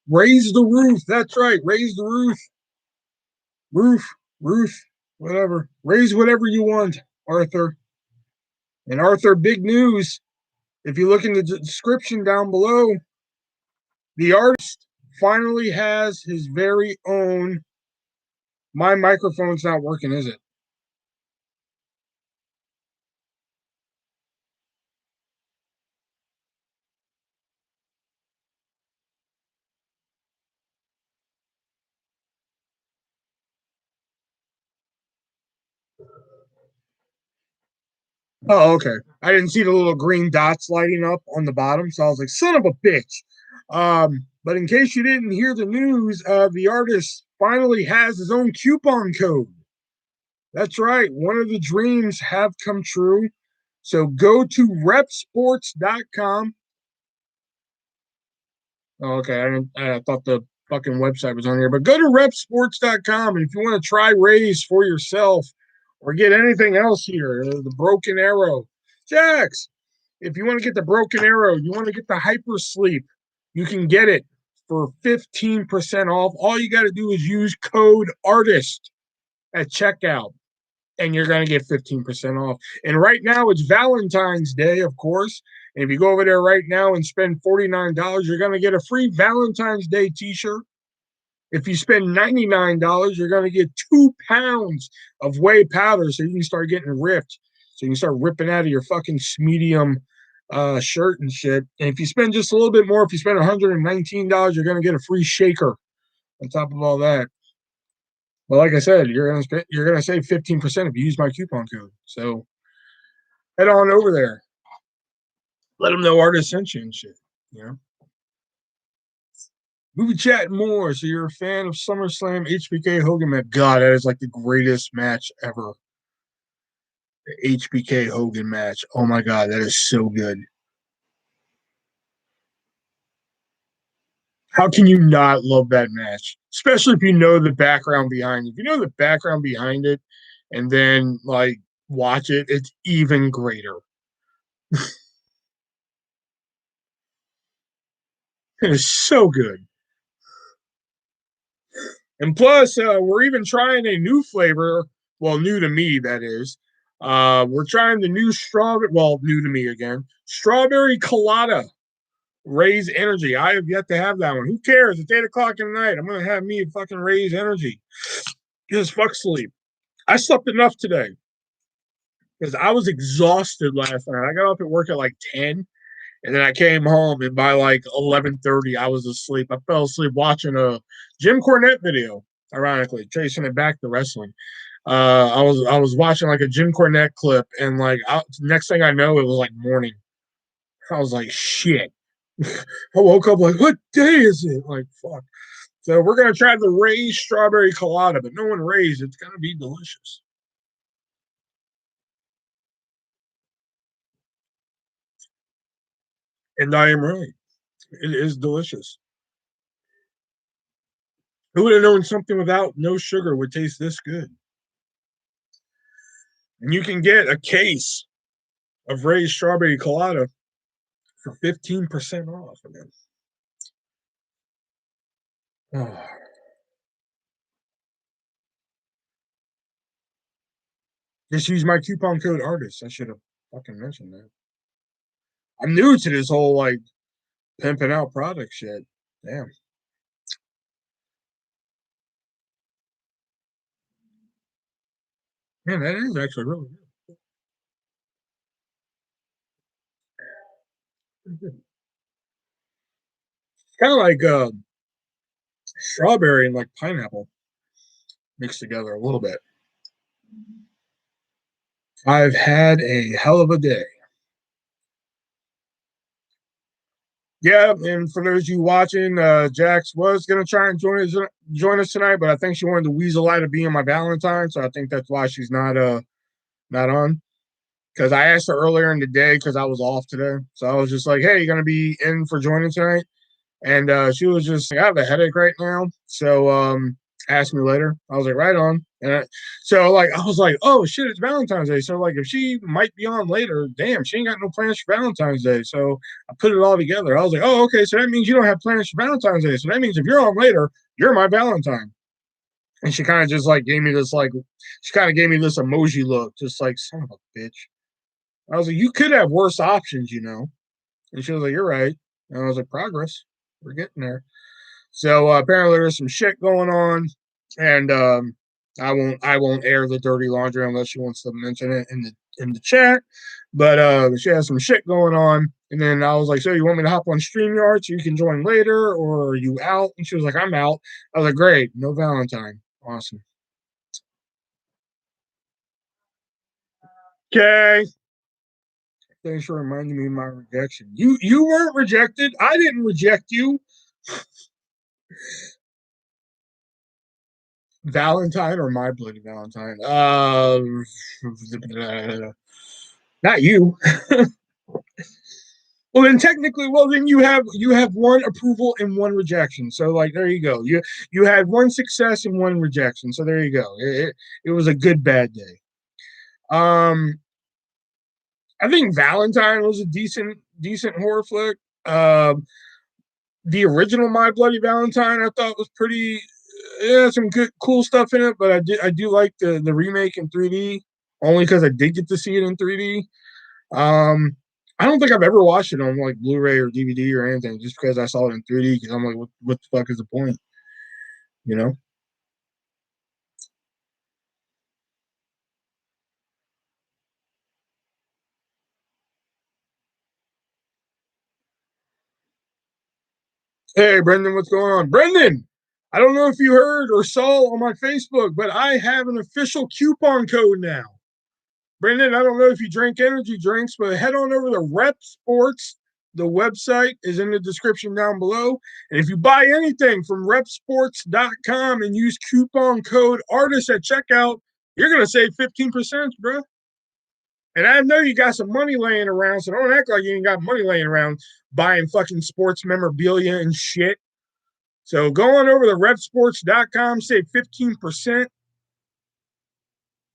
Raise the roof. That's right. Raise the roof. Roof, whatever. Raise whatever you want, Arthur. And Arthur, big news. If you look in the description down below, the artist finally has his very own. My microphone's not working, is it? Oh, okay. I didn't see the little green dots lighting up on the bottom, so I was like, son of a bitch. But in case you didn't hear the news, the artist finally has his own coupon code. That's right. One of the dreams have come true. So go to repsports.com. Oh, okay. I thought the fucking website was on here, but go to repsports.com. And if you want to try RAZE for yourself or get anything else here, the Broken Arrow, Jax, if you want to get the Broken Arrow, you want to get the Hyper Sleep, you can get it for 15% off. All you got to do is use code ARTIST at checkout, and you're going to get 15% off. And right now, it's Valentine's Day, of course. And if you go over there right now and spend $49, you're going to get a free Valentine's Day t-shirt. If you spend $99, you're going to get 2 pounds of whey powder so you can start getting ripped. So you can start ripping out of your fucking medium shirt and shit. And if you spend just a little bit more, if you spend $119, you're going to get a free shaker on top of all that. But like I said, you're gonna save 15% if you use my coupon code. So head on over there. Let them know artists sent you and shit. You know. Movie chat more. So you're a fan of SummerSlam HBK Hogan match? God, that is like the greatest match ever. The HBK Hogan match. Oh my god, that is so good. How can you not love that match? Especially if you know the background behind it. If you know the background behind it and then like watch it, it's even greater. It is so good. And plus, we're even trying a new flavor. Well, new to me, that is. We're trying the new strawberry. Well, new to me again. Strawberry colada. Raise energy. I have yet to have that one. Who cares? It's 8 o'clock at night. I'm gonna have me a fucking raise energy. Just fuck sleep. I slept enough today because I was exhausted last night. I got up at work at like 10, and then I came home, and by like 11:30, I was asleep. I fell asleep watching a Jim Cornette video. Ironically, tracing it back to wrestling. I was watching like a Jim Cornette clip, and like next thing I know, it was like morning. I was like, shit. I woke up like, what day is it? Like, fuck. So we're gonna try the Raised Strawberry Colada, but no one raised. It's gonna be delicious. And I am right. It is delicious. Who would have known something without no sugar would taste this good? And you can get a case of Raised Strawberry Colada for 15% off. Again. Oh. Just use my coupon code artist. I should have fucking mentioned that. I'm new to this whole like pimping out product shit. Damn. Man, that is actually really good. It's kind of like strawberry and like pineapple mixed together a little bit. I've had a hell of a day. Yeah, and for those of you watching, Jax was gonna try and join us tonight, but I think she wanted to weasel out of being my Valentine, so I think that's why she's not on. Because I asked her earlier in the day because I was off today, so I was just like, "Hey, you gonna be in for joining tonight?" And she was just like, "I have a headache right now, so Ask me later. I was like, right on. So like I was like, oh shit, it's Valentine's Day. So like if she might be on later, damn, she ain't got no plans for Valentine's Day. So I put it all together. I was like, oh, okay, so that means you don't have plans for Valentine's Day. So that means if you're on later, you're my Valentine. And she kind of just like gave me this like she kind of gave me this emoji look, just like son of a bitch. I was like, you could have worse options, you know. And she was like, you're right. And I was like, progress. We're getting there. So apparently there's some shit going on, and I won't air the dirty laundry unless she wants to mention it in the chat. But she has some shit going on, and then I was like, so you want me to hop on StreamYard so you can join later, or are you out? And she was like, I'm out. I was like, great, no Valentine, awesome. Okay. Thanks for reminding me of my rejection. You weren't rejected. I didn't reject you. Valentine or my bloody Valentine? Not you. Well, then technically, well, then you have one approval and one rejection. So like, there you go. You had one success and one rejection. So there you go. It was a good bad day. Um, I think Valentine was a decent horror flick. The original My Bloody Valentine I thought was pretty. Yeah, some good cool stuff in it, but I do like the remake in 3D only because I did get to see it in 3D. I don't think I've ever watched it on like Blu-ray or DVD or anything, just because I saw it in 3D. Because I'm like, what the fuck is the point? You know? Hey, Brendan, what's going on, Brendan? I don't know if you heard or saw on my Facebook, but I have an official coupon code now. Brendan, I don't know if you drink energy drinks, but head on over to Rep Sports. The website is in the description down below. And if you buy anything from repsports.com and use coupon code ARTIST at checkout, you're going to save 15%, bro. And I know you got some money laying around, so don't act like you ain't got money laying around buying fucking sports memorabilia and shit. So go on over to repsports.com, save 15%,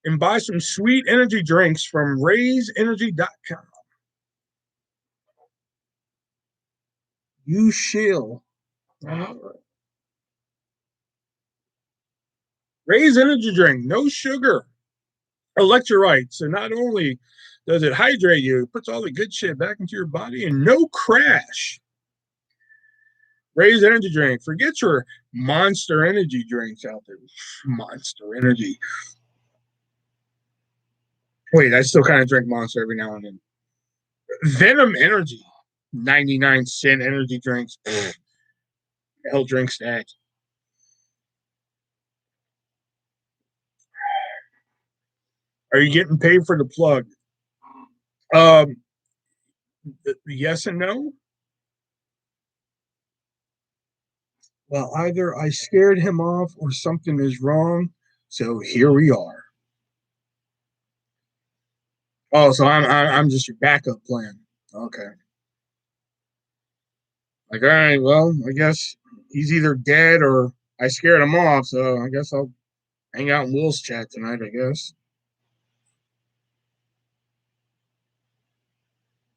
and buy some sweet energy drinks from RAZEenergy.com. You shall. Raise energy drink, no sugar, electrolytes. So not only does it hydrate you, it puts all the good shit back into your body and no crash. Raise energy drink. Forget your monster energy drinks out there. Monster energy. Wait, I still kind of drink monster every now and then. Venom energy. 99-cent energy drinks. Hell drinks that. Are you getting paid for the plug? Um, yes and no. Well, either I scared him off or something is wrong. So here we are. Oh, so I'm just your backup plan. Okay. Like, all right, well, I guess he's either dead or I scared him off. So I guess I'll hang out in Will's chat tonight, I guess.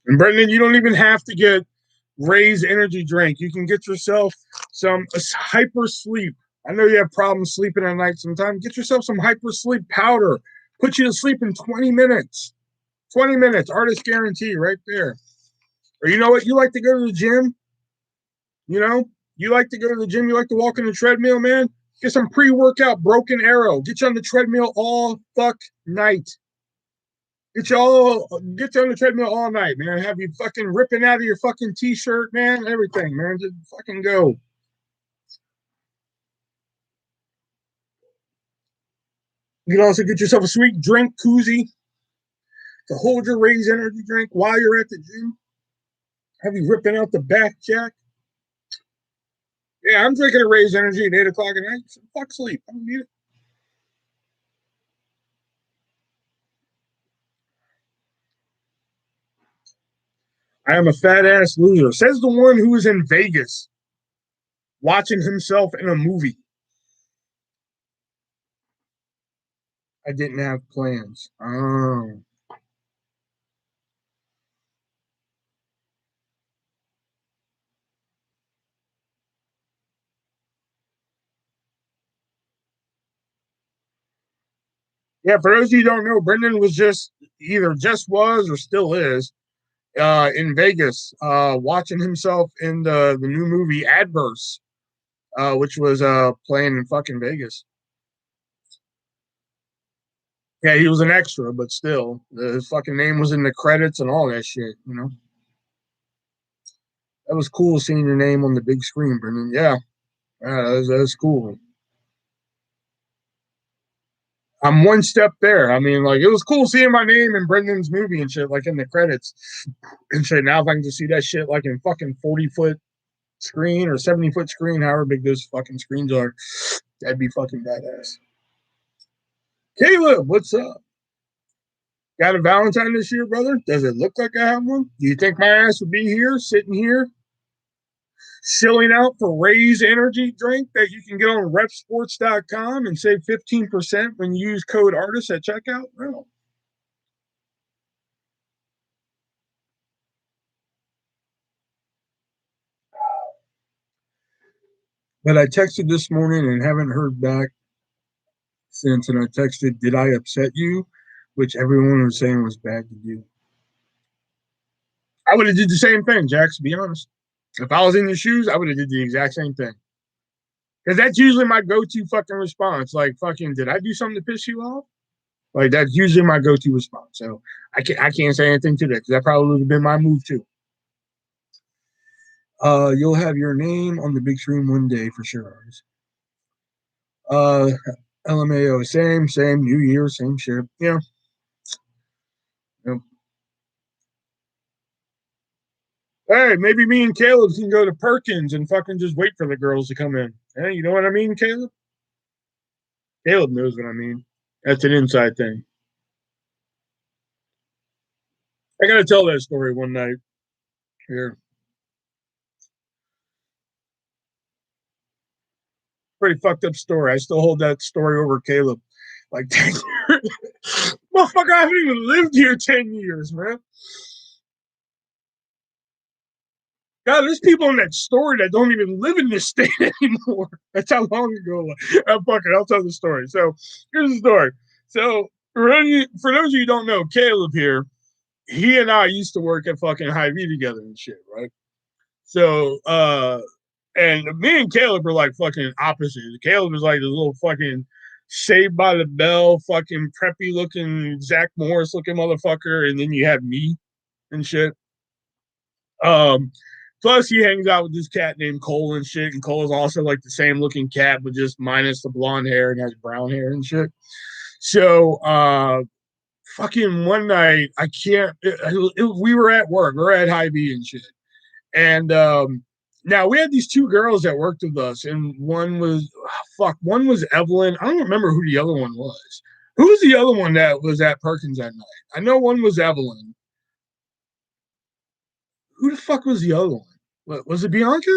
And Brendan, you don't even have to get Raze energy drink. You can get yourself some hyper sleep. I know you have problems sleeping at night sometimes. Get yourself some hyper sleep powder. Put you to sleep in 20 minutes. 20 minutes, artist guarantee right there. Or you know what? You like to go to the gym? You know, you like to go to the gym, you like to walk on the treadmill, man. Get some pre-workout Broken Arrow. Get you on the treadmill all fuck night. Get you on the treadmill all night, man. Have you fucking ripping out of your fucking t-shirt, man. Everything, man. Just fucking go. You can also get yourself a sweet drink koozie to hold your Raze energy drink while you're at the gym. Have you ripping out the back, Jack? Yeah, I'm drinking a Raze energy at 8 o'clock at night. So fuck sleep. I don't need it. I am a fat ass loser, says the one who is in Vegas watching himself in a movie. I didn't have plans. Oh. Yeah, for those of you who don't know, Brendan was just was or still is in Vegas watching himself in the new movie Adverse, which was playing in fucking Vegas. Yeah, he was an extra, but still, his fucking name was in the credits and all that shit. You know, that was cool seeing your name on the big screen, Brendan. Yeah, that was cool. I'm one step there. I mean, like, it was cool seeing my name in Brendan's movie and shit, like in the credits and shit. Now if I can just see that shit like in fucking 40-foot screen or 70-foot screen, however big those fucking screens are, that'd be fucking badass. Caleb, what's up? Got a Valentine this year, brother? Does it look like I have one? Do you think my ass would be here, sitting here, shilling out for RAZE energy drink that you can get on repsports.com and save 15% when you use code artist at checkout? No. But I texted this morning and haven't heard back since. And I texted, "Did I upset you?" Which everyone was saying was bad to do. I would have did the same thing, Jax, to be honest. If I was in your shoes, I would have did the exact same thing. Because that's usually my go-to fucking response. Like, fucking, did I do something to piss you off? Like, that's usually my go-to response. So I can't say anything to that because that probably would have been my move too. You'll have your name on the big screen one day for sure. Uh, LMAO, same. New Year, same shit. Yeah. Yep. Hey, maybe me and Caleb can go to Perkins and fucking just wait for the girls to come in. Hey, you know what I mean, Caleb? Caleb knows what I mean. That's an inside thing. I gotta tell that story one night here. Pretty fucked up story. I still hold that story over Caleb. Like 10 years. Motherfucker, I haven't even lived here 10 years, man. God, there's people in that story that don't even live in this state anymore. That's how long ago. Fuck it, I'll tell the story. So here's the story. So for those of you who don't know, Caleb here, he and I used to work at fucking Hy-Vee together and shit, right? So and me and Caleb are like fucking opposites. Caleb is like the little fucking Saved by the Bell, fucking preppy looking Zach Morris looking motherfucker, and then you have me and shit. Um, Plus he hangs out with this cat named Cole and shit, and Cole's also like the same looking cat, but just minus the blonde hair and has brown hair and shit. So fucking one night, I can't. We were at work, we are at Hy-Vee and shit, and now we had these two girls that worked with us, and one was Evelyn. I don't remember who the other one was. Who was the other one that was at Perkins that night? I know one was Evelyn. Who the fuck was the other one? Was it Bianca?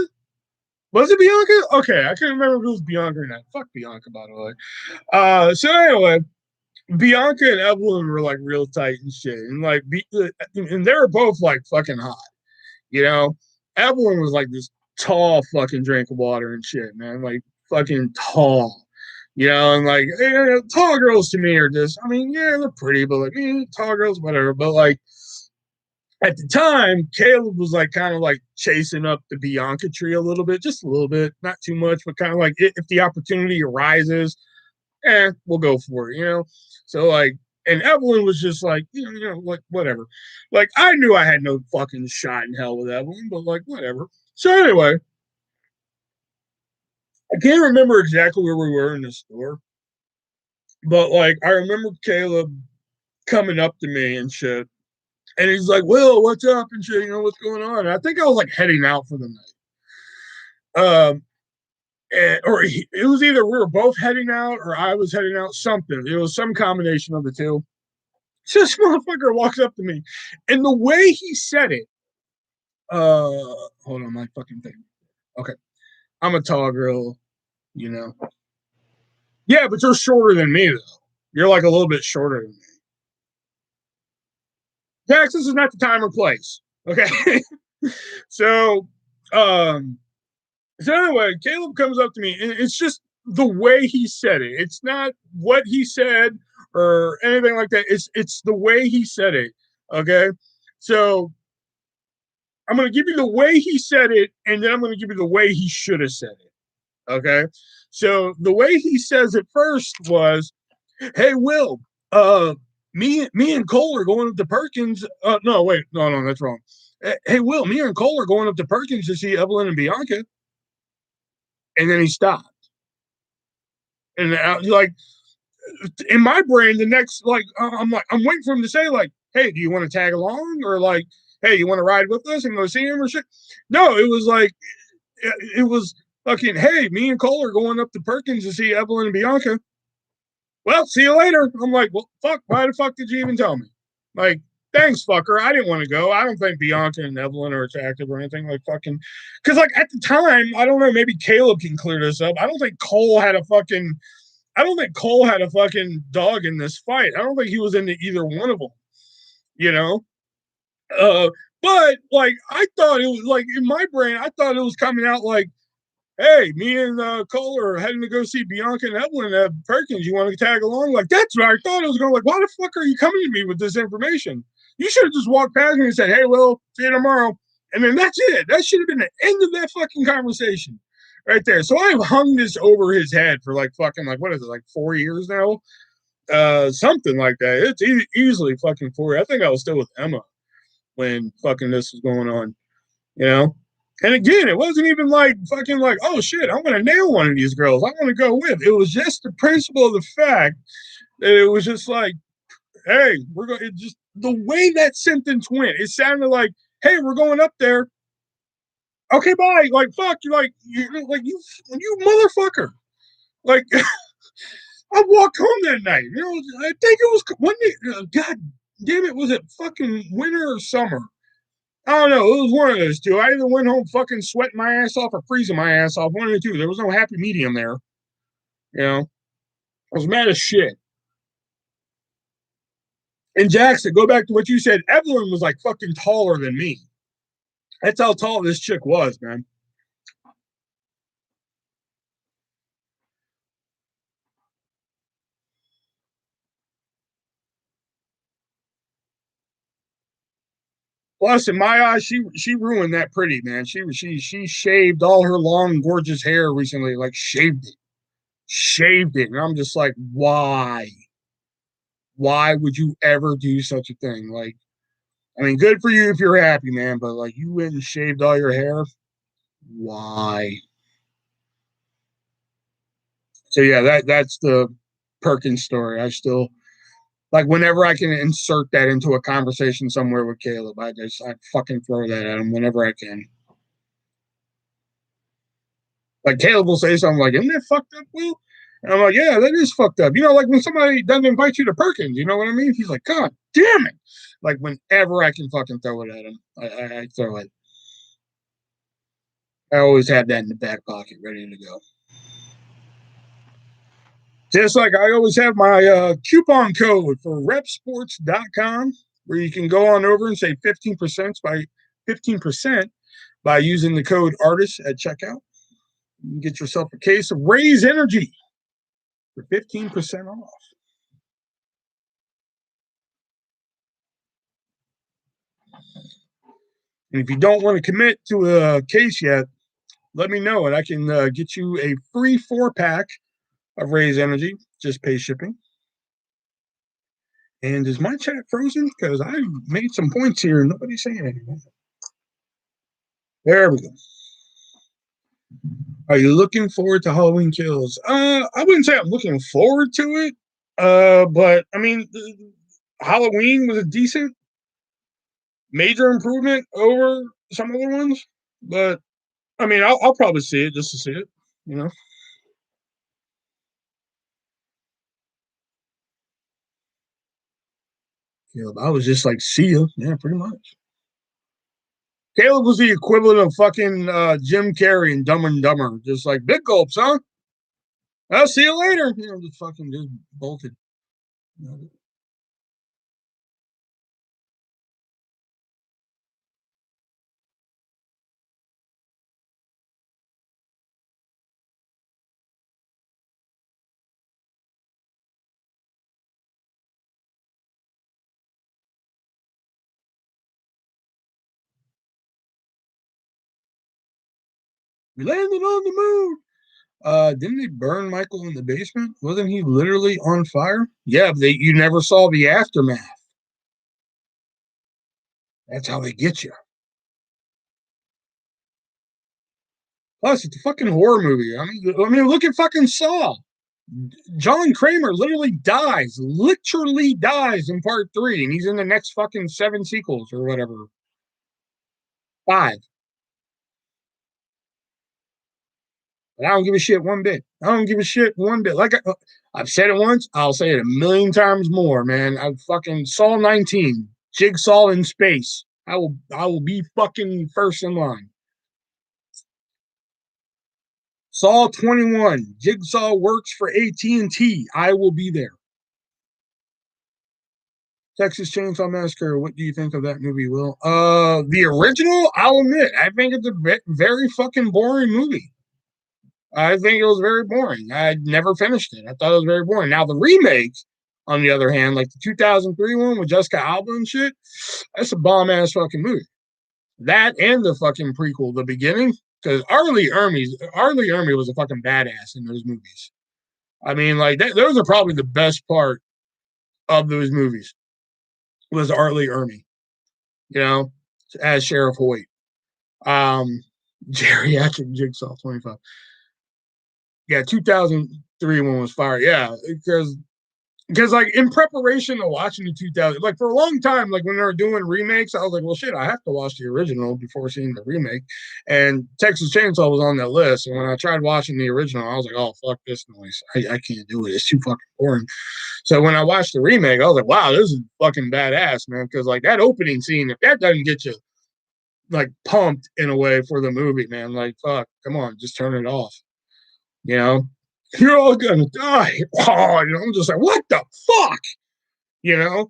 Was it Bianca? Okay, I can't remember if it was Bianca or not. Fuck Bianca, by the way. So anyway, Bianca and Evelyn were like real tight and shit, and like, and they were both like fucking hot. You know, Evelyn was like this tall fucking drink of water and shit, man. Like fucking tall. You know, and like tall girls to me are just, I mean, yeah, they're pretty, but like tall girls, whatever. But like at the time, Caleb was like kind of like chasing up the Bianca tree a little bit, just a little bit, not too much, but kind of like if the opportunity arises, we'll go for it, you know? So like, and Evelyn was just like, like whatever. Like I knew I had no fucking shot in hell with Evelyn, but like whatever. So anyway, I can't remember exactly where we were in the store, but like I remember Caleb coming up to me and shit. And he's like, "Will, what's up?" And shit, what's going on? And I think I was like heading out for the night. It was either we were both heading out or I was heading out, something. It was some combination of the two. So this motherfucker walks up to me, and the way he said it, hold on, my fucking thing. Okay, I'm a tall girl, you know. Yeah, but you're shorter than me though. You're like a little bit shorter than me. Jax, this is not the time or place. Okay. So, so anyway, Caleb comes up to me, and it's just the way he said it. It's not what he said or anything like that. It's the way he said it. Okay. So I'm going to give you the way he said it, and then I'm going to give you the way he should have said it. Okay. So the way he says it first was, "Hey, Will, me and Cole are going up to Perkins. No, wait, no, that's wrong. Hey, Will, me and Cole are going up to Perkins to see Evelyn and Bianca." And then he stopped. And like in my brain, the next I'm waiting for him to say like, "Hey, do you want to tag along?" Or like, "Hey, you want to ride with us and go see him?" Or shit. No, it was like it was fucking, "Hey, me and Cole are going up to Perkins to see Evelyn and Bianca. Well, see you later." I'm like, "Well, fuck, why the fuck did you even tell me?" Like, thanks, fucker. I didn't want to go. I don't think Bianca and Evelyn are attractive or anything. Like, fucking, because like at the time, I don't know. Maybe Caleb can clear this up. I don't think Cole had a fucking. I don't think Cole had a fucking dog in this fight. I don't think he was into either one of them. You know. Uh, but like I thought it was like in my brain, I thought it was coming out like, "Hey, me and Cole are heading to go see Bianca and Evelyn at Perkins. You want to tag along?" Like, that's what I thought it was going. Like, why the fuck are you coming to me with this information? You should have just walked past me and said, "Hey, Will, see you tomorrow," and then that's it. That should have been the end of that fucking conversation, right there. So I've hung this over his head for like fucking like what is it, like 4 years now, something like that. It's easily fucking 4 years. I think I was still with Emma when fucking this was going on, you know. And again, it wasn't even like fucking like, "Oh shit, I'm gonna nail one of these girls. I want to go with." It was just the principle of the fact that it was just like, "Hey, we're going." It just the way that sentence went, it sounded like, "Hey, we're going up there. Okay, bye." Like fuck, you like you motherfucker. Like I walked home that night. You know, I think it was when God damn it, was it fucking winter or summer? I don't know. It was one of those two. I either went home fucking sweating my ass off or freezing my ass off. One of the two. There was no happy medium there. You know, I was mad as shit. And Jackson, go back to what you said. Evelyn was like fucking taller than me. That's how tall this chick was, man. Plus, in my eyes, she ruined that pretty, man. She shaved all her long, gorgeous hair recently, like shaved it, and I'm just like, why? Why would you ever do such a thing? Like, I mean, good for you if you're happy, man, but like you went and shaved all your hair. Why? So yeah, that's the Perkins story. I still like whenever I can insert that into a conversation somewhere with Caleb, I fucking throw that at him whenever I can. Like Caleb will say something like, "Isn't that fucked up, Will?" And I'm like, "Yeah, that is fucked up." You know, like when somebody doesn't invite you to Perkins, you know what I mean? He's like, "God damn it!" Like whenever I can fucking throw it at him, I throw it. I always have that in the back pocket, ready to go. Just like I always have my coupon code for repsports.com, where you can go on over and save 15% by using the code artist at checkout. You can get yourself a case of RAZE Energy for 15% off. And if you don't want to commit to a case yet, let me know and I can get you a free 4-pack of RAZE Energy. Just pay shipping. And is my chat frozen? Because I made some points here and nobody's saying anything. There we go. Are you looking forward to Halloween Kills? I wouldn't say I'm looking forward to it. But I mean, Halloween was a decent major improvement over some other ones. But I mean, I'll probably see it just to see it. You know. Caleb, I was just like, "See ya." Yeah, pretty much. Caleb was the equivalent of fucking Jim Carrey in Dumb and Dumber. Just like big gulps, huh? I'll see you later. You know, just fucking just bolted. We landed on the moon. Didn't they burn Michael in the basement? Wasn't he literally on fire? Yeah, you never saw the aftermath. That's how they get you. Plus, it's a fucking horror movie. I mean, look at fucking Saw. John Kramer literally dies in part 3, and he's in the next fucking 7 sequels or whatever. 5. And I don't give a shit one bit. I don't give a shit one bit. I've said it once, I'll say it a million times more, man. I fucking Saw 19, Jigsaw in space. I will be fucking first in line. Saw 21, Jigsaw works for AT&T. I will be there. Texas Chainsaw Massacre. What do you think of that movie, Will? The original, I'll admit, I think it's a very fucking boring movie. I think it was very boring. I never finished it. I thought it was very boring. Now the remake, on the other hand, like the 2003 one with Jessica Alba and shit, that's a bomb ass fucking movie. That and the fucking prequel, The Beginning, because Arlie Ermy was a fucking badass in those movies. I mean, like those are probably the best part of those movies was Arlie Ermy, you know, as Sheriff Hoyt. Geriatric Jigsaw 25. Yeah, 2003 one was fire. Yeah, because like in preparation of watching the 2000, like for a long time, like when they were doing remakes, I was like, well, shit, I have to watch the original before seeing the remake. And Texas Chainsaw was on that list. And when I tried watching the original, I was like, oh, fuck this noise. I can't do it. It's too fucking boring. So when I watched the remake, I was like, wow, this is fucking badass, man. Because like that opening scene, if that doesn't get you like pumped in a way for the movie, man, like fuck, come on, just turn it off. You know, you're all gonna die. Oh, you know, I'm just like, what the fuck? You know?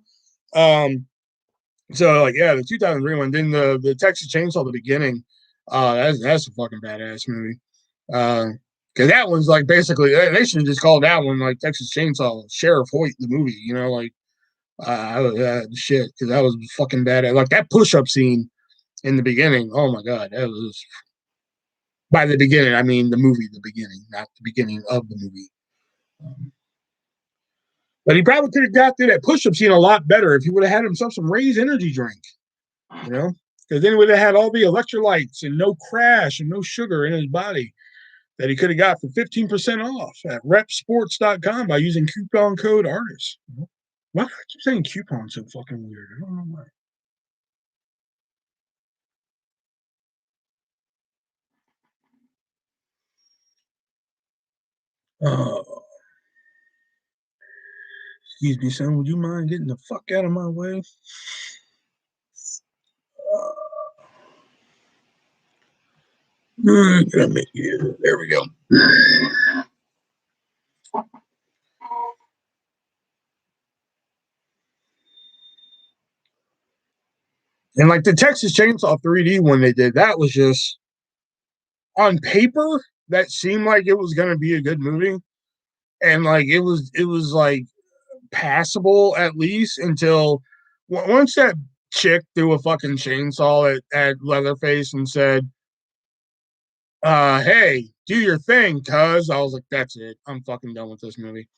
So like, yeah, the 2003 one, then the Texas Chainsaw, The Beginning, that's a fucking badass movie. Because that one's like basically they should just call that one like Texas Chainsaw Sheriff Hoyt the movie, you know, like shit, because that was fucking badass. Like that push-up scene in the beginning, oh my god, that was by the beginning, I mean the movie The Beginning, not the beginning of the movie. But he probably could have got through that push-up scene a lot better if he would have had himself some RAZE energy drink, you know, because then he would have had all the electrolytes and no crash and no sugar in his body that he could have got for 15% off at repsports.com by using coupon code artist. Why do I keep saying coupon so fucking weird? I don't know why. Oh, excuse me, son. Would you mind getting the fuck out of my way? There we go. And like the Texas Chainsaw 3D when they did that was just on paper that seemed like it was going to be a good movie, and like it was like passable at least until once that chick threw a fucking chainsaw at Leatherface and said, hey, do your thing, cuz I was like, that's it. I'm fucking done with this movie.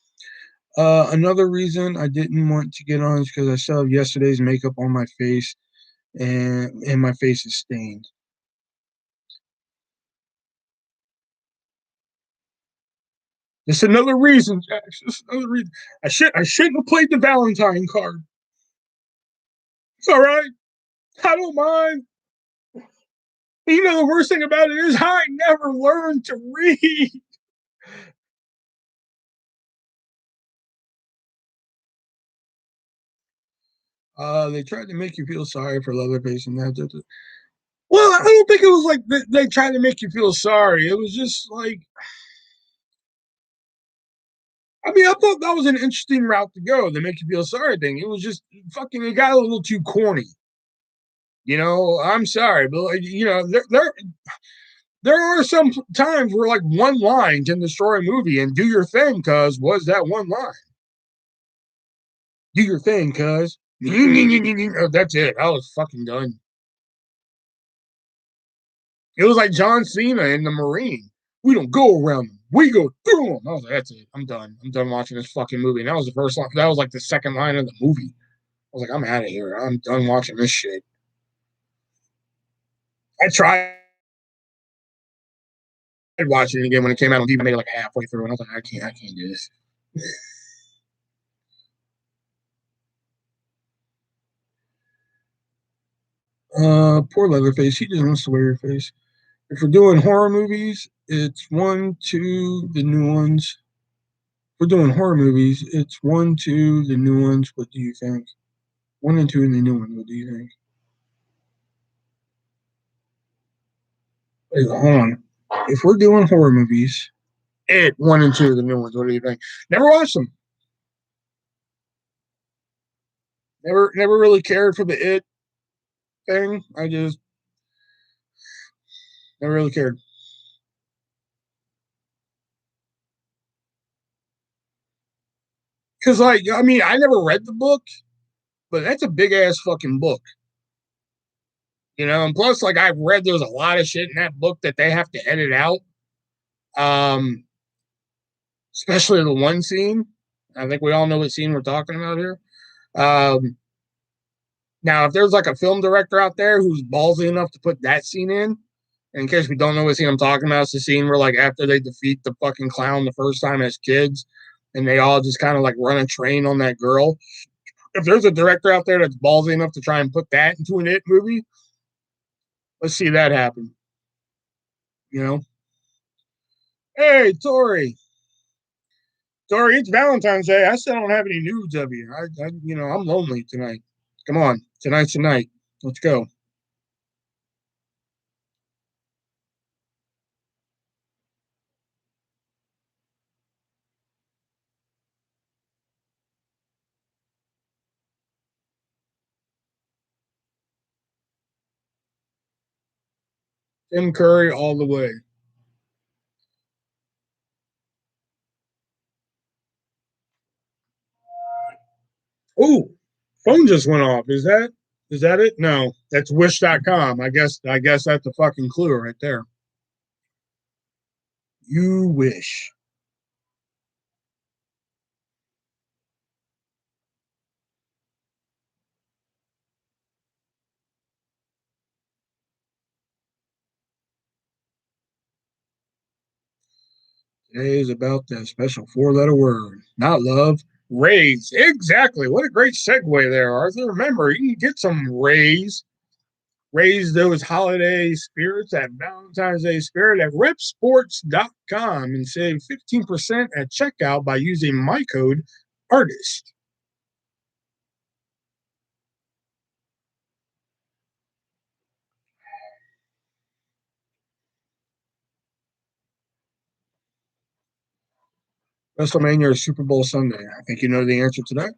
Another reason I didn't want to get on is because I still have yesterday's makeup on my face and my face is stained. Just another reason, Jack. Just another reason. I shouldn't have played the Valentine card. It's all right. I don't mind. You know the worst thing about it is I never learned to read. They tried to make you feel sorry for Leatherface and that. Well, I don't think it was like they tried to make you feel sorry. It was just like I mean, I thought that was an interesting route to go, the make you feel sorry thing. It was just fucking, it got a little too corny. You know, I'm sorry, but like, you know, there are some times where like one line can destroy a movie, and do your thing, cuz was that one line. Do your thing, cuz. Oh, that's it. I was fucking done. It was like John Cena in the Marine. We don't go around them. We go through them. I was like, that's it. I'm done. I'm done watching this fucking movie. And that was the first line. That was like the second line of the movie. I was like, I'm out of here. I'm done watching this shit. I tried watching it again when it came out on TV. I made it like halfway through, and I was like, I can't do this. Poor Leatherface. He just wants to wear your face. If we're doing horror movies, it's 1, 2, the new ones. If we're doing horror movies, it's 1, 2, the new ones. What do you think? 1 and 2 and the new one. What do you think? Wait, hold on. If we're doing horror movies, it 1 and 2, the new ones. What do you think? Never watched them. Never really cared for the It thing. I just never really cared. Because, like, I mean, I never read the book, but that's a big ass fucking book, you know. And plus, like, I've read there's a lot of shit in that book that they have to edit out. Um, Especially the one scene. I think we all know what scene we're talking about here. Um, Now, if there's like a film director out there who's ballsy enough to put that scene in case we don't know what scene I'm talking about, it's the scene where like after they defeat the fucking clown the first time as kids, and they all just kind of like run a train on that girl. If there's a director out there that's ballsy enough to try and put that into an It movie, let's see that happen. You know, hey Tori, Tori, it's Valentine's Day. I still don't have any news of you. You know, I'm lonely tonight. Come on, tonight's the night. Let's go. Tim Curry all the way. Oh, phone just went off. Is that it? No, that's wish.com. I guess that's the fucking clue right there. You wish. Today is about that special four-letter word. Not love. Raise. Exactly. What a great segue there, Arthur. Remember, you can get some raise those holiday spirits at Valentine's Day Spirit at repsports.com and save 15% at checkout by using my code ARTIST. Wrestlemania or Super Bowl Sunday? I think you know the answer to that.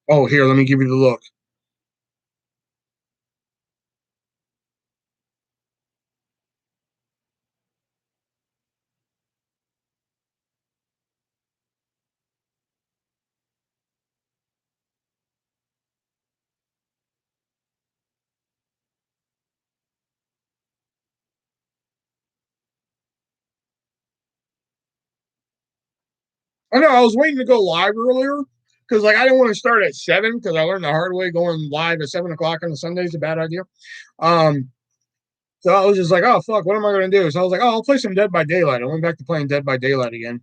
Oh, here, let me give you the look. I know I was waiting to go live earlier because like I didn't want to start at 7 because I learned the hard way going live at 7 o'clock on a Sunday is a bad idea. Um, so I was just like, oh fuck, what am I gonna do? So I was like, oh, I'll play some Dead by Daylight. I went back to playing Dead by Daylight again,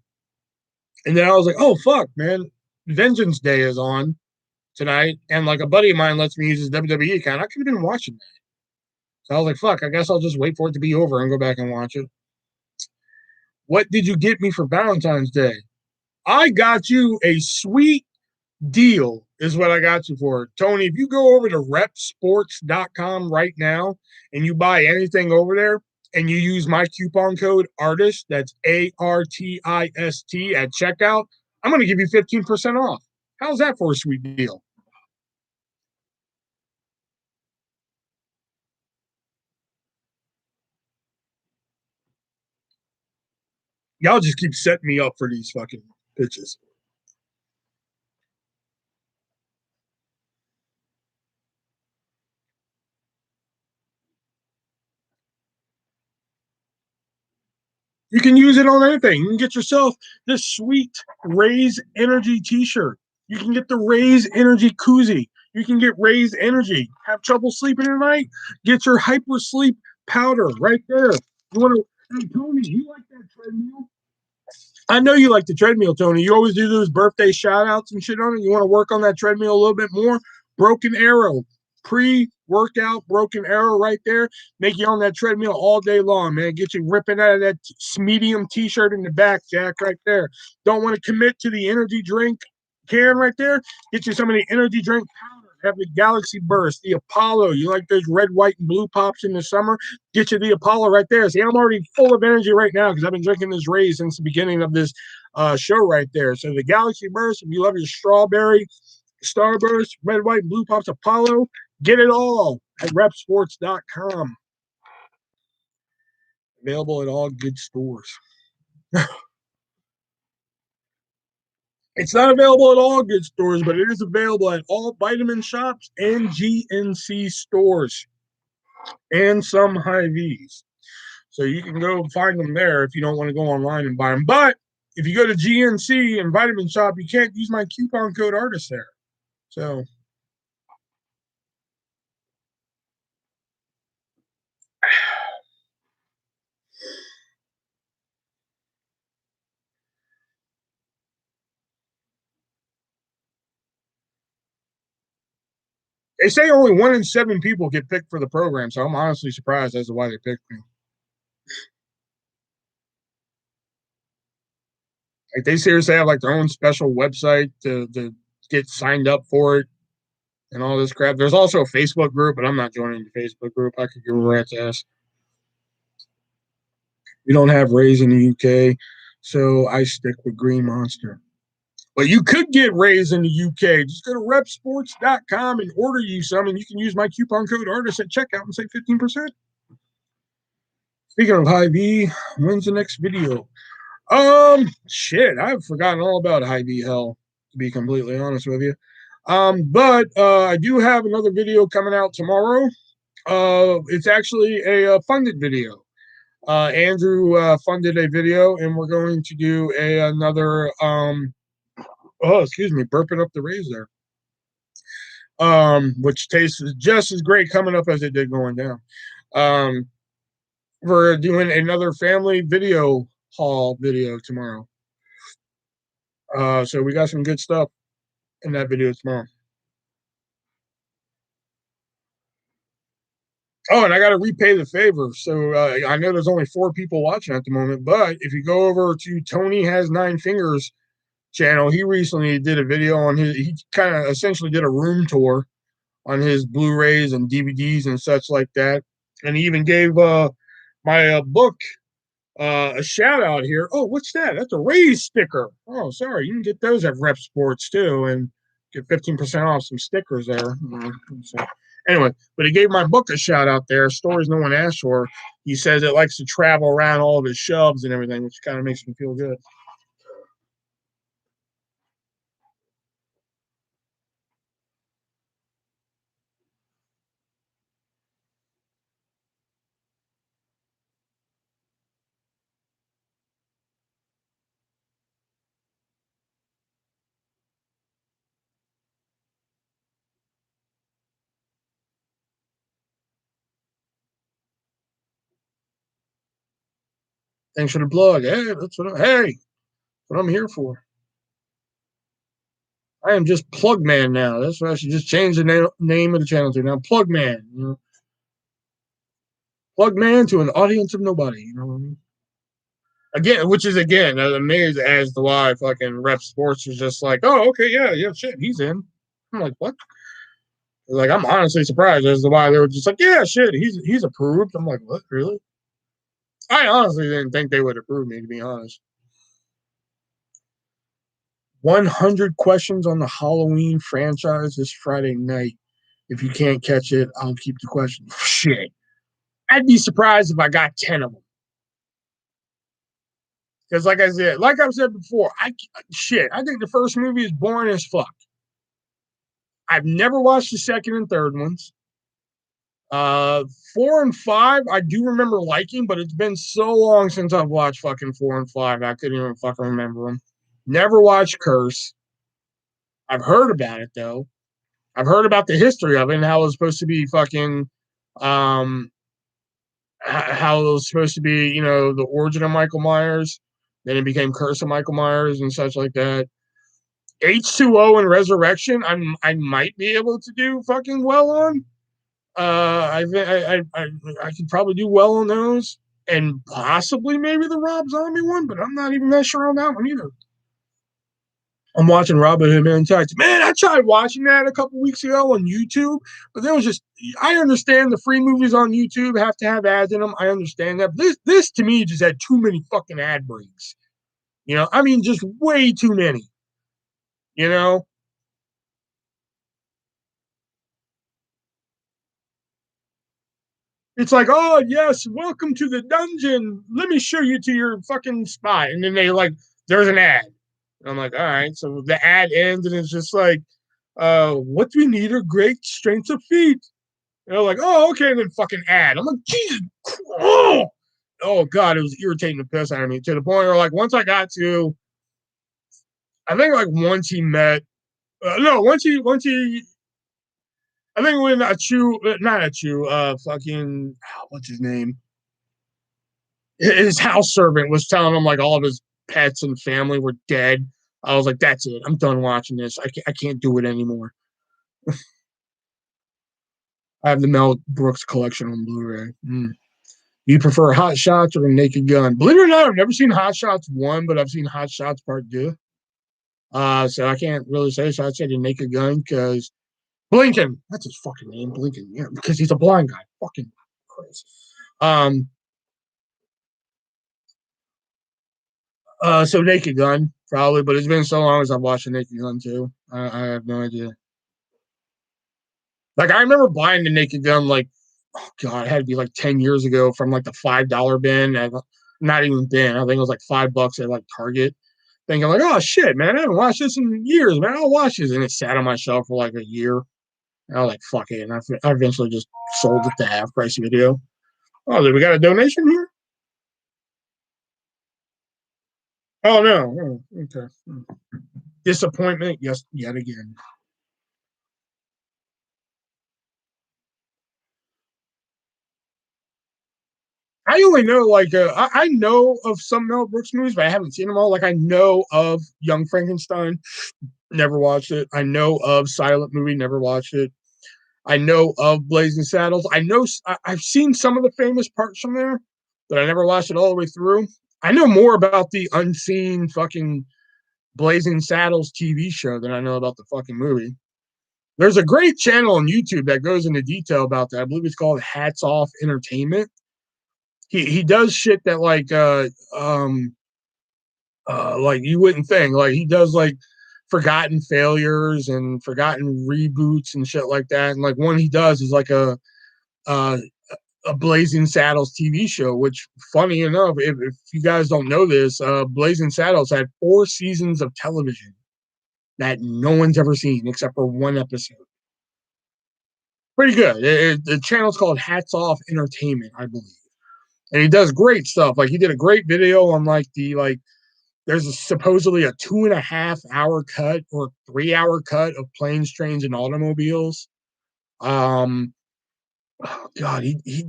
and then I was like, oh fuck, man, Vengeance Day is on tonight, and like a buddy of mine lets me use his WWE account. I could have been watching that, so I was like, fuck, I guess I'll just wait for it to be over and go back and watch it. What did you get me for Valentine's Day? I got you a sweet deal is what I got you for. Tony, if you go over to repsports.com right now and you buy anything over there, and you use my coupon code ARTIST, that's ARTIST at checkout, I'm going to give you 15% off. How's that for a sweet deal? Y'all just keep setting me up for these fucking pitches. You can use it on anything. You can get yourself this sweet RAZE Energy t-shirt. You can get the RAZE Energy koozie. You can get RAZE Energy. Have trouble sleeping at night? Get your hyper sleep powder right there. You want to, hey, Tony, you like that treadmill? I know you like the treadmill, Tony. You always do those birthday shout outs and shit on it. You want to work on that treadmill a little bit more? Broken Arrow, pre-workout Broken Arrow right there. Make you on that treadmill all day long, man. Get you ripping out of that medium t-shirt in the back, Jack, right there. Don't want to commit to the energy drink can right there? Get you some of the energy drink powder. Have the Galaxy Burst, the Apollo. You like those red, white, and blue pops in the summer? Get you the Apollo right there. See, I'm already full of energy right now because I've been drinking this RAZE since the beginning of this show right there. So the Galaxy Burst, if you love your strawberry, Starburst, red, white, blue pops, Apollo, get it all at repsports.com. Available at all good stores. It's not available at all good stores, but it is available at all vitamin shops and GNC stores and some Hy-Vees. So you can go find them there if you don't want to go online and buy them. But if you go to GNC and Vitamin Shop, you can't use my coupon code ARTIST there. So they say only 1 in 7 people get picked for the program. So I'm honestly surprised as to why they picked me. Like they seriously have like their own special website to get signed up for it and all this crap. There's also a Facebook group, but I'm not joining the Facebook group. I could give a rat's ass. We don't have RAZE in the UK, so I stick with Green Monster. But you could get RAZE in the UK. Just go to repsports.com and order you some, and you can use my coupon code ARTIST at checkout and save 15%. Speaking of Hy-Vee, when's the next video? Shit, I've forgotten all about Hy-Vee hell, to be completely honest with you. But I do have another video coming out tomorrow. It's actually a funded video. Andrew funded a video, and we're going to do another. Excuse me, burping up the RAZE there. Which tastes just as great coming up as it did going down. We're doing another family video haul video tomorrow. So we got some good stuff in that video tomorrow. Oh, and I got to repay the favor. So I know there's only 4 people watching at the moment, but if you go over to Tony Has 9 Fingers channel, he recently did a video on he kind of essentially did a room tour on his Blu-rays and DVDs and such like that. And he even gave my book a shout out here. Oh, what's that? That's a RAZE sticker. Oh, sorry. You can get those at Rep Sports too and get 15% off some stickers there. So, anyway, but he gave my book a shout out there. Stories No One Asked For. He says it likes to travel around all of his shelves and everything, which kind of makes me feel good. Thanks for the plug. Hey, that's what I'm here for. I am just Plug Man now. That's what I should just change the name of the channel to now. Plug Man. You know? Plug Man to an audience of nobody. You know what I mean? Again, which is again amazed as to why fucking Rep Sports was just like, oh, okay, yeah, shit, he's in. I'm like, what? Like, I'm honestly surprised as to why they were just like, yeah, shit, he's approved. I'm like, what, really? I honestly didn't think they would approve me, to be honest. 100 questions on the Halloween franchise this Friday night. If you can't catch it, I'll keep the questions. Shit. I'd be surprised if I got 10 of them. Because, like I've said before, I think the first movie is boring as fuck. I've never watched the second and third ones. 4 and 5, I do remember liking, but it's been so long since I've watched fucking 4 and 5, I couldn't even fucking remember them. Never watched Curse. I've heard about it though. I've heard about the history of it and how it was supposed to be fucking, how it was supposed to be, the origin of Michael Myers. Then it became Curse of Michael Myers and such like that. H2O and Resurrection, I might be able to do fucking well on. I could probably do well on those, and possibly maybe the Rob Zombie one, but I'm not even that sure on that one either. I'm watching Robin Hood Men Tights. Man, I tried watching that a couple weeks ago on YouTube, but there was just, I understand the free movies on YouTube have to have ads in them. I understand that. But this to me just had too many fucking ad breaks. I mean, just way too many. You know, it's like, oh yes, welcome to the dungeon. Let me show you to your fucking spot, and then there's an ad. And I'm like, all right. So the ad ends, and it's just like, what we need are great strengths of feet. And they're like, oh, okay, and then fucking ad. I'm like, Jesus, oh god, it was irritating the piss out of me to the point where once I got to, I think once he met, no, once he I think when not Achu, fucking, what's his name? His house servant was telling him all of his pets and family were dead. I was like, that's it. I'm done watching this. I can't do it anymore. I have the Mel Brooks collection on Blu-ray. You prefer Hot Shots or Naked Gun? Believe it or not, I've never seen Hot Shots 1, but I've seen Hot Shots Part 2. So I can't really say. So I'd say the Naked Gun because Blinken, that's his fucking name, Blinken. Yeah, because he's a blind guy. Fucking Christ. So Naked Gun, probably, but it's been so long as I've watched the Naked Gun too. I have no idea. I remember buying the Naked Gun oh god, it had to be 10 years ago from the $5 bin. Not even bin. I think it was $5 at Target. Thinking oh shit, man, I haven't watched this in years, man. I'll watch this, and it sat on my shelf for a year. And I was like, fuck it, and I eventually just sold it to half price video. Oh, did we got a donation here? Oh no. Oh, okay. Disappointment, yes, yet again. I only know I know of some Mel Brooks movies, but I haven't seen them all. I know of Young Frankenstein, never watched it. I know of Silent Movie, never watched it. I know of Blazing Saddles. I've seen some of the famous parts from there, but I never watched it all the way through. I know more about the unseen fucking Blazing Saddles TV show than I know about the fucking movie. There's a great channel on YouTube that goes into detail about that. I believe it's called Hats Off Entertainment. He does shit that you wouldn't think. He does forgotten failures and forgotten reboots and shit like that. And one he does is uh, a Blazing Saddles TV show, which funny enough, if you guys don't know this, Blazing Saddles had 4 seasons of television that no one's ever seen except for one episode. Pretty good. The channel's called Hats Off Entertainment, I believe. And he does great stuff. He did a great video on there's supposedly a 2.5-hour cut or 3-hour cut of planes, trains, and automobiles. Oh god, he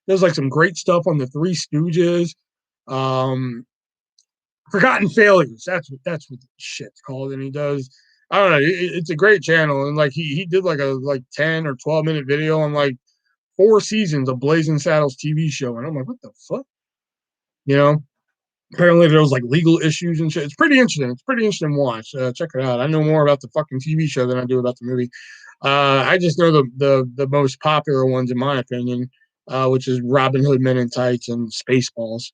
does some great stuff on the Three Stooges. Forgotten Failures. That's what the shit's called. And he does. I don't know. It's a great channel, and he did a 10 or 12 minute video on 4 seasons of Blazing Saddles TV show, and I'm like, what the fuck? Apparently there was legal issues and shit. It's pretty interesting. It's pretty interesting to watch. Check it out. I know more about the fucking TV show than I do about the movie. I just know the most popular ones in my opinion. which is Robin Hood Men in Tights and Spaceballs,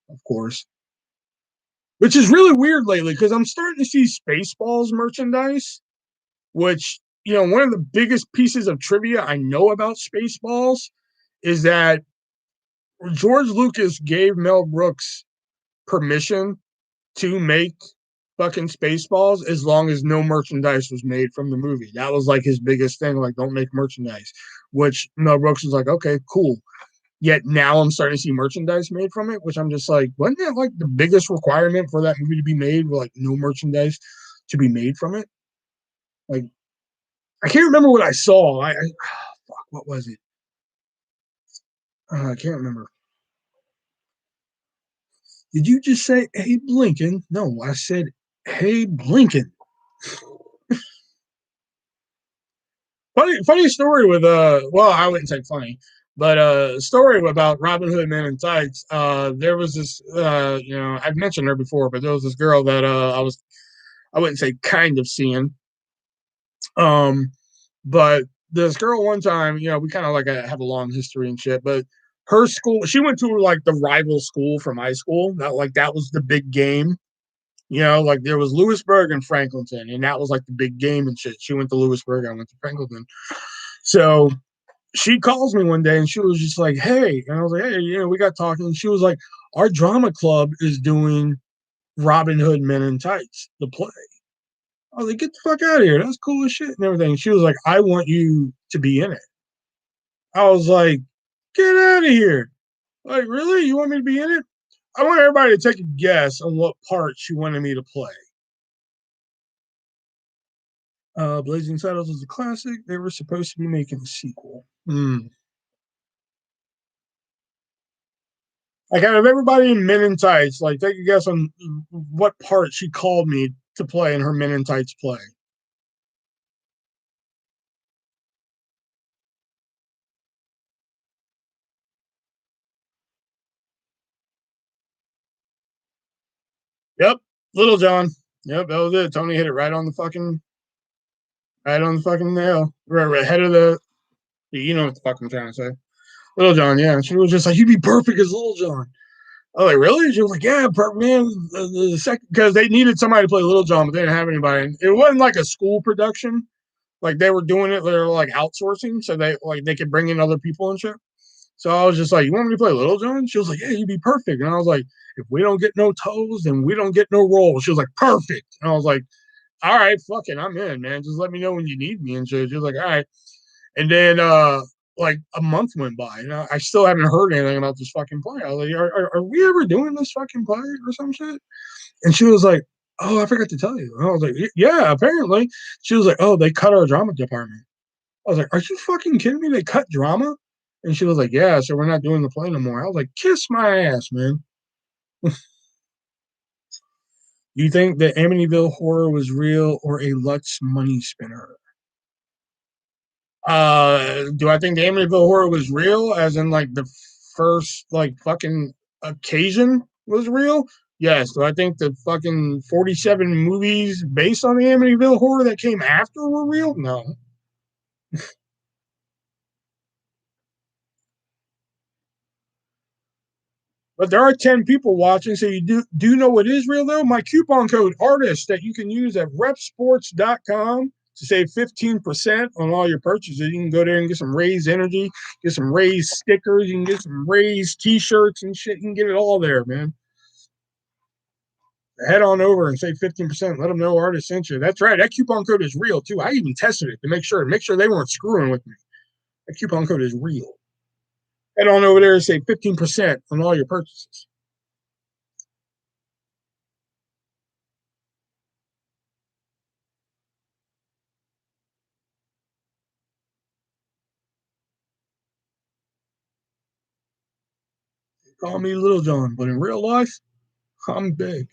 of course. Which is really weird lately because I'm starting to see Spaceballs merchandise, which, one of the biggest pieces of trivia I know about Spaceballs is that George Lucas gave Mel Brooks permission to make fucking Spaceballs as long as no merchandise was made from the movie. That was like his biggest thing, like, don't make merchandise, which Mel Brooks was like, okay, cool. Yet now I'm starting to see merchandise made from it, which I'm just like, wasn't that like the biggest requirement for that movie to be made? Like no merchandise to be made from it? Like, I can't remember what I saw. Fuck, what was it? I can't remember. Did you just say, hey, Blinken? No, I said, hey, Blinken. Funny story with well, I wouldn't say funny, but story about Robin Hood Men in Tights. There was this I've mentioned her before, but there was this girl that I wouldn't say kind of seeing. But this girl one time, we kind of like have a long history and shit, but her school, she went to like the rival school from high school. That was the big game. Like there was Lewisburg and Franklinton, and that was like the big game and shit. She went to Lewisburg, I went to Franklinton. So she calls me one day and she was just like, hey, and I was like, hey, we got talking. And she was like, our drama club is doing Robin Hood Men in Tights, the play. I was like, get the fuck out of here. That's cool as shit and everything. She was like, I want you to be in it. I was like, get out of here. Like, really? You want me to be in it? I want everybody to take a guess on what part she wanted me to play. Blazing Saddles is a classic. They were supposed to be making a sequel. Like, out of everybody in Men in Tights, like, take a guess on what part she called me to play in her Men in Tights play. Yep, Little John. Yep, that was it. Tony hit it right on the fucking nail. Right ahead of the. You know what the fuck I'm trying to say. Little John, yeah. She was just like, you'd be perfect as Little John. I was like, really? She was like, yeah, perfect, man. The second, because they needed somebody to play Little John, but they didn't have anybody. And it wasn't like a school production. Like they were doing it, they were like outsourcing, so they could bring in other people and shit. So I was just like, you want me to play Little John? She was like, yeah, you'd be perfect. And I was like, if we don't get no toes, then we don't get no roles. She was like, perfect. And I was like, all right, fucking, I'm in, man. Just let me know when you need me and shit. She was like, all right. And then like a month went by, and I still haven't heard anything about this fucking play. I was like, are we ever doing this fucking play or some shit? And she was like, oh, I forgot to tell you. And I was like, yeah, apparently. She was like, oh, they cut our drama department. I was like, are you fucking kidding me? They cut drama? And she was like, yeah, so we're not doing the play no more. I was like, kiss my ass, man. Do you think that Amityville Horror was real or a Lutz money spinner? Do I think the Amityville Horror was real? As in, like, the first, like, fucking occasion was real? Yes. Do I think the fucking 47 movies based on the Amityville Horror that came after were real? No. But there are 10 people watching, so you do know what is real, though? My coupon code ARTIST that you can use at repsports.com to save 15% on all your purchases. You can go there and get some RAZE energy, get some RAZE stickers, you can get some RAZE t-shirts and shit. You can get it all there, man. Head on over and save 15%. Let them know Artist sent you. That's right. That coupon code is real, too. I even tested it to make sure they weren't screwing with me. That coupon code is real. Head on over there and save 15% on all your purchases. Call me Little John, but in real life, I'm big.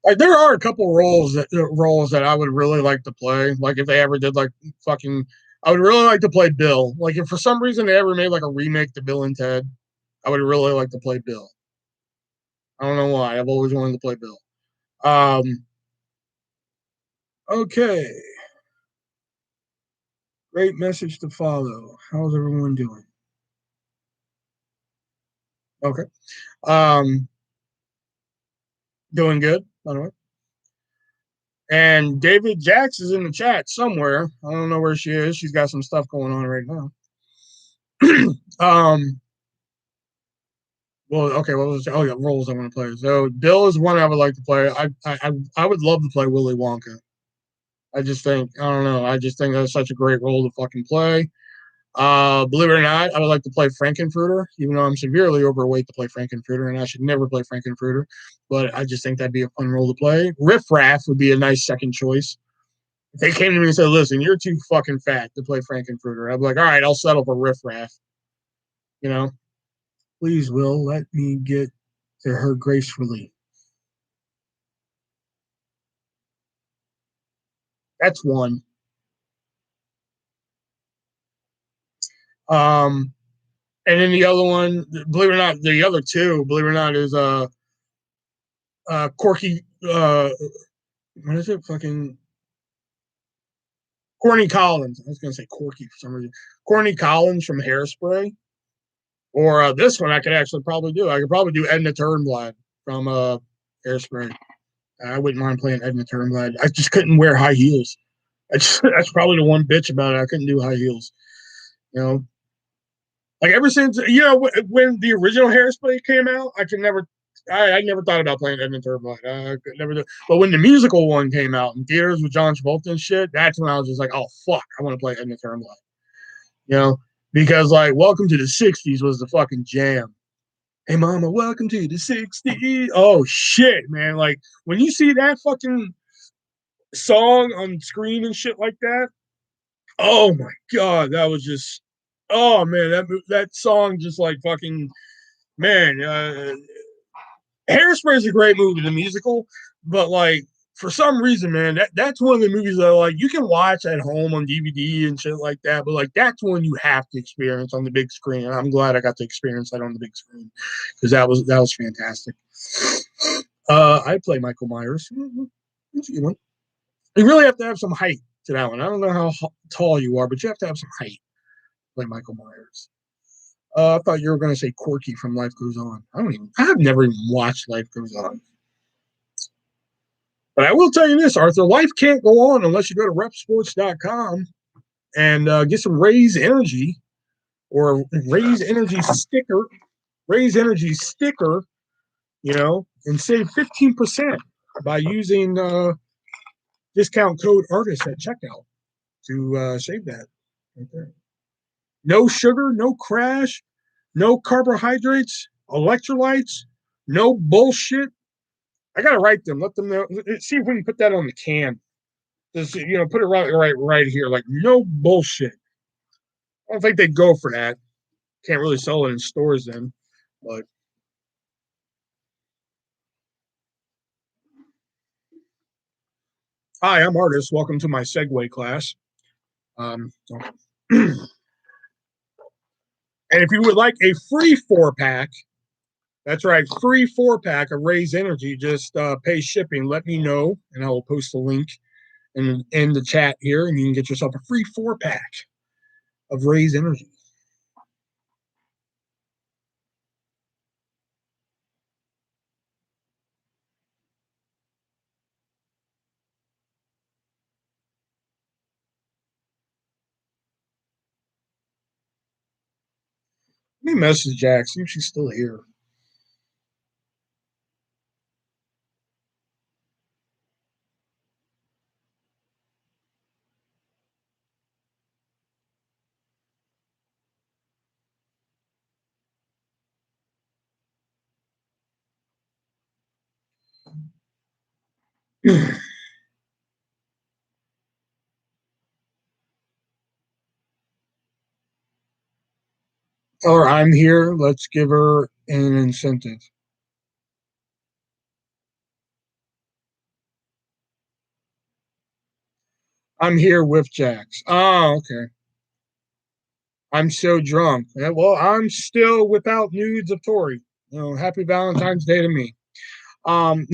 Like there are a couple roles that I would really like to play. Like if they ever did like fucking, I would really like to play Bill. Like if for some reason they ever made like a remake to Bill and Ted, I would really like to play Bill. I don't know why. I've always wanted to play Bill. Okay. Great message to follow. How's everyone doing? Okay. Um, Doing good, by the way. And David Jax is in the chat somewhere. I don't know where she is. She's got some stuff going on right now. Well, okay. What was? Oh yeah, roles I want to play. So Bill is one I would like to play. I would love to play Willy Wonka. I just think I don't know. I just think that's such a great role to fucking play. Believe it or not, I would like to play Frankenfurter, even though I'm severely overweight to play Frankenfurter, and I should never play Frankenfurter. But I just think that'd be a fun role to play. Riff Raff would be a nice second choice. If they came to me and said, "Listen, you're too fucking fat to play Frankenfurter," I'd be like, "All right, I'll settle for Riff Raff." You know, please, Will, let me get to her gracefully. That's one. Um, and then the other one, believe it or not, the other two, believe it or not, is Corky. What is it? Fucking Corny Collins. I was going to say Corky for some reason. Corny Collins from Hairspray. Or this one I could actually probably do. I could probably do Edna Turnblad from Hairspray. I wouldn't mind playing Edna Turnblad. I just couldn't wear high heels. That's probably the one bitch about it. I couldn't do high heels. You know, like ever since when the original Hairspray came out, I could never. I never thought about playing Edna Turnblad. I could never do. But when the musical one came out in theaters with John Travolta and shit, that's when I was just like, oh fuck, I want to play Edna Turnblad. You know, because like Welcome to the '60s was the fucking jam. Hey mama, welcome to the '60s. Oh shit, man! Like when you see that fucking song on screen and shit like that, oh my god, that was just, oh man, that song just like fucking man. Hairspray is a great movie, the musical, but like for some reason, man, that's one of the movies that like you can watch at home on DVD and shit like that, but like that's one you have to experience on the big screen. And I'm glad I got to experience that on the big screen because that was fantastic. I play Michael Myers. That's a good one. You really have to have some height to that one. I don't know how tall you are, but you have to have some height to play Michael Myers. I thought you were going to say Corky from Life Goes On. I have never even watched Life Goes On. But I will tell you this, Arthur, life can't go on unless you go to repsports.com and get some RAZE Energy or RAZE Energy sticker, and save 15% by using discount code artist at checkout to save that right there. No sugar, no crash, no carbohydrates, electrolytes, no bullshit. I gotta write them, let them know. See if we can put that on the can. Just put it right here. Like no bullshit. I don't think they'd go for that. Can't really sell it in stores then. But hi, I'm Artist. Welcome to my Segway class. And if you would like a free 4-pack, that's right, free 4-pack of RAZE Energy, just pay shipping. Let me know, and I will post a link in the chat here, and you can get yourself a free 4-pack of RAZE Energy. Let me message Jack, see if she's still here. Or I'm here. Let's give her an incentive. I'm here with Jax. Oh, okay. I'm so drunk. Yeah, well, I'm still without nudes of Tori. Happy Valentine's Day to me. Um,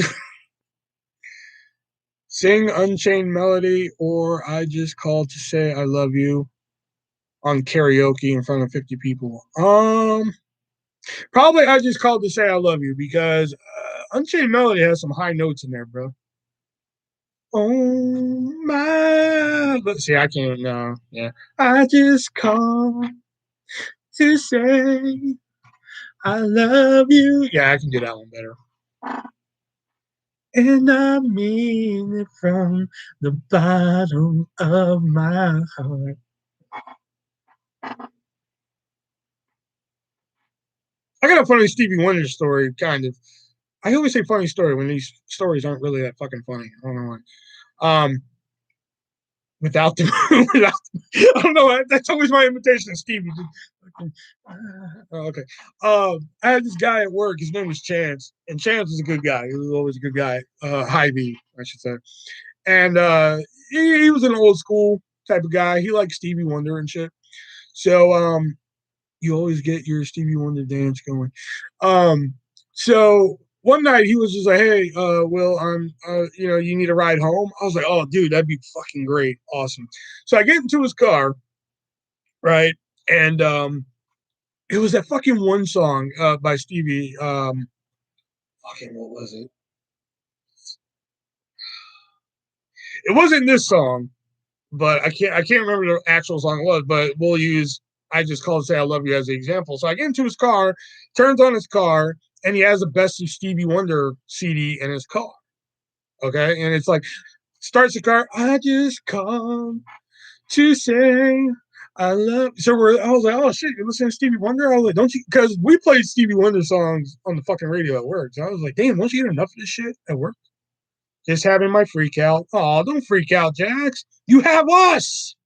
Sing Unchained Melody or I Just Called to Say I Love You on karaoke in front of 50 people. Probably I Just Called to Say I Love You because Unchained Melody has some high notes in there, bro. Oh my, let's see, I can't yeah. I just called to say I love you. Yeah, I can do that one better. And I mean it from the bottom of my heart. I got a funny Stevie Wonder story, kind of. I always say funny story when these stories aren't really that fucking funny. I don't know why. Without the, without, I don't know. That's always my invitation to Stevie. Okay. I had this guy at work. His name was Chance, and Chance was a good guy. He was always a good guy. Hy-Vee, I should say. And he was an old school type of guy. He liked Stevie Wonder and shit. So you always get your Stevie Wonder dance going. So one night he was just like, "Hey, Will, you need a ride home." I was like, "Oh, dude, that'd be fucking great, awesome." So I get into his car, right, and it was that fucking one song by Stevie. Fucking what was it? It wasn't this song, but I can't remember the actual song it was, but we'll use I Just Called to Say I Love You as the example. So I get into his car, turns on his car, and he has a Best of Stevie Wonder CD in his car. Okay. And it's like starts the car, I just called to say I love. So I was like, oh shit, you're listening to Stevie Wonder? I was like, don't you? Because we played Stevie Wonder songs on the fucking radio at work. So I was like, damn, don't you get enough of this shit at work? Just having my freak out. Oh, don't freak out, Jax. You have us.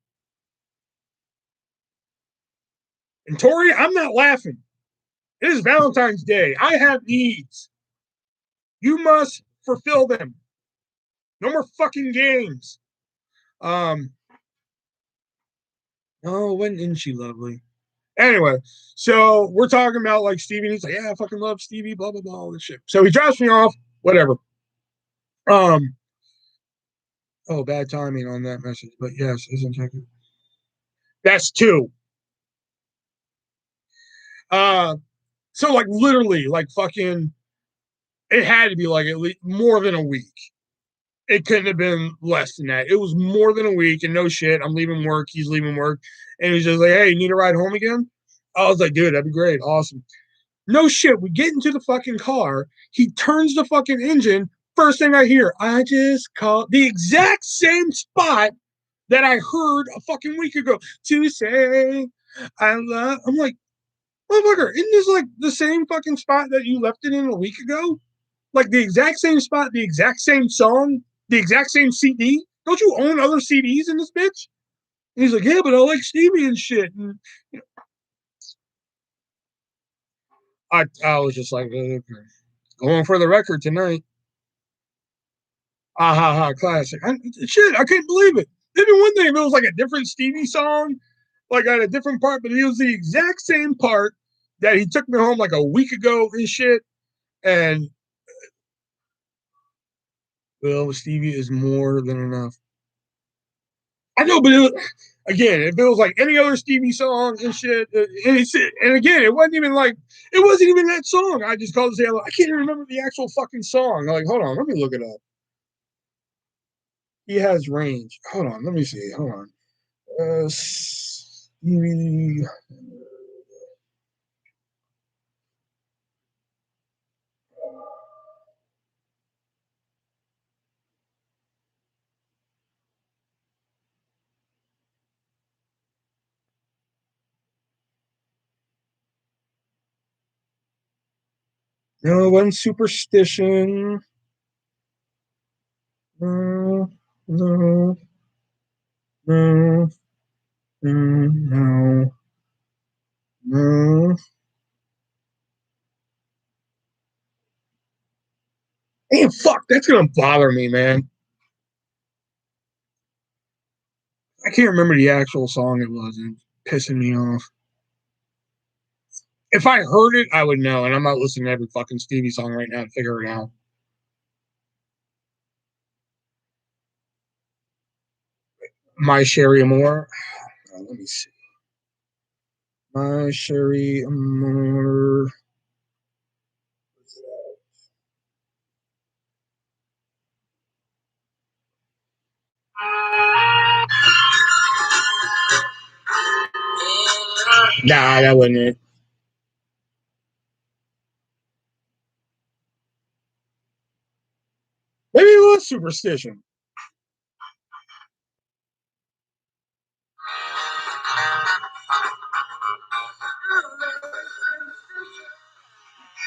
And Tori, I'm not laughing. It is Valentine's Day. I have needs. You must fulfill them. No more fucking games. Um, oh, when isn't she lovely? Anyway, so we're talking about like Stevie, and he's like, yeah, I fucking love Stevie, blah, blah, blah, all this shit. So he drops me off, whatever. Um, oh, bad timing on that message, but yes, isn't that good? That's two. Uh, so like literally, like fucking, it had to be like at least more than a week. It couldn't have been less than that. It was more than a week, and no shit. I'm leaving work. He's leaving work, and he's just like, "Hey, you need a ride home again?" I was like, "Dude, that'd be great, awesome." No shit. We get into the fucking car. He turns the fucking engine. First thing I hear, I just called the exact same spot that I heard a fucking week ago to say I love. I'm like, motherfucker, isn't this like the same fucking spot that you left it in a week ago? Like the exact same spot, the exact same song, the exact same CD. Don't you own other CDs in this bitch? And he's like, yeah, but I like Stevie and shit. And you know, I was just like, going for the record tonight. Ah ha ha, classic. Shit, I couldn't believe it. It'd be one thing if it was like a different Stevie song, like at a different part, but it was the exact same part that he took me home like a week ago and shit. And well, Stevie is more than enough. I know, but again, if it was like any other Stevie song and shit, and again, it wasn't even like it wasn't even that song. I just called to say I can't even remember the actual fucking song. I'm like, hold on, let me look it up. He has range. Hold on, let me see. Hold on. Stevie. No, one superstition. No, no, no, no, no. Damn, fuck, that's gonna bother me, man. I can't remember the actual song it was, and it's pissing me off. If I heard it, I would know, and I'm not listening to every fucking Stevie song right now to figure it out. My Sherry Amore. Let me see. My Sherry Amore. Nah, that wasn't it. Maybe it was Superstition.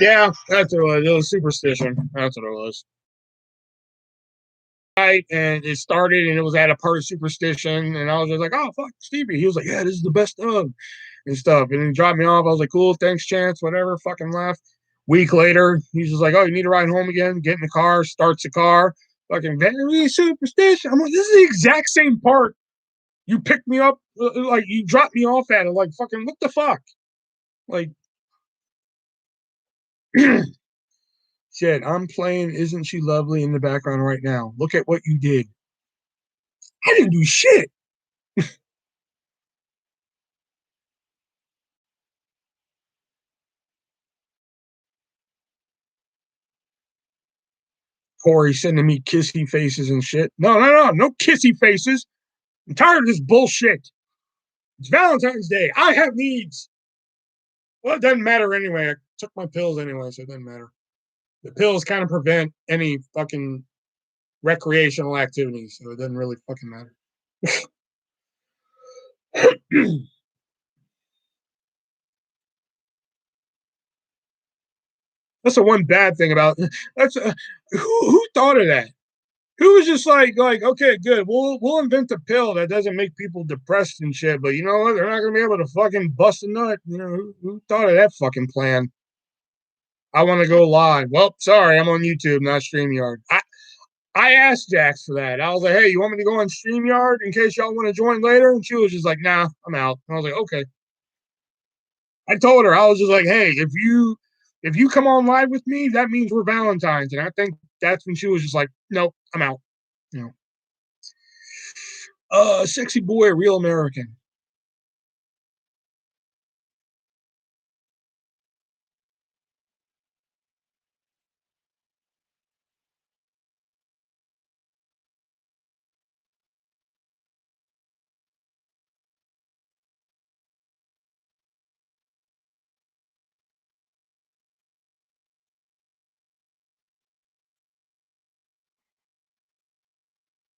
Yeah, that's what it was. It was Superstition. That's what it was. Right, and it started, and it was at a part of Superstition, and I was just like, "Oh fuck, Stevie." He was like, "Yeah, this is the best of," and stuff, and he dropped me off. I was like, "Cool, thanks, Chance." Whatever. Fucking left. Week later, he's just like, "Oh, you need to ride home again?" Get in the car, starts the car. Fucking very Superstition. I'm like, "This is the exact same part. You picked me up, like you dropped me off at it. Like fucking what the fuck?" Like, shit, I'm playing Isn't She Lovely in the background right now. Look at what you did. I didn't do shit. Corey sending me kissy faces and shit. No kissy faces. I'm tired of this bullshit. It's Valentine's Day. I have needs. Well, it doesn't matter anyway. I took my pills anyway, so it doesn't matter. The pills kind of prevent any fucking recreational activities, so it doesn't really fucking matter. That's the one bad thing about that's who thought of that? Who was just like okay, good. We'll invent a pill that doesn't make people depressed and shit. But you know what? They're not gonna be able to fucking bust a nut. You know who thought of that fucking plan? I want to go live. Well, sorry, I'm on YouTube, not StreamYard. I asked Jax for that. I was like, hey, you want me to go on StreamYard in case y'all want to join later? And she was just like, nah, I'm out. And I was like, okay. I told her, I was just like, hey, if you come on live with me, that means we're Valentines. And I think that's when she was just like, nope, I'm out. You know. Sexy boy, real American.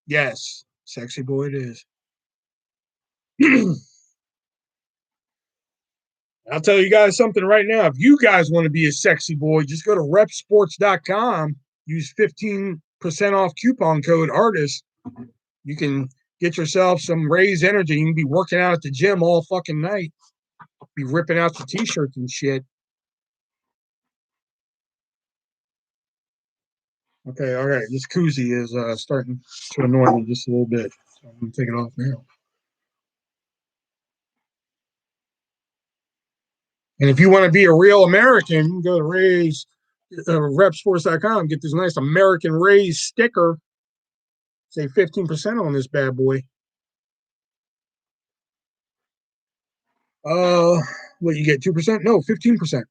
Yes, sexy boy it is. I'll tell you guys something right now. If you guys want to be a sexy boy, just go to repsports.com, use 15% off coupon code artist. You can get yourself some RAZE energy. You can be working out at the gym all fucking night, be ripping out the t-shirts and shit. Okay, all right. This koozie is starting to annoy me just a little bit. So I'm gonna take it off now. And if you want to be a real American, go to RAZE, repsports.com, get this nice American RAZE sticker. Save 15% on this bad boy. Uh, what you get? 2%? No, 15%.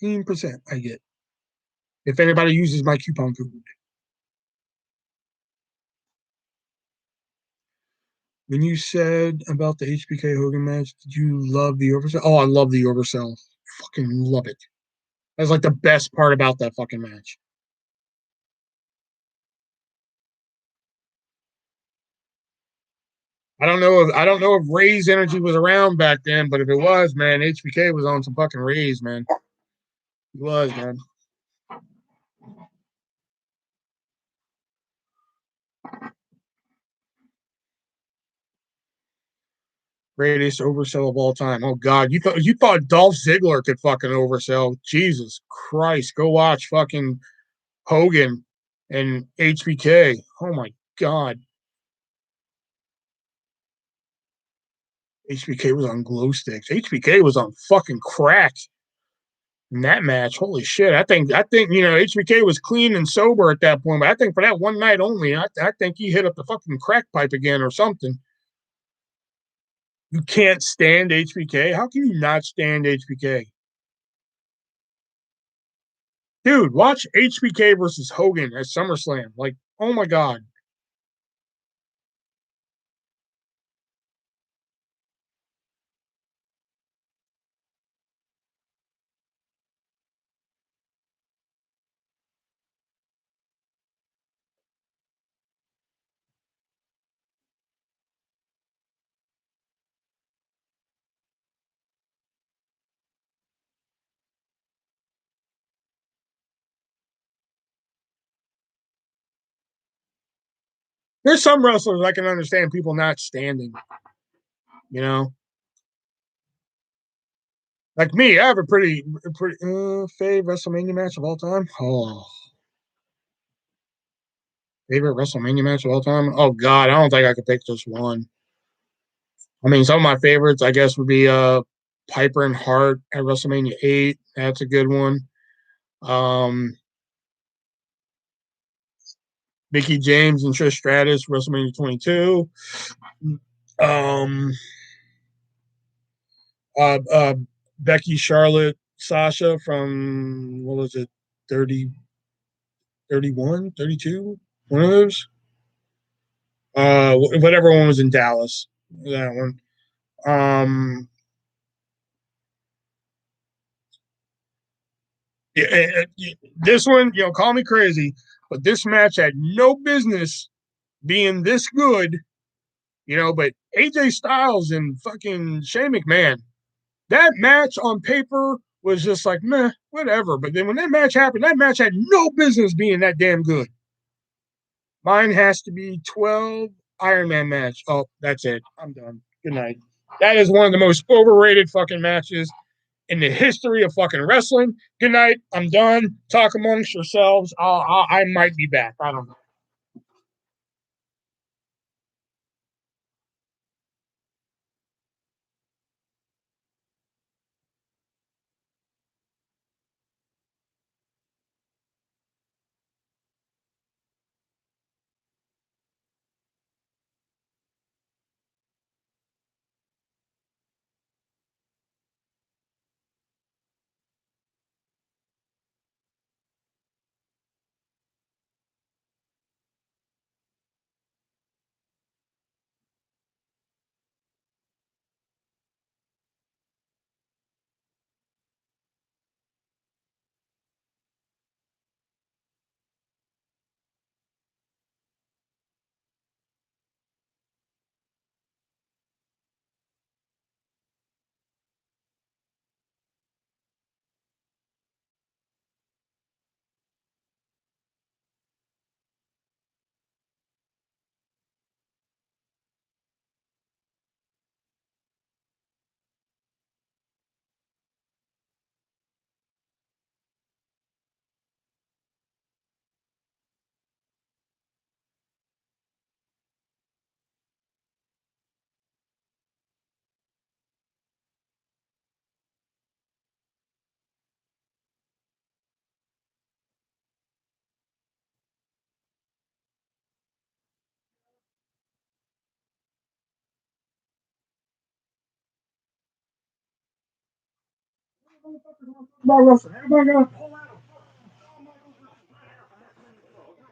15% I get if anybody uses my coupon code. When you said about the HBK Hogan match, did you love the oversell? Oh, I love the oversell. Fucking love it. That's like the best part about that fucking match. I don't know if RAZE Energy was around back then, but if it was, man, HBK was on some fucking RAZE, man. He was, man. Greatest oversell of all time. Oh God, you thought Dolph Ziggler could fucking oversell? Jesus Christ, go watch fucking Hogan and HBK. Oh my God, HBK was on glow sticks. HBK was on fucking crack. in that match. Holy shit! I think HBK was clean and sober at that point, but I think for that one night only, I think he hit up the fucking crack pipe again or something. You can't stand HBK. How can you not stand HBK? Dude, watch HBK versus Hogan at SummerSlam. Like, oh my god. There's some wrestlers I can understand people not standing. You know, like me, I have a pretty favorite WrestleMania match of all time. Oh, favorite WrestleMania match of all time. Oh God, I don't think I could pick just one. I mean, some of my favorites, I guess, would be Piper and Hart at WrestleMania 8. That's a good one. Um, Mickey James and Trish Stratus, WrestleMania 22. Um, uh, uh, Becky, Charlotte, Sasha from, what was it, 30, 31, 32? One of those. Whatever one was in Dallas. That one. Um, this one, call me crazy, but this match had no business being this good, but AJ Styles and fucking Shane McMahon, that match on paper was just like, meh, whatever. But then when that match happened, that match had no business being that damn good. Mine has to be 12 Iron Man match. Oh, that's it. I'm done. Good night. That is one of the most overrated fucking matches in the history of fucking wrestling. Good night. I'm done. Talk amongst yourselves. I might be back. I don't know.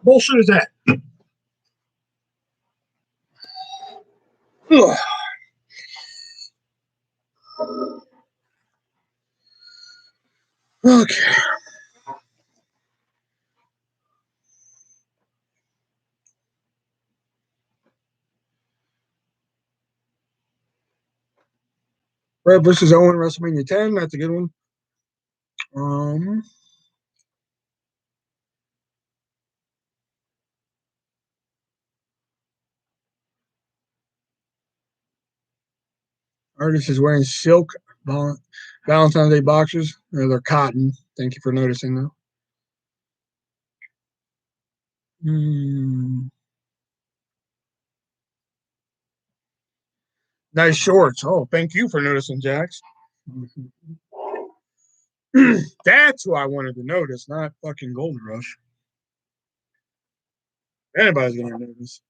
Bullshit is that? Ugh. Okay. Red versus Owen, WrestleMania 10. That's a good one. Um, Artist is wearing silk Valentine's Day boxers. They're cotton. Thank you for noticing, though. Mm, nice shorts. Oh, thank you for noticing, Jax. That's who I wanted to notice, not fucking Golden Rush. Anybody's gonna notice.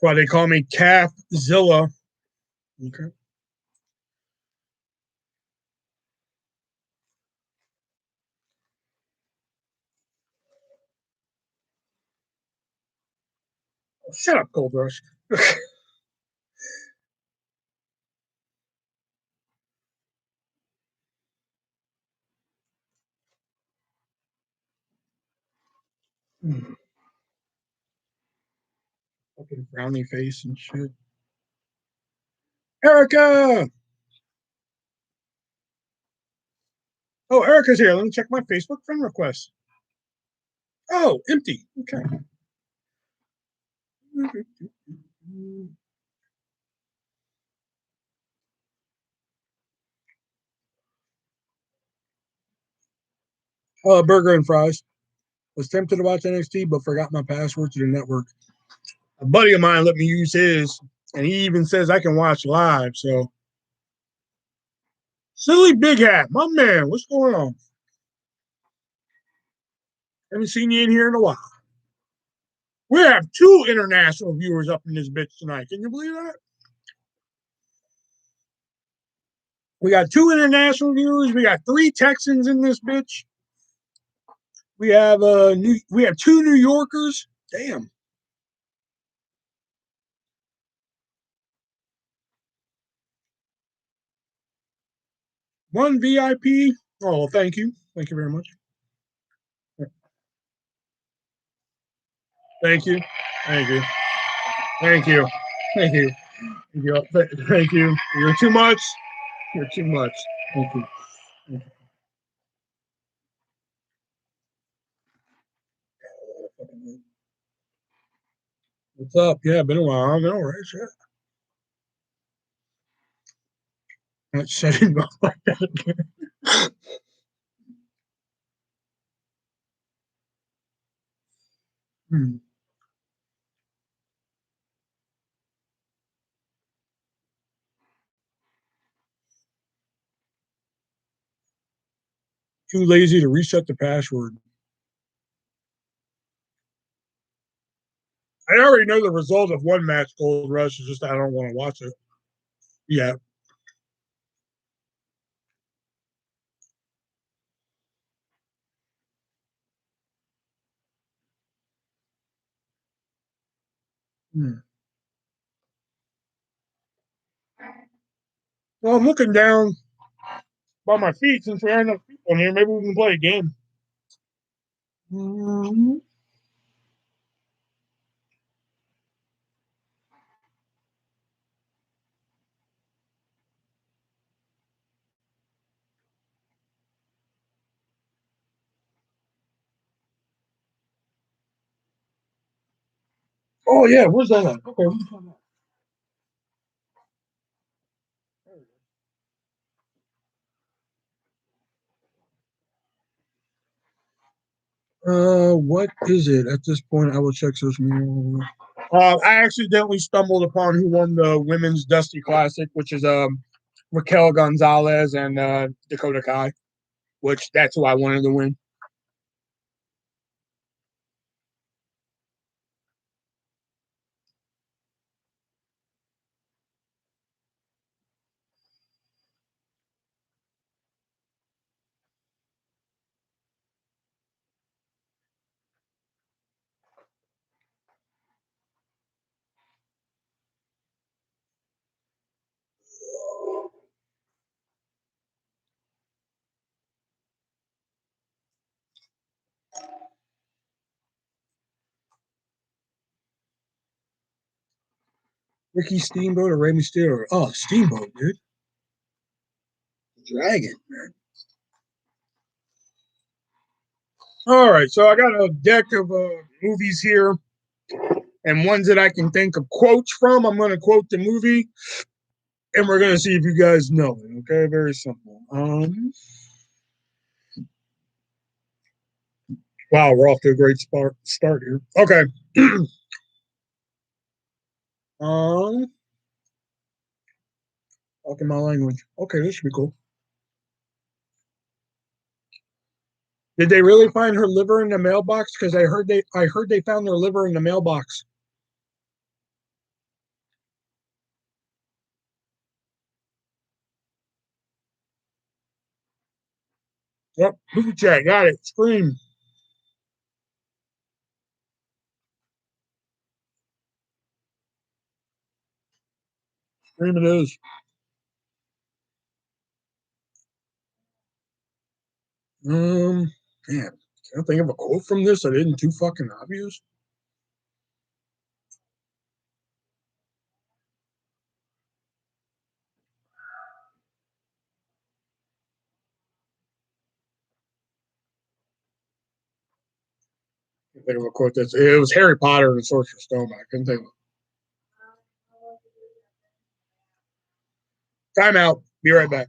Why they call me Calfzilla. Okay. Oh, shut up, Gold Rush. Fucking frowny face and shit. Erica! Oh, Erica's here. Let me check my Facebook friend request. Oh, empty. Okay. Burger and fries. Was tempted to watch NXT, but forgot my password to the network. A buddy of mine let me use his, and he even says I can watch live. So, silly big hat, my man, what's going on? Haven't seen you in here in a while. We have 2 international viewers up in this bitch tonight. Can you believe that? We got 2 international viewers. We got 3 Texans in this bitch. We have 2 New Yorkers. Damn. One VIP. Oh, thank you. Thank you very much. Thank you. Thank you. Thank you. Thank you. Thank you. You're too much. You're too much. Thank you. Thank you. What's up? Yeah, been a while. I know, right? Shit. Not setting up like that again. Too lazy to reset the password. I already know the result of one match, Gold Rush. Is just I don't want to watch it. Yeah. Well, I'm looking down by my feet since we have enough people in here. Maybe we can play a game. Mm-hmm. Oh yeah, where's that at? Okay, what is it? At this point, I will check social media. I accidentally stumbled upon who won the women's Dusty Classic, which is Raquel Gonzalez and Dakota Kai, which that's who I wanted to win. Ricky Steamboat or Rey Mysterio? Oh, Steamboat, dude. Dragon, man. All right, so I got a deck of movies here and ones that I can think of quotes from. I'm going to quote the movie and we're going to see if you guys know it. Okay, very simple. Wow, we're off to a great start here. Okay. um, Talking my language. Okay, this should be cool. Did they really find her liver in the mailbox? Because I heard they found their liver in the mailbox. Yep, Poopy chat, got it. Scream. Scream it is. Man, can't think of a quote from this that isn't too fucking obvious. Can't think of a quote that's it was Harry Potter and the Sorcerer's Stone. I couldn't think of it. Time out. Be right back.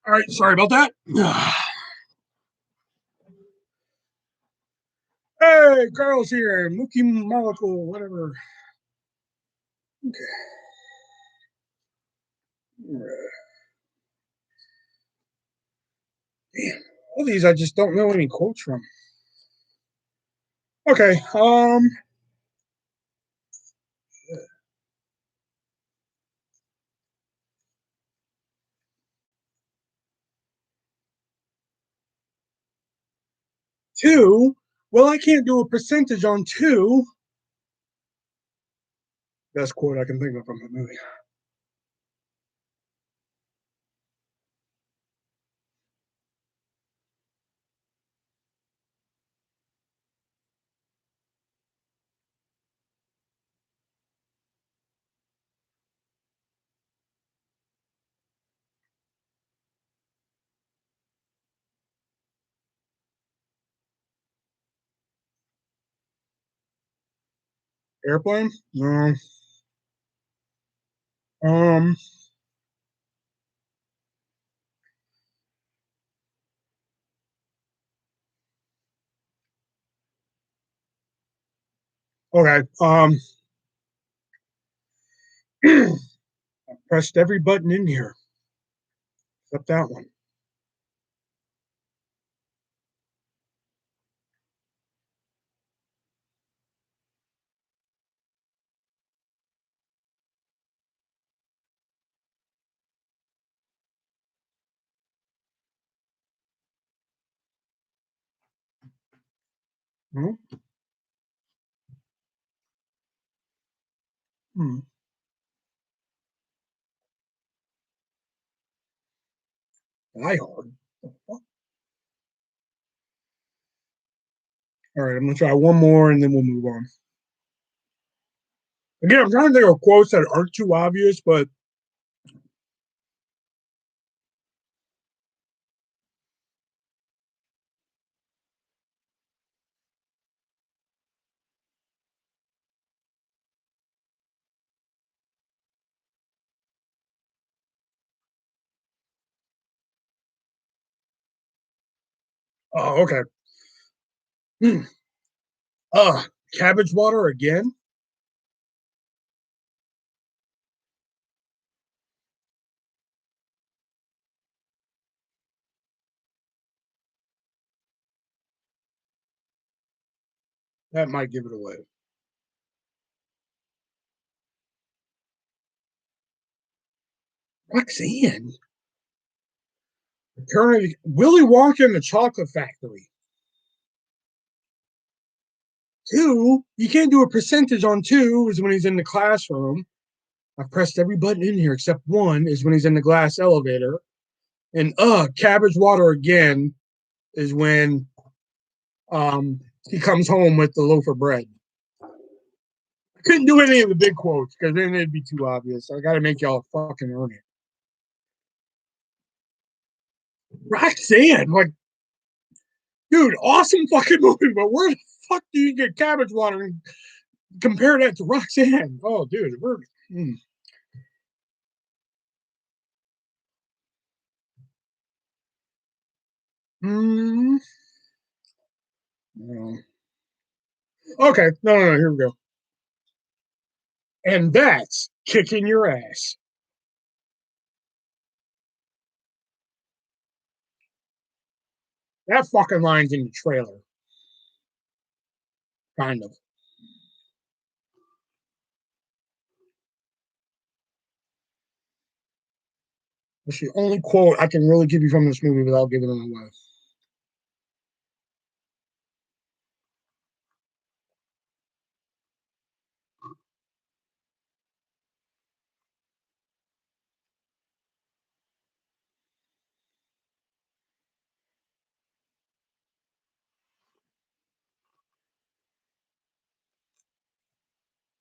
All right, sorry about that. Hey, Carl's here. Mookie Molecule, whatever. Okay. Damn, all these I just don't know any quotes from. Okay. 2. Well, I can't do a percentage on 2. Best quote I can think of from the movie. Airplane? No. Um. Okay. I pressed every button in here except that one. Hmm. Hmm. Die Hard. All right, I'm gonna try one more and then we'll move on. Again, I'm trying to think of quotes that aren't too obvious, but oh, okay. Hmm. Cabbage water again. That might give it away. Roxanne. Willy Wonka and the Chocolate Factory. 2, you can't do a percentage on 2 is when he's in the classroom. I've pressed every button in here except 1 is when he's in the glass elevator. And cabbage water again is when he comes home with the loaf of bread. I couldn't do any of the big quotes because then it'd be too obvious. I got to make y'all fucking earn it. Roxanne, like, dude, awesome fucking movie, but where the fuck do you get cabbage water and compare that to Roxanne? Oh, dude, we're. Mm. No. Okay, no, here we go. And that's kicking your ass. That fucking line's in the trailer. Kind of. That's the only quote I can really give you from this movie without giving it away.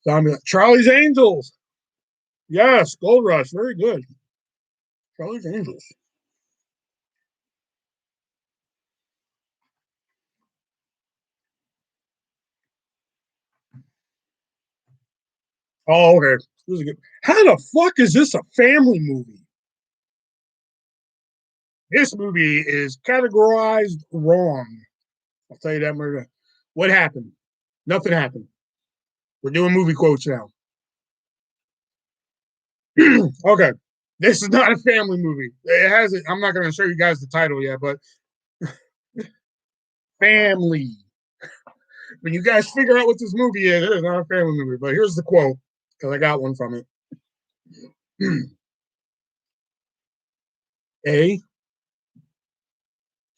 Zombie. Charlie's Angels. Yes, Gold Rush. Very good. Charlie's Angels. Oh, okay. This is good. How the fuck is this a family movie? This movie is categorized wrong. I'll tell you that, Murder. What happened? Nothing happened. We're doing movie quotes now. Okay. This is not a family movie. It has it. I'm not going to show you guys the title yet, but family. When you guys figure out what this movie is, it is not a family movie. But here's the quote, because I got one from it. A,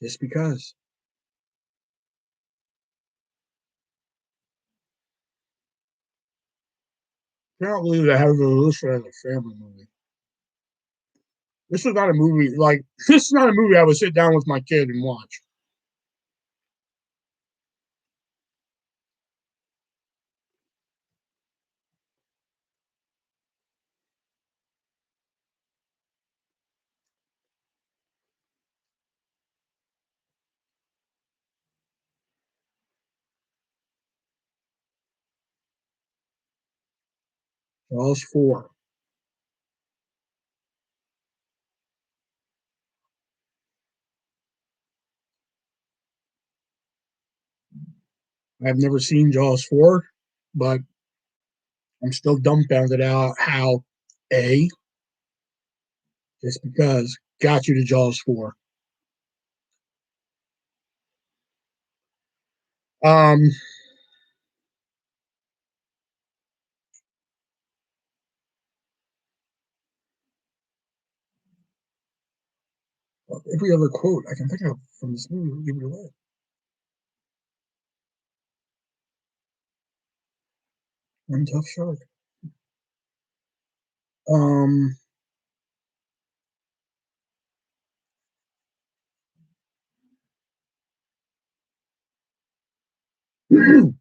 just because. I can't believe I have this as a family movie. This is not a movie like this is not a movie I would sit down with my kid and watch. Jaws 4. I've never seen Jaws 4, but I'm still dumbfounded out how A, just because, got you to Jaws 4. Um, every other quote I can think of from this movie will give it away. One tough shark. Um, who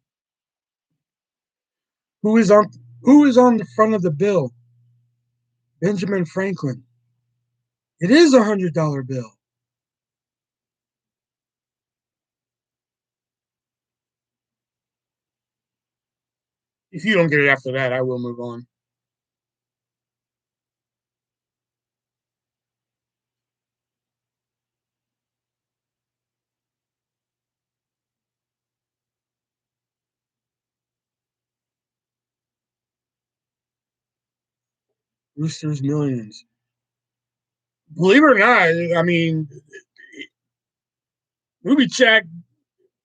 is on who is on the front of the bill? Benjamin Franklin. It is $100 bill. If you don't get it after that, I will move on. Rooster's Millions. Believe it or not, I mean, Movie Check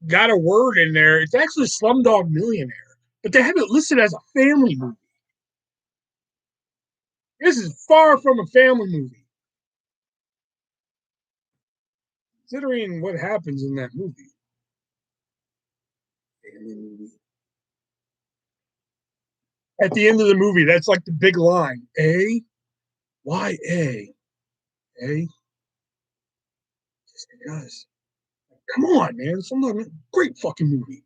got a word in there. It's actually Slumdog Millionaire, but they have it listed as a family movie. This is far from a family movie, considering what happens in that movie. Family movie. At the end of the movie, that's like the big line. A? Why A? A? Just because. Come on, man. Slumdog, great fucking movie.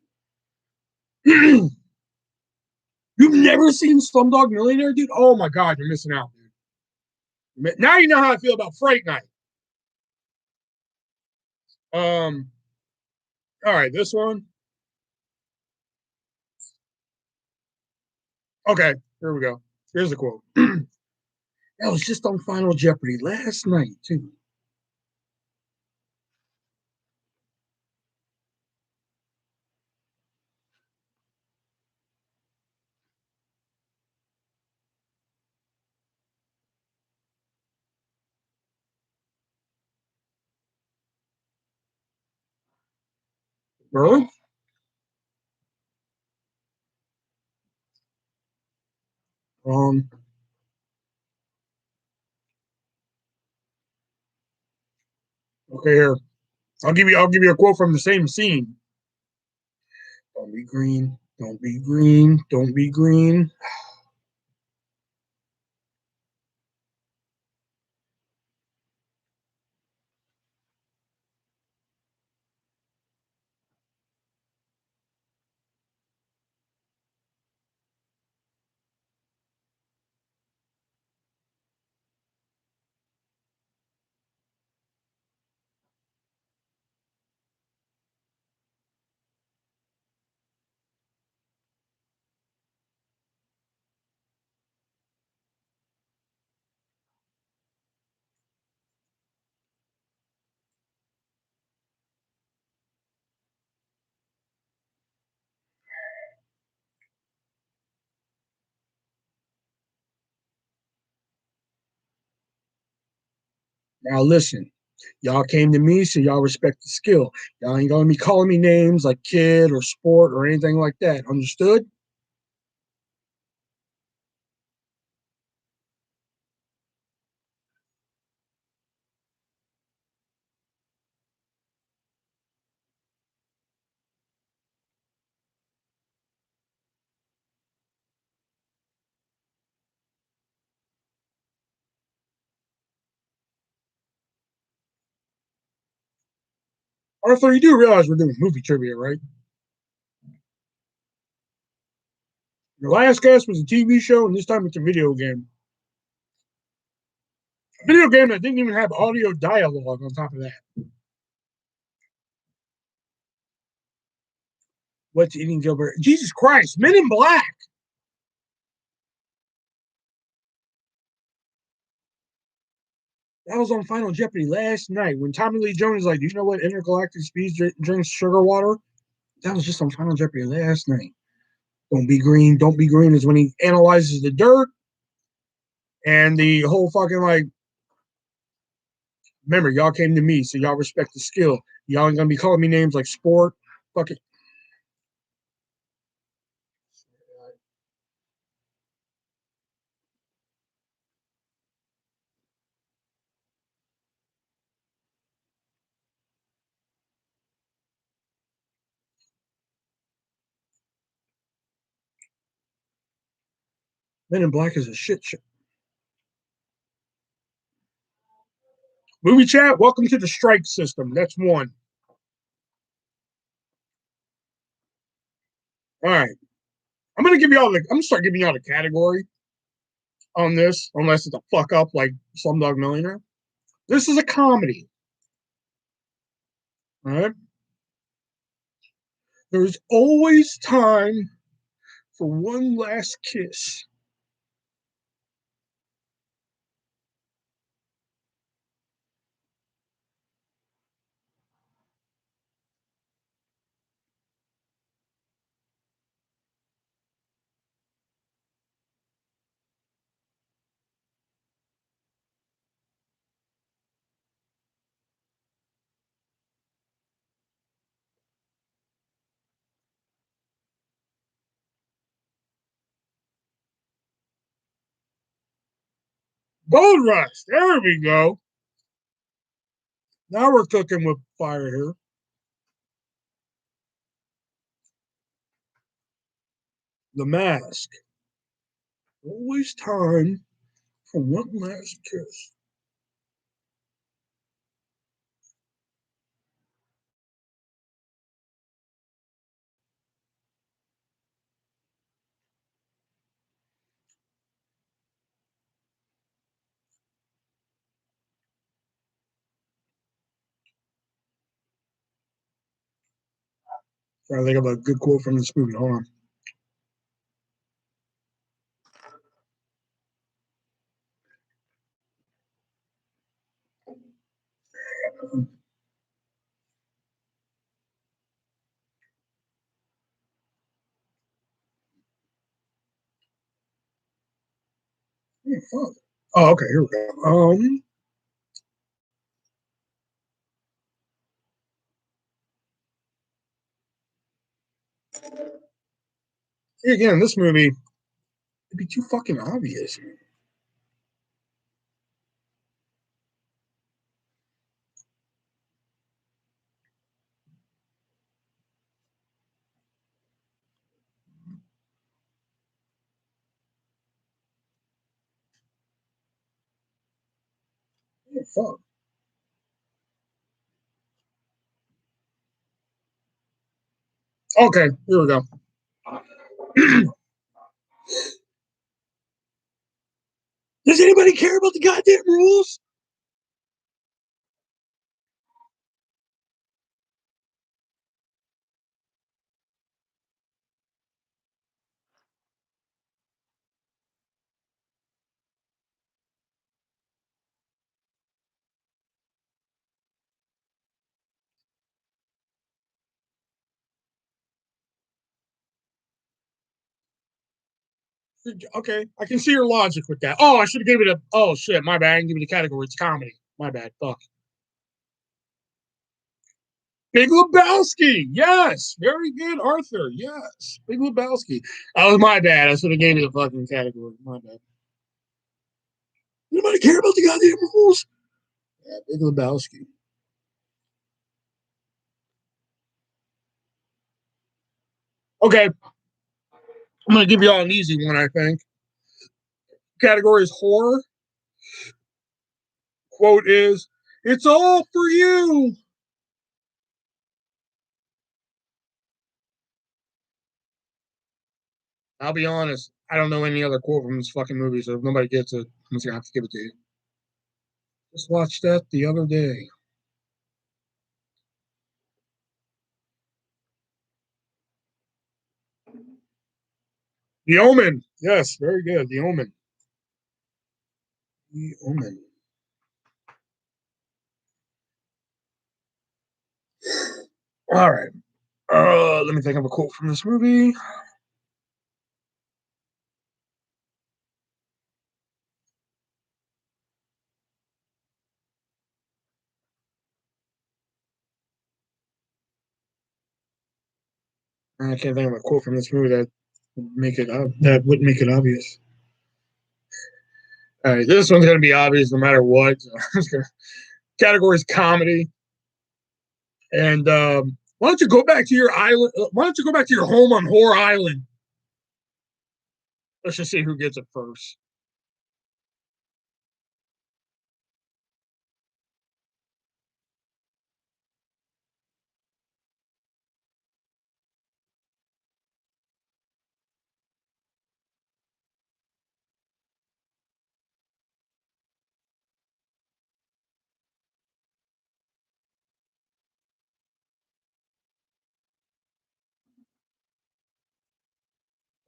You've never seen Slumdog Millionaire, dude? Oh my god, you're missing out, dude. Now you know how I feel about Fright Night. Um, all right, this one. Okay, here we go. Here's the quote. That was just on Final Jeopardy last night, too. Bird? Um, okay, here. I'll give you a quote from the same scene. Don't be green. Don't be green. Don't be green. Now listen. Y'all came to me, so y'all respect the skill. Y'all ain't gonna be calling me names like kid or sport or anything like that. Understood? Arthur, you do realize we're doing movie trivia, right? Your last guest was a TV show, and this time it's a video game. A video game that didn't even have audio dialogue on top of that. What's eating Gilbert? Jesus Christ, Men in Black. That was on Final Jeopardy last night when Tommy Lee Jones is like, "Do you know what intergalactic speed drinks sugar water?" That was just on Final Jeopardy last night. Don't be green. Don't be green is when he analyzes the dirt and the whole fucking like. Remember, y'all came to me, so y'all respect the skill. Y'all ain't gonna be calling me names like sport. Fucking Men in Black is a shit show. Movie chat. Welcome to the strike system. That's one. All right. I'm gonna give y'all the. I'm gonna start giving y'all the category on this, unless it's a fuck up like Slumdog Millionaire. This is a comedy. All right. There's always time for one last kiss. Gold Rush. There we go. Now we're cooking with fire here. The Mask. Always time for one last kiss. I think of a good quote from this movie. Hold on. Oh, okay, here we go. Again, this movie, it'd be too fucking obvious. Oh, fuck. Okay, here we go. Does anybody care about the goddamn rules? Okay, I can see your logic with that. Oh, I should have given it a. Oh shit, my bad. I didn't give it a category. It's comedy. My bad. Fuck. Big Lebowski. Yes, very good, Arthur. Yes, Big Lebowski. That was my bad. I should have gave it a fucking category. My bad. Anybody care about the goddamn rules? Yeah, Big Lebowski. Okay, I'm gonna give you all an easy one. I think. Category is horror. Quote is, "It's all for you." I'll be honest. I don't know any other quote from this fucking movie, so if nobody gets it, I'm just gonna have to give it to you. Just watched that the other day. The Omen. Yes, very good. The Omen. The Omen. All right. Let me think of a quote from this movie. I can't think of a quote from this movie that would make it that would make it obvious. All right, this one's gonna be obvious no matter what. So category is comedy. And why don't you go back to your island? Why don't you go back to your home on Whore Island? Let's just see who gets it first.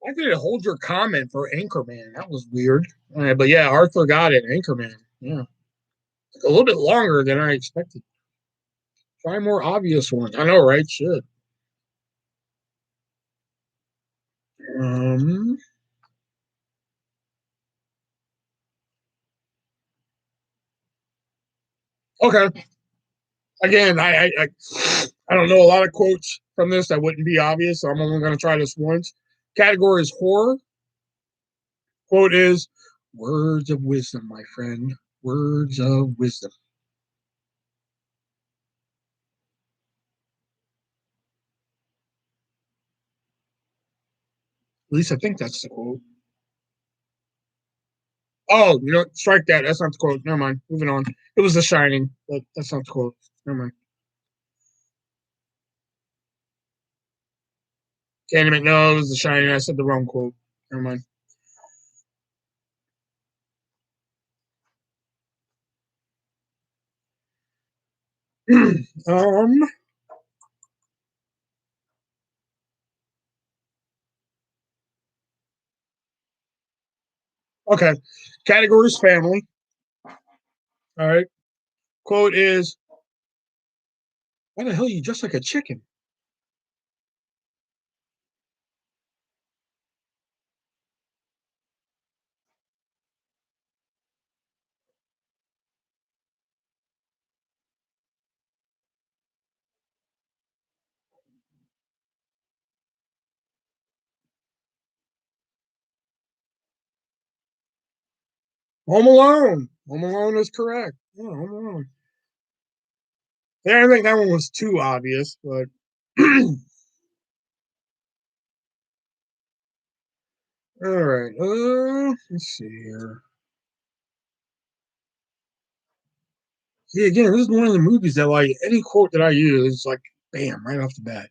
I didn't hold your comment for Anchorman. That was weird. But yeah, Arthur got it. Anchorman. Yeah. Took a little bit longer than I expected. Try more obvious ones. I know, right? Shit. Um. Okay. Again, I don't know a lot of quotes from this that wouldn't be obvious, so I'm only going to try this once. Category is horror. Quote is, Words of wisdom, my friend. Words of wisdom. At least I think that's the quote. Oh, you know, strike that. That's not the quote. Never mind. Moving on. It was The Shining, but that's not the quote. Never mind. Candyman, no, it was The Shining. I said the wrong quote. Never mind. um. Okay. Category is family. All right. Quote is, "Why the hell are you just like a chicken?" Home Alone. Home Alone is correct. Yeah, Home Alone. Yeah, I think that one was too obvious, but all right. Let's see here. See, again, this is one of the movies that, like, any quote that I use is like, bam, right off the bat.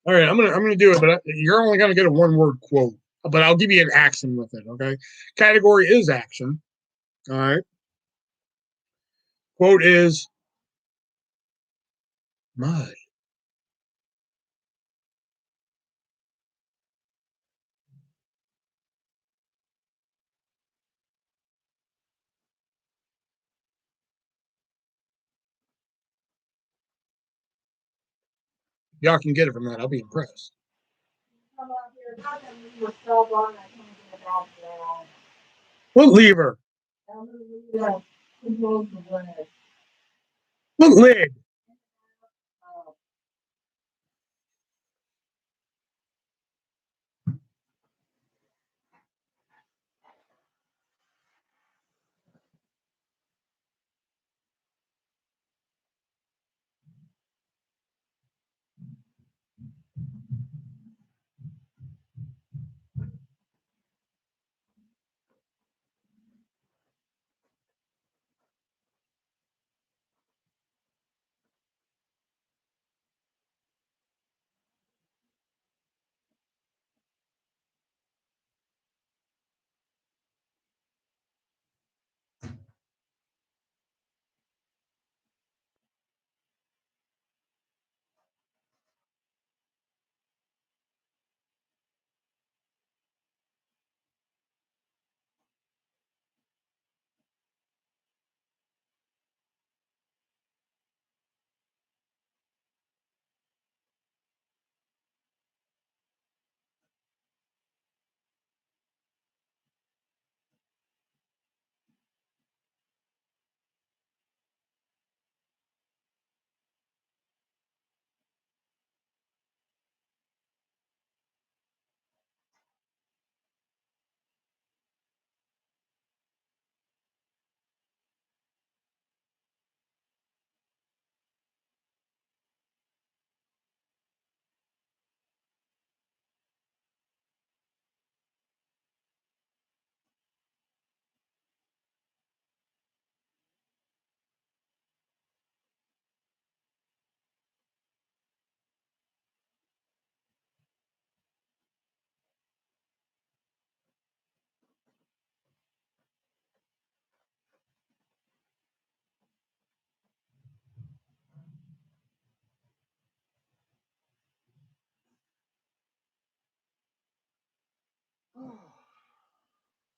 All right, I'm gonna do it, but you're only gonna get a one word quote. But I'll give you an action with it. Okay. Category is action. All right. Quote is mud. Y'all can get it from that. I'll be impressed. What lever? What lid?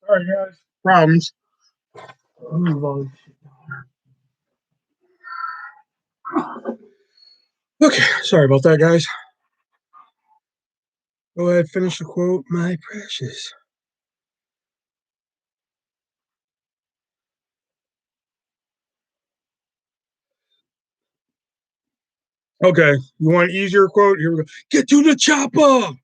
Sorry, guys. Problems. Okay, sorry about that, guys. Go ahead, finish the quote, my precious. Okay, you want an easier quote? Here we go. Get to the chopper.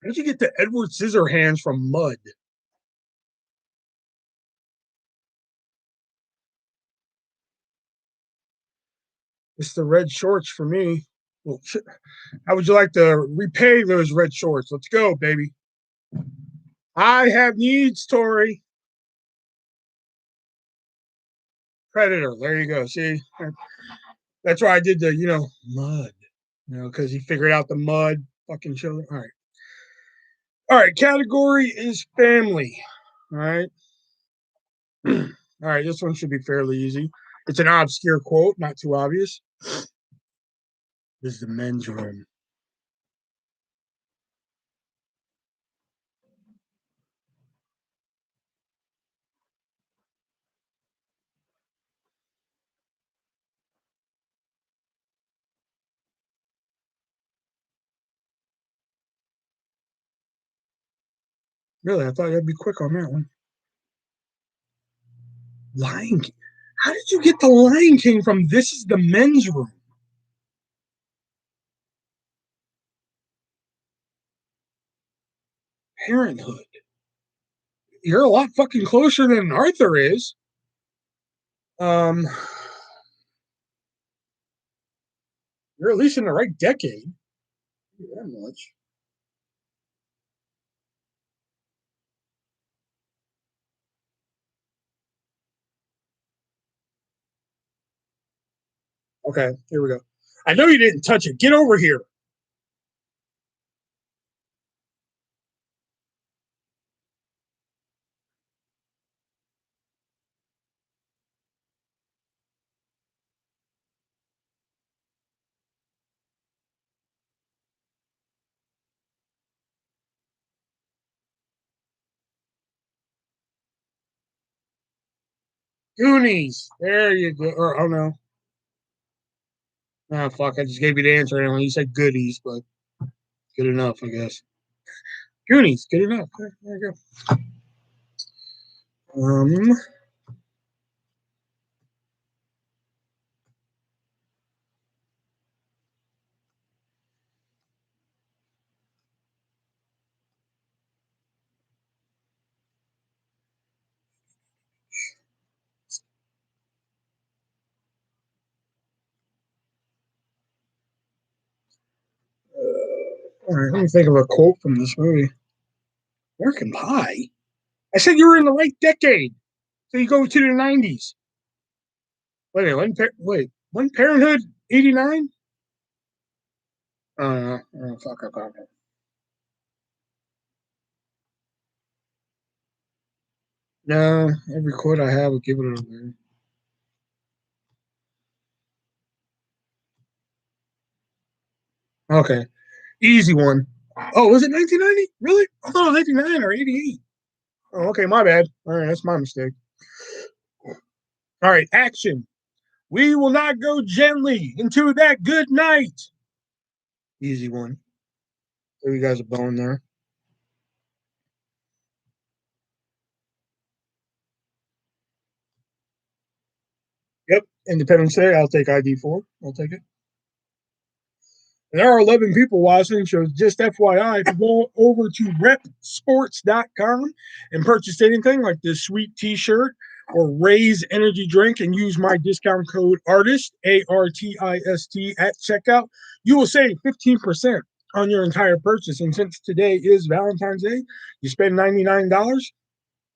How'd you get the Edward Scissorhands from Mud? It's the red shorts for me. Well, how would you like to repay those red shorts? Let's go, baby. I have needs, Tori. Predator. There you go. See, that's why I did the, mud. Because he figured out the mud fucking children. All right. All right. Category is family. All right. All right. This one should be fairly easy. It's an obscure quote, not too obvious. This is the men's room. Really, I thought you'd be quick on that one. Lion King. How did you get the Lion King from This Is the Men's Room? Parenthood. You're a lot fucking closer than Arthur is. Um, you're at least in the right decade. That much. Okay, here we go. I know you didn't touch it. Get over here. Goonies. There you go. Or, oh no. Oh fuck! I just gave you the answer anyway. You said goodies, but good enough, I guess. Goonies. Good enough. There you go. All right. Let me think of a quote from this movie. American Pie. I said you were in the right decade. So you go to the 90s. When Parenthood 89? Fuck up. No, every quote I have will give it a. Okay, easy one. Oh, was it 1990? Really? I thought it was 89 or 88. Oh, okay, my bad. All right, that's my mistake. All right, action. We will not go gently into that good night. Easy one. There you guys a bone there. Yep, Independence Day. I'll take ID4. I'll take it. There are 11 people watching, so just FYI, if you go over to repsports.com and purchase anything like this sweet t shirt or RAZE energy drink and use my discount code ARTIST, ARTIST, at checkout, you will save 15% on your entire purchase. And since today is Valentine's Day, you spend $99.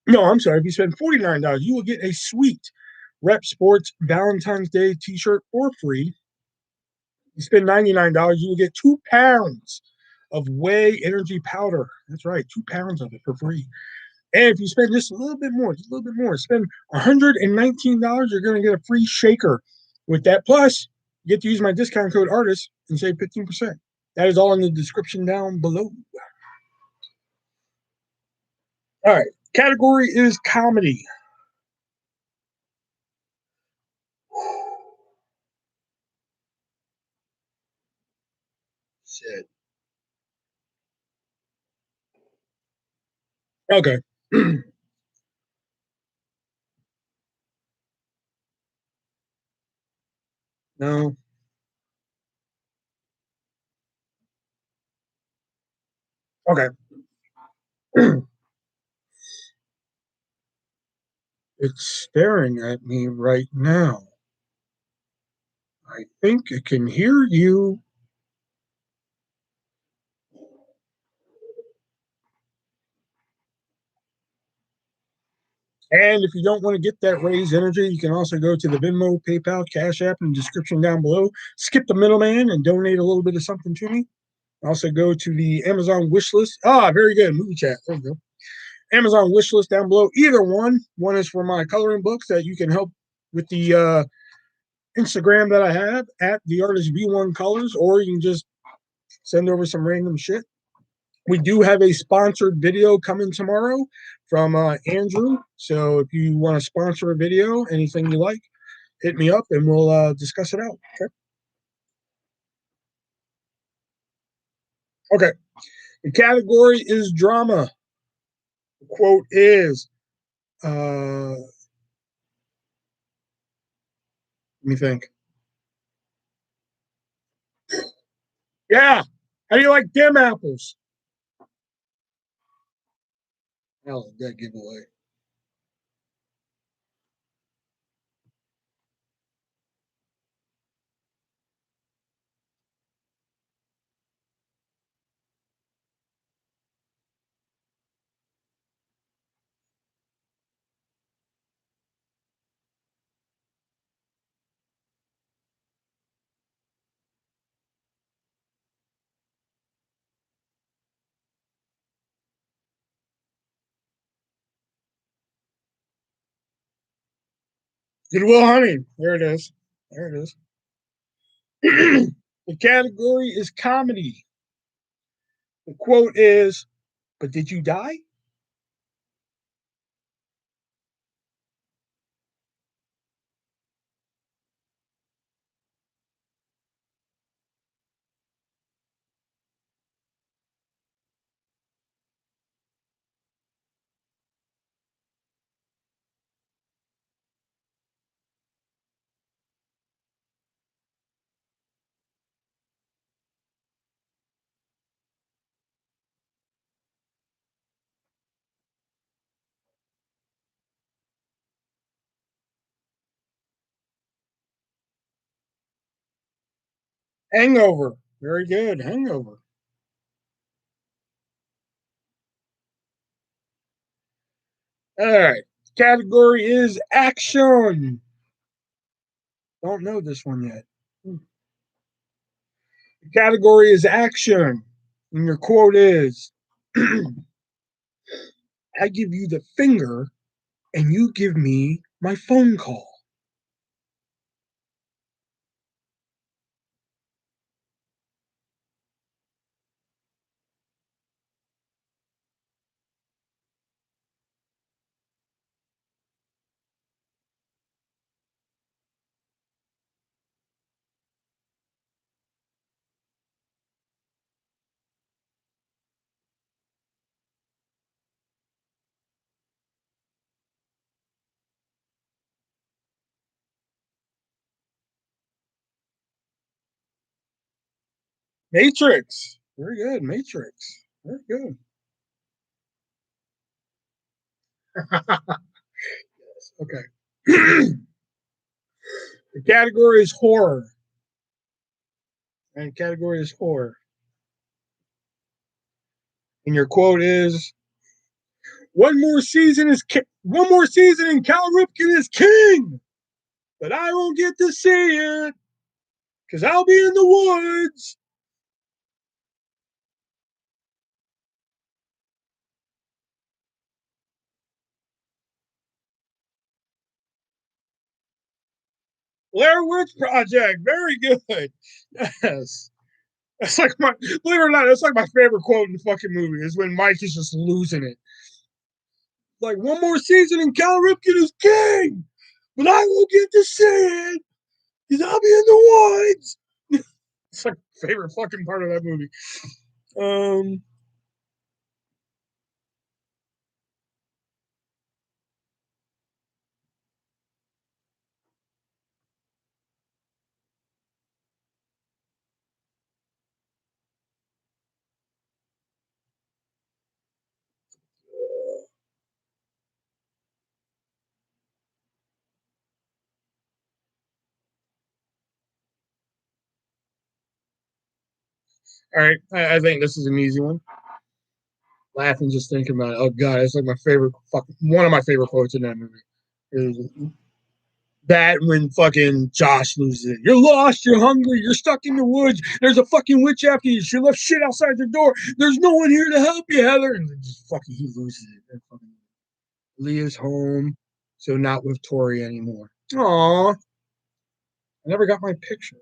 No, I'm sorry, if you spend $49, you will get a sweet Rep Sports Valentine's Day t shirt for free. You spend $99, you will get 2 pounds of whey energy powder. That's right, 2 pounds of it for free. And if you spend just a little bit more, spend $119, you're going to get a free shaker with that. Plus, you get to use my discount code ARTIST and save 15%. That is all in the description down below. All right, category is comedy. Shit. Okay. No. Okay. It's staring at me right now. I think it can hear you. And if you don't want to get that raised energy, you can also go to the Venmo, PayPal, Cash App in the description down below. Skip the middleman and donate a little bit of something to me. Also go to the Amazon wish list. Ah, very good. Movie chat. There you go. Amazon wish list down below. Either one. One is for my coloring books that you can help with the Instagram that I have at the artist V1 colors, or you can just send over some random shit. We do have a sponsored video coming tomorrow from Andrew. So if you want to sponsor a video, anything you like, hit me up and we'll discuss it out. Okay. Okay. The category is drama. The quote is, let me think. Yeah. How do you like dim apples? Hell, that giveaway. Goodwill Hunting. There it is. There it is. The category is comedy. The quote is, but did you die? Hangover. Very good. Hangover. All right. Category is action. Don't know this one yet. The category is action. And your quote is, I give you the finger and you give me my phone call. Matrix. Very good. Matrix. Very good. Okay. The category is horror. And category is horror. And your quote is, one more season and Cal Ripken is king, but I won't get to see it because I'll be in the woods. Blair Witch Project, very good. Yes. That's like my, believe it or not, that's like my favorite quote in the fucking movie is when Mike is just losing it. Like, one more season and Cal Ripken is king, but I won't get to see it because I'll be in the woods. It's like my favorite fucking part of that movie. Um, All right, I think this is an easy one. Laughing just thinking about it. Oh god, it's like my favorite, one of my favorite quotes in that movie. Is that when fucking Josh loses it. You're lost, you're hungry, you're stuck in the woods. There's a fucking witch after you. She left shit outside your door. There's no one here to help you, Heather. And then just fucking he loses it. And fucking Leah's home, so not with Tori anymore. Aw, I never got my picture.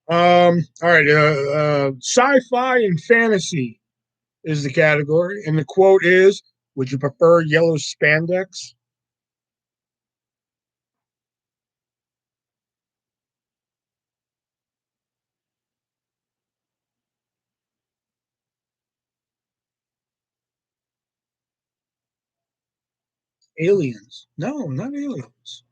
All right, sci-fi and fantasy is the category, and the quote is, "Would you prefer yellow spandex?" Aliens? No, not aliens.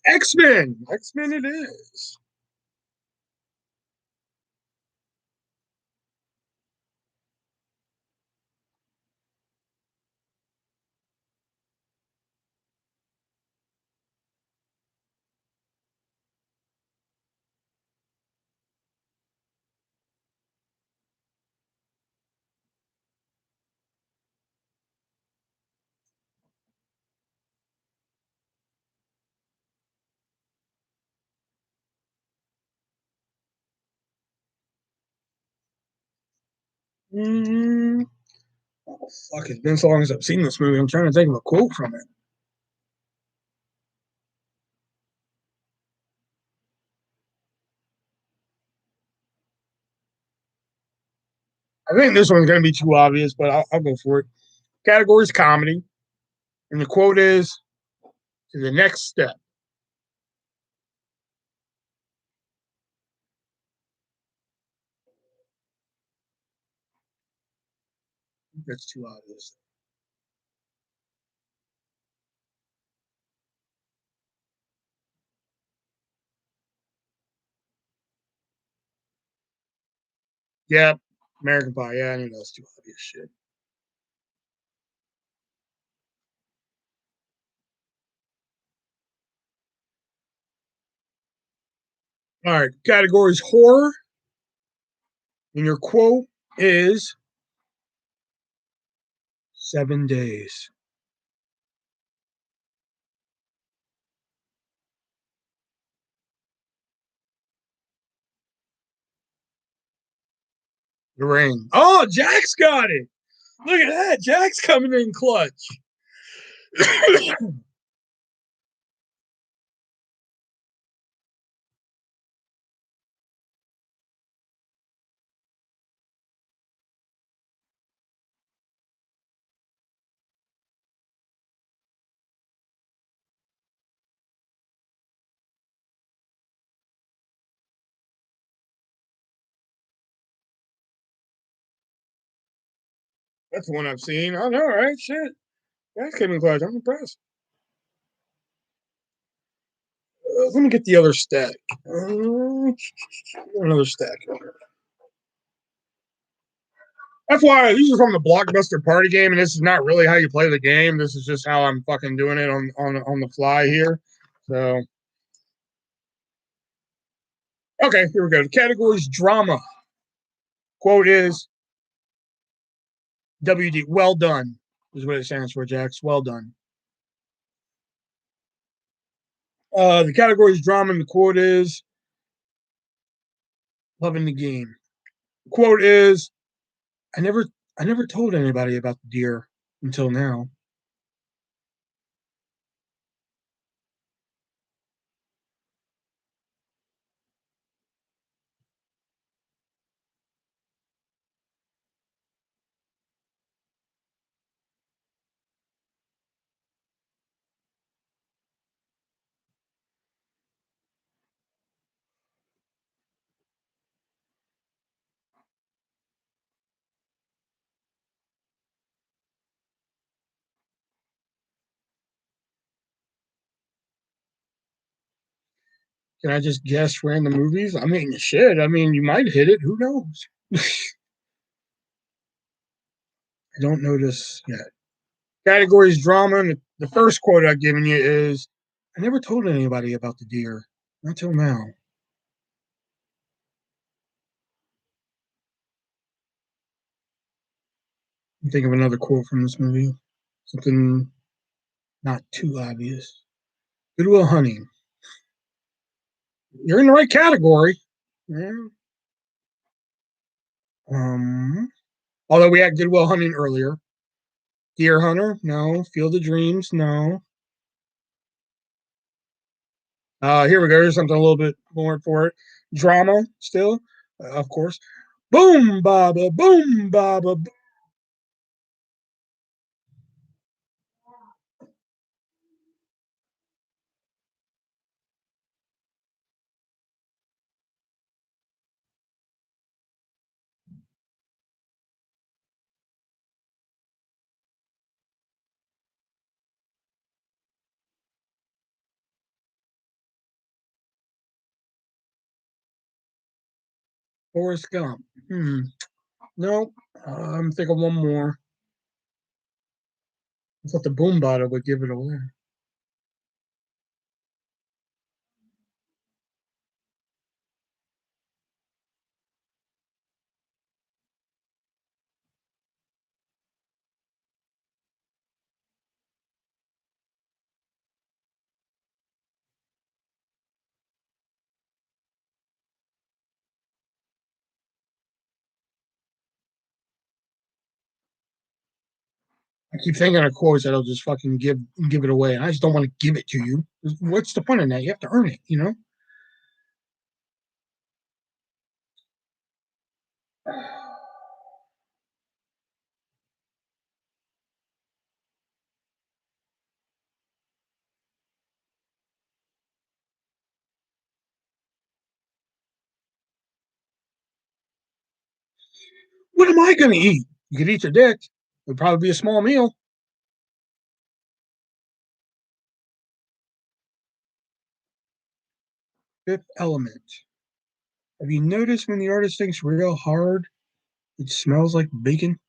X-Men. X-Men. It is. Mm, oh, fuck! It's been so long since I've seen this movie. I'm trying to think of a quote from it. I think this one's going to be too obvious, but I'll go for it. Category is comedy, and the quote is, "To the next step." That's too obvious. Yeah, American Pie. Yeah, I knew that was too obvious shit. All right, category is horror, and your quote is 7 days. The ring. Oh, Jack's got it. Look at that. Jack's coming in clutch. That's the one I've seen. I know, right? Shit. Jack's coming in clutch. I'm impressed. Let me get the other stack. Another stack. FYI, these are from the Blockbuster Party game, and this is not really how you play the game. This is just how I'm fucking doing it on the fly here. So, okay, here we go. The category is drama. Quote is WD. Well done is what it stands for, Jax. Well done. The category is drama, and the quote is loving the game. The quote is I never I never told anybody about the deer until now. Can I just guess random movies? I mean, shit. I mean, you might hit it. Who knows? I don't know this yet. Category is drama, and the first quote I've given you is, "I never told anybody about the deer until now." Think of another quote from this movie. Something not too obvious. Good Will Hunting. You're in the right category. Yeah. Although we had Good Will Hunting earlier. Deer Hunter, no. Field of Dreams, no. Here we go. Here's something a little bit more for it. Drama, still, of course. Boom, baba, boom, baba. Forrest Gump. No. I'm thinking one more. I thought the boom bada would give it away. I keep thinking of quotes that'll just fucking give it away. I just don't want to give it to you. What's the point in that? You have to earn it, you know? What am I going to eat? You could eat your dick. It would probably be a small meal. Fifth Element. Have you noticed when the artist thinks real hard, it smells like bacon?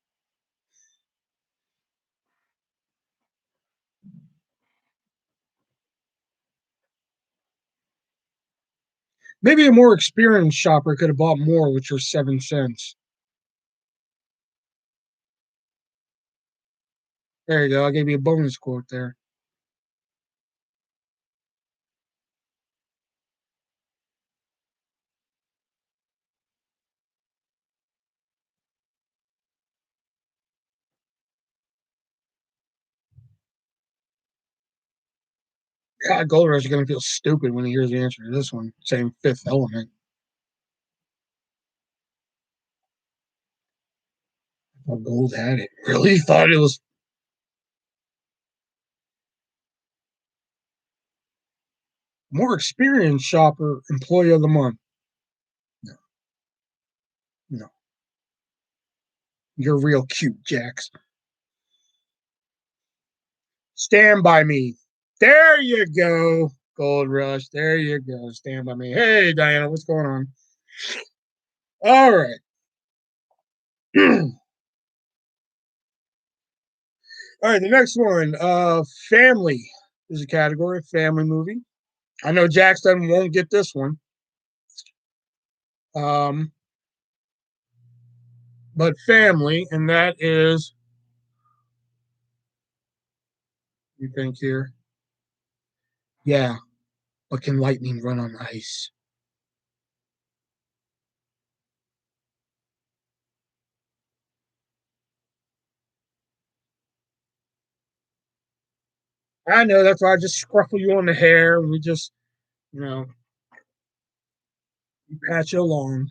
Maybe a more experienced shopper could have bought more with your 7 cents. There you go. I gave you a bonus quote there. God, Gold Rush is going to feel stupid when he hears the answer to this one, saying Fifth Element. Well, Gold had it. Really thought it was more experienced shopper, employee of the month. No, no. You're real cute, Jax. Stand by me. There you go. Gold Rush. There you go. Stand by me. Hey, Diana, what's going on? All right. All right, the next one, family is a category, family movie. I know Jackson won't get this one. Um, but family, and that is, you think here? Yeah, but can lightning run on ice? I know, that's why I just scruffle you on the hair and we just, you know, patch you along.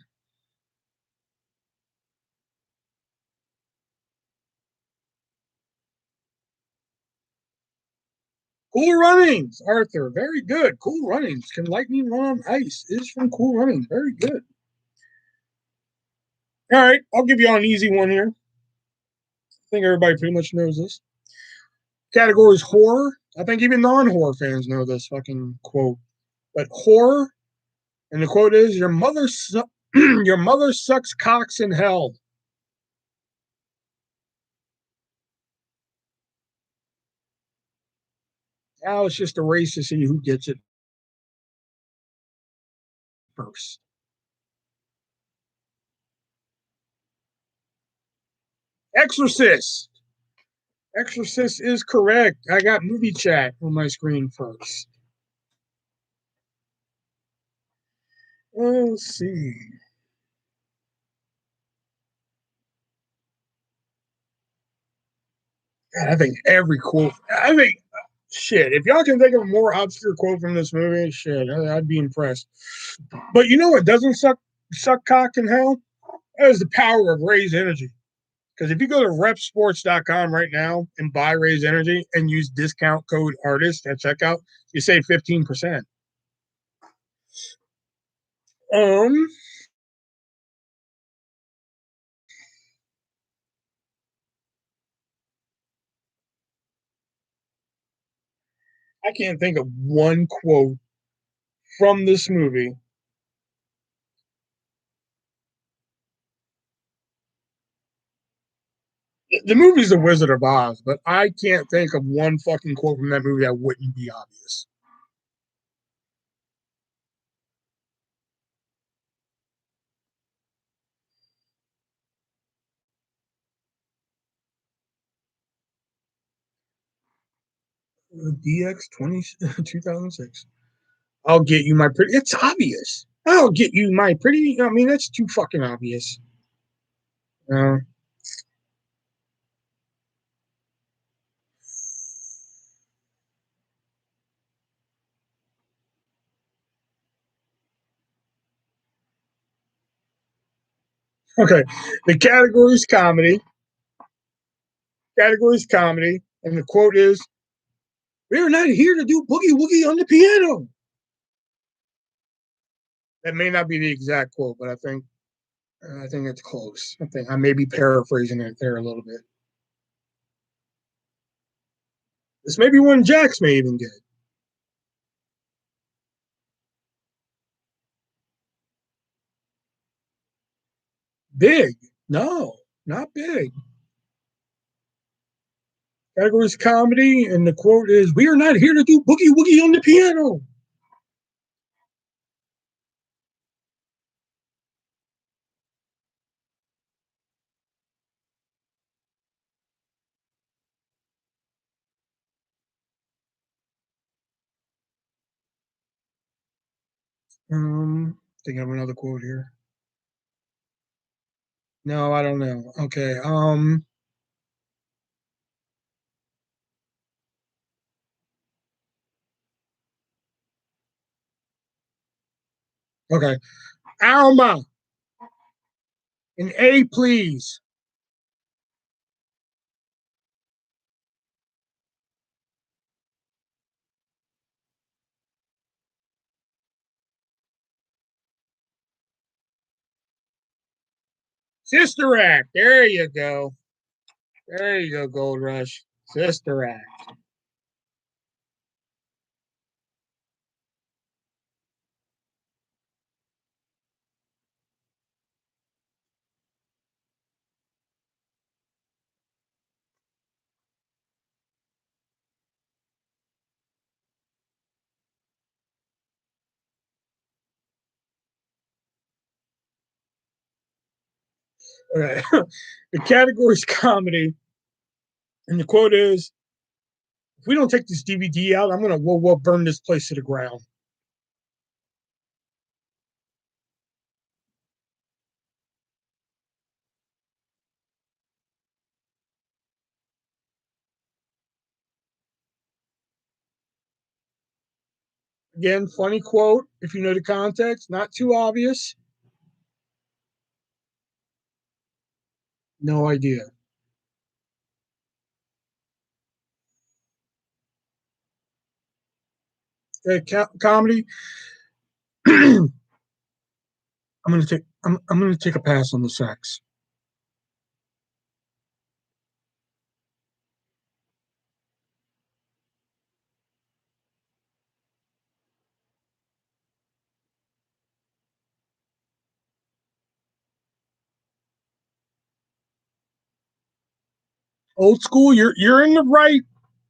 Cool Runnings, Arthur. Very good. Cool Runnings. Can lightning run on ice? Is from Cool Runnings. Very good. All right, I'll give you an easy one here. I think everybody pretty much knows this. Category is horror. I think even non-horror fans know this fucking quote. But horror, and the quote is, your mother sucks cocks in hell." Now it's just a race to see who gets it first. Exorcist. Exorcist is correct. I got movie chat on my screen first. Let's see. God, I think every quote. I think shit. If y'all can think of a more obscure quote from this movie, shit, I'd be impressed. But you know what doesn't suck cock in hell? That is the power of RAZE Energy. Because if you go to repsports.com right now and buy RAZE Energy and use discount code artist at checkout, you save 15%. Um, I can't think of one quote from this movie. The movie's The Wizard of Oz, but I can't think of one fucking quote from that movie that wouldn't be obvious. DX 2006. I'll get you my pretty. It's obvious. I'll get you my pretty. I mean, that's too fucking obvious. Uh, okay. The category is comedy. Category is comedy. And the quote is, "We're not here to do boogie woogie on the piano." That may not be the exact quote, but I think it's close. I think I may be paraphrasing it there a little bit. This may be one Jax may even get. Big. No, not big. Category is comedy, and the quote is, "We are not here to do boogie woogie on the piano." Think of another quote here. No, I don't know. Okay. Okay. Alma, an A, please. Sister Act. There you go. There you go, Gold Rush. Sister Act. Okay. The category is comedy, and the quote is, "If we don't take this DVD out, I'm gonna we'll burn this place to the ground." Again, funny quote. If you know the context, not too obvious. No idea. Comedy. I'm gonna take a pass on the sex. Old school. You're in the right.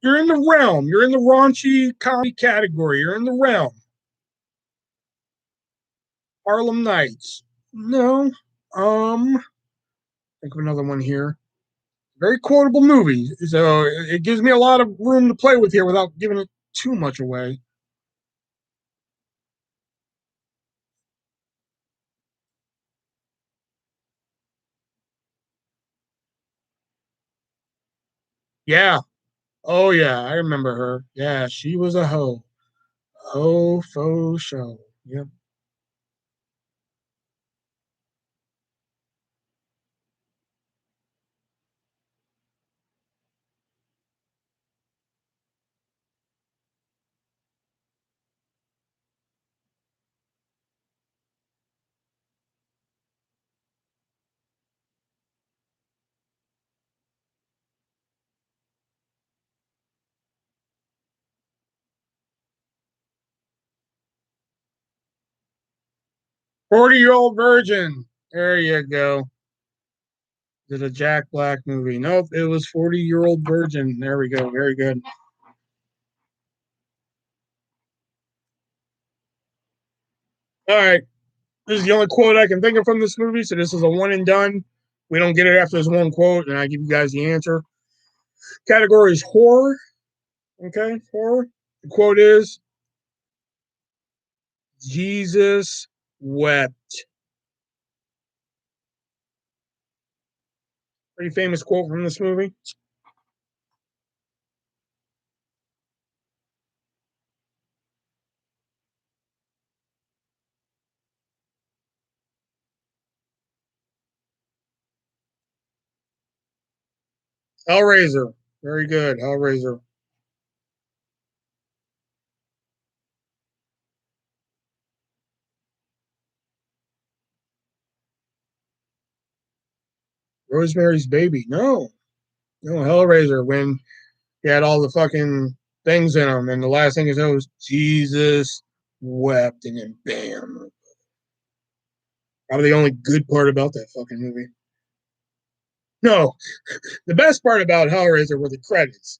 You're in the realm. You're in the raunchy comedy category. You're in the realm. Harlem Nights. No. Think of another one here. Very quotable movie. So it gives me a lot of room to play with here without giving it too much away. Yeah. Oh yeah, I remember her. Yeah, she was a hoe. Ho faux show. Yep. 40-year-old virgin. There you go. Did a Jack Black movie? Nope, it was 40-year-old virgin. There we go. Very good. All right. This is the only quote I can think of from this movie, so this is a one and done. We don't get it after this one quote, and I give you guys the answer. Category is horror. Okay, horror. The quote is Jesus wept. Pretty famous quote from this movie. Hellraiser. Very good. Hellraiser. Rosemary's Baby. No. No, Hellraiser. When he had all the fucking things in him, and the last thing is was Jesus wept, and then bam. Probably the only good part about that fucking movie. No, the best part about Hellraiser were the credits.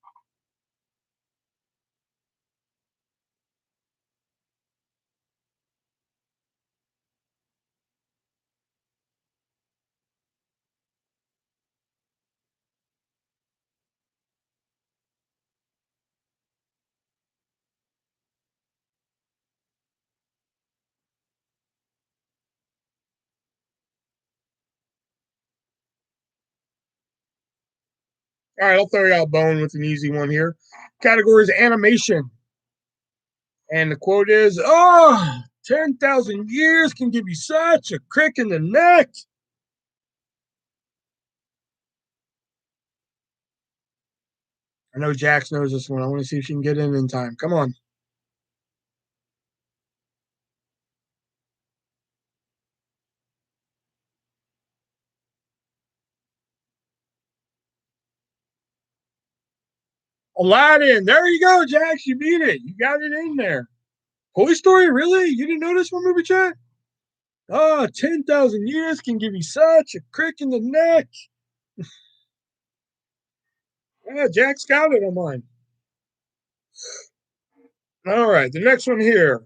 All right, I'll throw you out a bone with an easy one here. Category is animation. And the quote is, oh, 10,000 years can give you such a crick in the neck. I know Jax knows this one. I want to see if she can get in time. Come on. Aladdin. There you go, Jax. You beat it. You got it in there. Toy Story, really? You didn't know this one, movie chat? Oh, 10,000 years can give you such a crick in the neck. Yeah, Jack's got it on mine. All right, the next one here.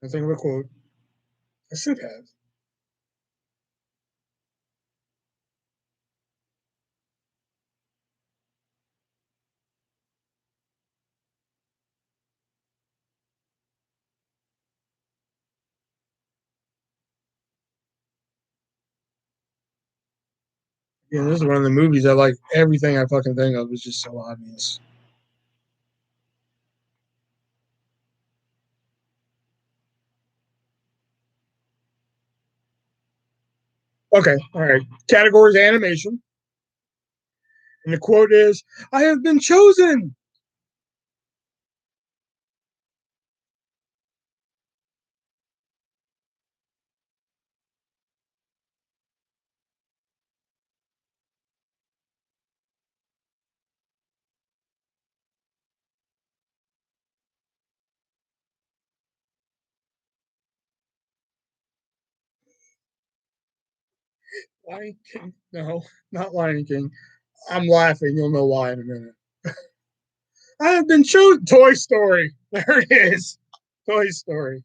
I think of a quote. I should have. Yeah, this is one of the movies I like. Everything I fucking think of is just so obvious. Okay, all right. Categories animation. And the quote is, I have been chosen. Lion King? No, not Lion King. I'm laughing. You'll know why in a minute. I have been chosen. Toy Story. There it is. Toy Story.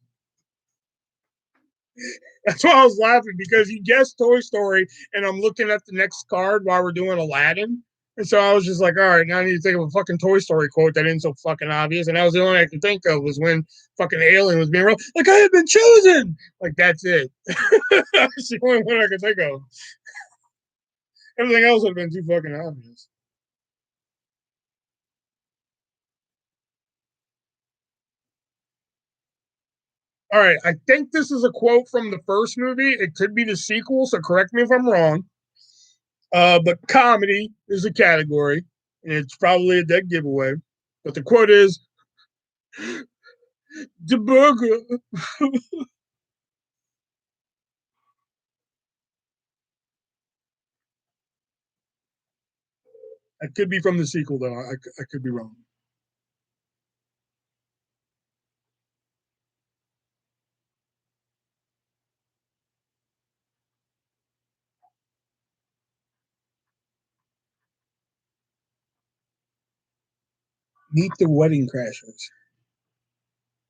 That's why I was laughing because you guessed Toy Story, and I'm looking at the next card while we're doing Aladdin. And so I was just like, all right, now I need to think of a fucking Toy Story quote that isn't so fucking obvious. And that was the only I could think of was when fucking Alien was being real. Like, I have been chosen. Like, that's it. That's the only one I could think of. Everything else would have been too fucking obvious. All right, I think this is a quote from the first movie. It could be the sequel, so correct me if I'm wrong. But comedy is a category, and it's probably a dead giveaway. But the quote is, "The burger." It could be from the sequel, though. I could be wrong. Meet the Wedding Crashers.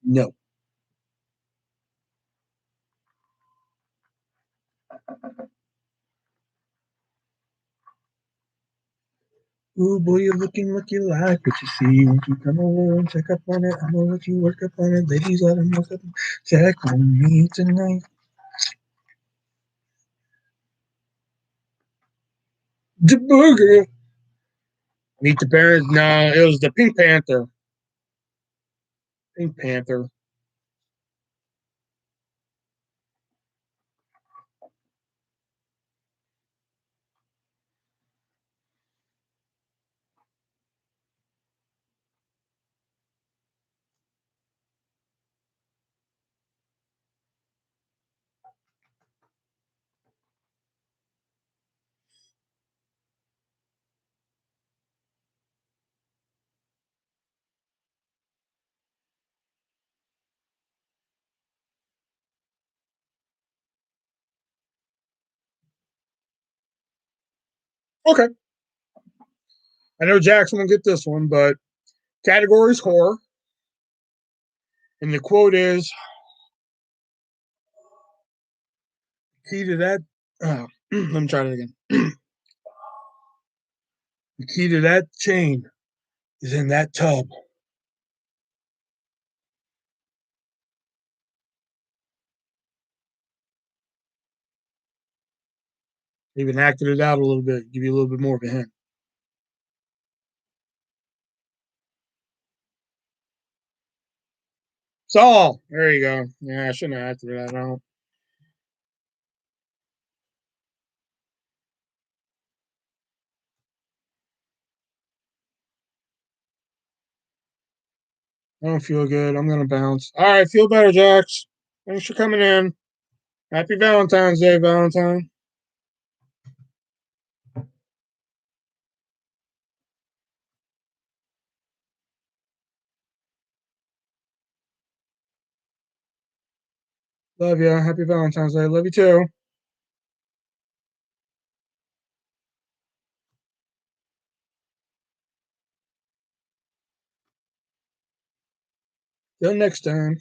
No. Ooh, boy, you're looking like you like what you see. Won't you come over and check up on it? I know let you work up on it. Ladies, let them look up and check on me tonight. The burger. Meet the parents. No, it was the Pink Panther. Pink Panther. Okay. I know Jackson will get this one, but category is horror. And the quote is, key to that. Let me try it again. The key to that chain is in that tub. Even acted it out a little bit, give you a little bit more of a hint. Saul, there you go. Yeah, I shouldn't have acted that out. I don't feel good. I'm gonna bounce. All right, feel better, Jax. Thanks for coming in. Happy Valentine's Day, Valentine. Love you. Happy Valentine's Day. Love you too. Till next time.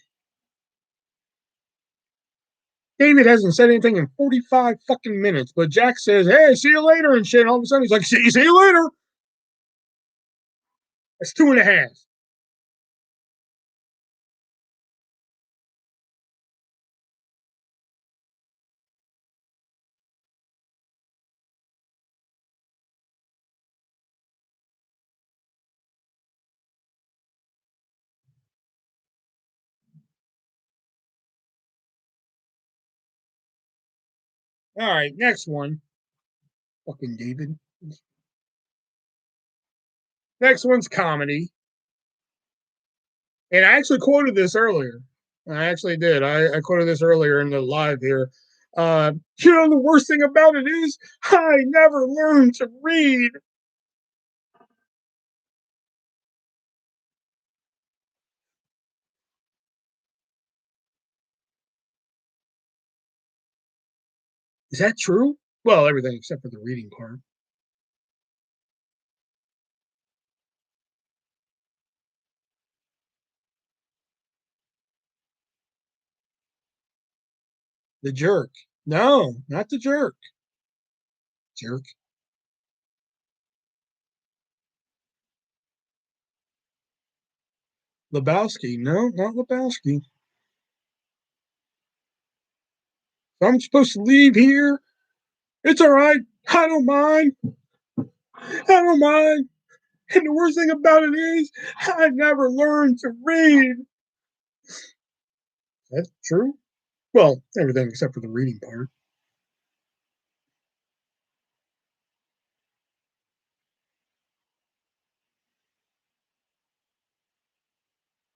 David hasn't said anything in 45 fucking minutes, but Jack says, hey, see you later and shit. All of a sudden he's like, see you later. That's 2.5. All right, next one. Fucking David. Next one's comedy. And I actually quoted this earlier. I actually did. I quoted this earlier in the live here. You know, the worst thing about it is I never learned to read. Is that true? Well, everything except for the reading part. The Jerk. No, not the Jerk. Jerk. Lebowski. No, not Lebowski. I'm supposed to leave here. It's all right. I don't mind. I don't mind. And the worst thing about it is, I never learned to read. That's true. Well, everything except for the reading part.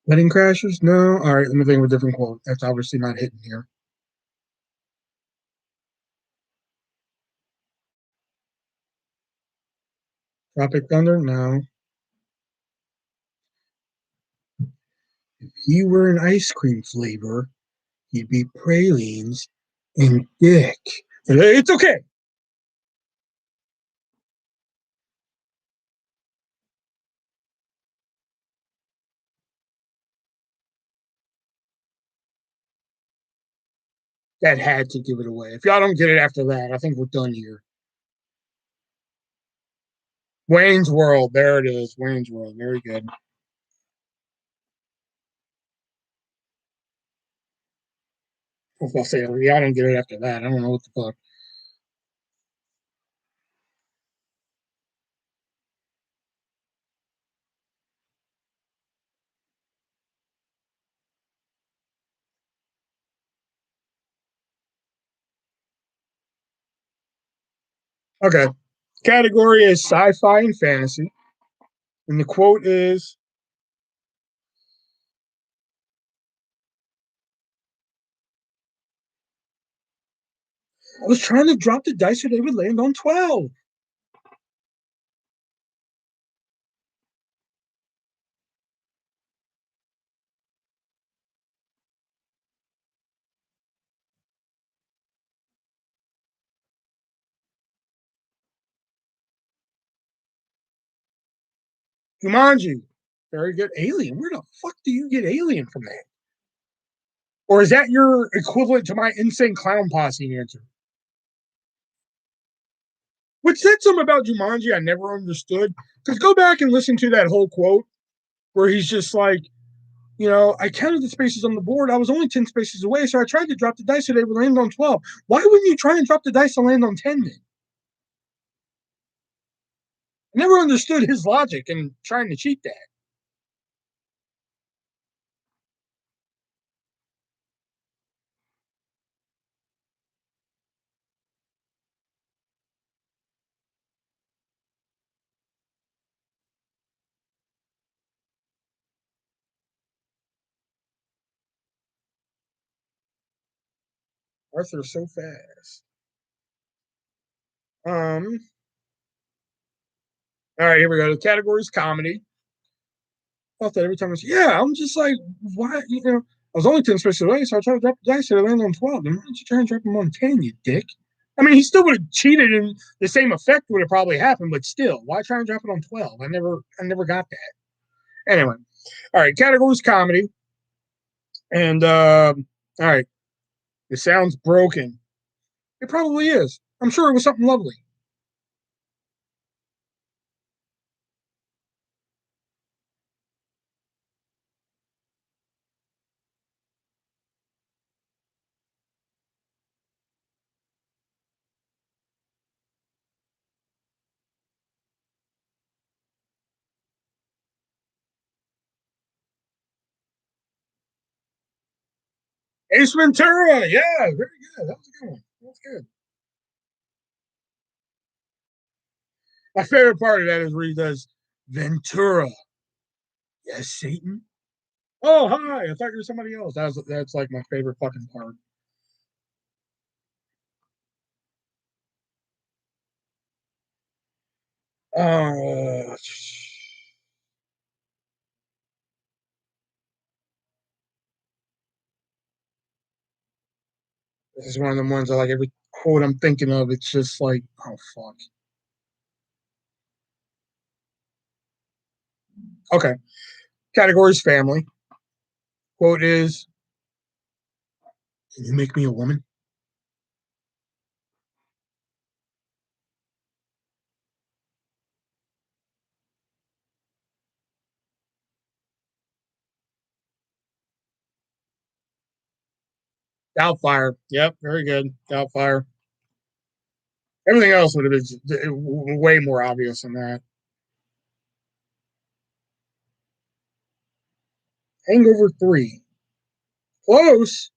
Wedding Crashers? No. All right, let me think of a different quote. That's obviously not hitting here. Tropic Thunder? No. If he were an ice cream flavor, he'd be pralines and dick. It's okay. That had to give it away. If y'all don't get it after that, I think we're done here. Wayne's World. There it is. Wayne's World. Very good. I'll say, y'all don't get it after that. I don't know what the fuck. Okay. Category is sci-fi and fantasy. And the quote is, I was trying to drop the dice so they would land on 12. Jumanji. Very good. Alien. Where the fuck do you get Alien from that? Or is that your equivalent to my insane clown posse answer? Which said something about Jumanji I never understood. Because go back and listen to that whole quote where he's just like, I counted the spaces on the board. I was only 10 spaces away, so I tried to drop the dice so they would land on 12. Why wouldn't you try and drop the dice to land on 10 then? I never understood his logic in trying to cheat that. Arthur's so fast. Um, all right, here we go. The category is comedy. I thought that every time I say, yeah, I'm just like, why? I was only 10 spaces away, so I tried to drop the dice and I landed on 12. Then why don't you try and drop them on 10, you dick? I mean, he still would have cheated and the same effect would have probably happened, but still, why try and drop it on 12? I never got that. Anyway, all right, category is comedy. And, all right, it sounds broken. It probably is. I'm sure it was something lovely. Ace Ventura. Yeah, very good. That was a good one. That was good. My favorite part of that is where he does Ventura. Yes, Satan. Oh, hi. I thought you were somebody else. That's like my favorite fucking part. This is one of the ones I like every. quote I'm thinking of. It's just like, oh fuck. Okay. Category is family. Quote is, "Can you make me a woman?" Doubtfire. Yep, very good. Doubtfire. Everything else would have been way more obvious than that. Hangover 3. Close.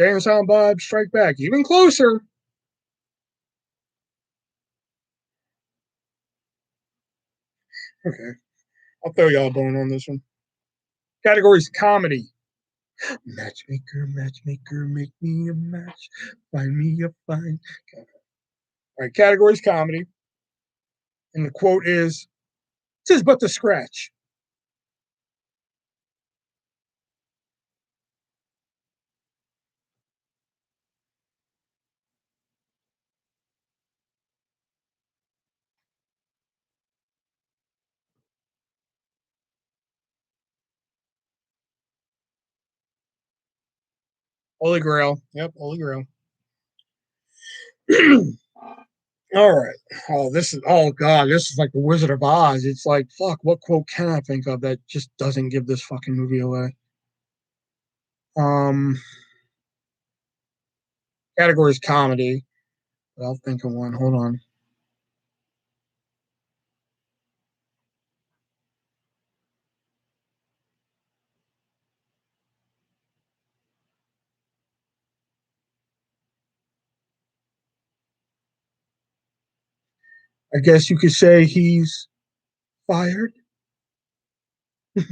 Jay and Silent Bob Strike Back. Even closer. Okay. I'll throw y'all a bone on this one. Categories comedy. Matchmaker, matchmaker, make me a match. Find me a fine. Okay. All right, categories comedy. And the quote is, "'Tis but the scratch." Holy Grail. Yep, Holy Grail. All right. Oh god, this is like the Wizard of Oz. It's like, fuck, what quote can I think of that just doesn't give this fucking movie away? Um Categories comedy. I'll think of one. Hold on. I guess you could say he's fired. I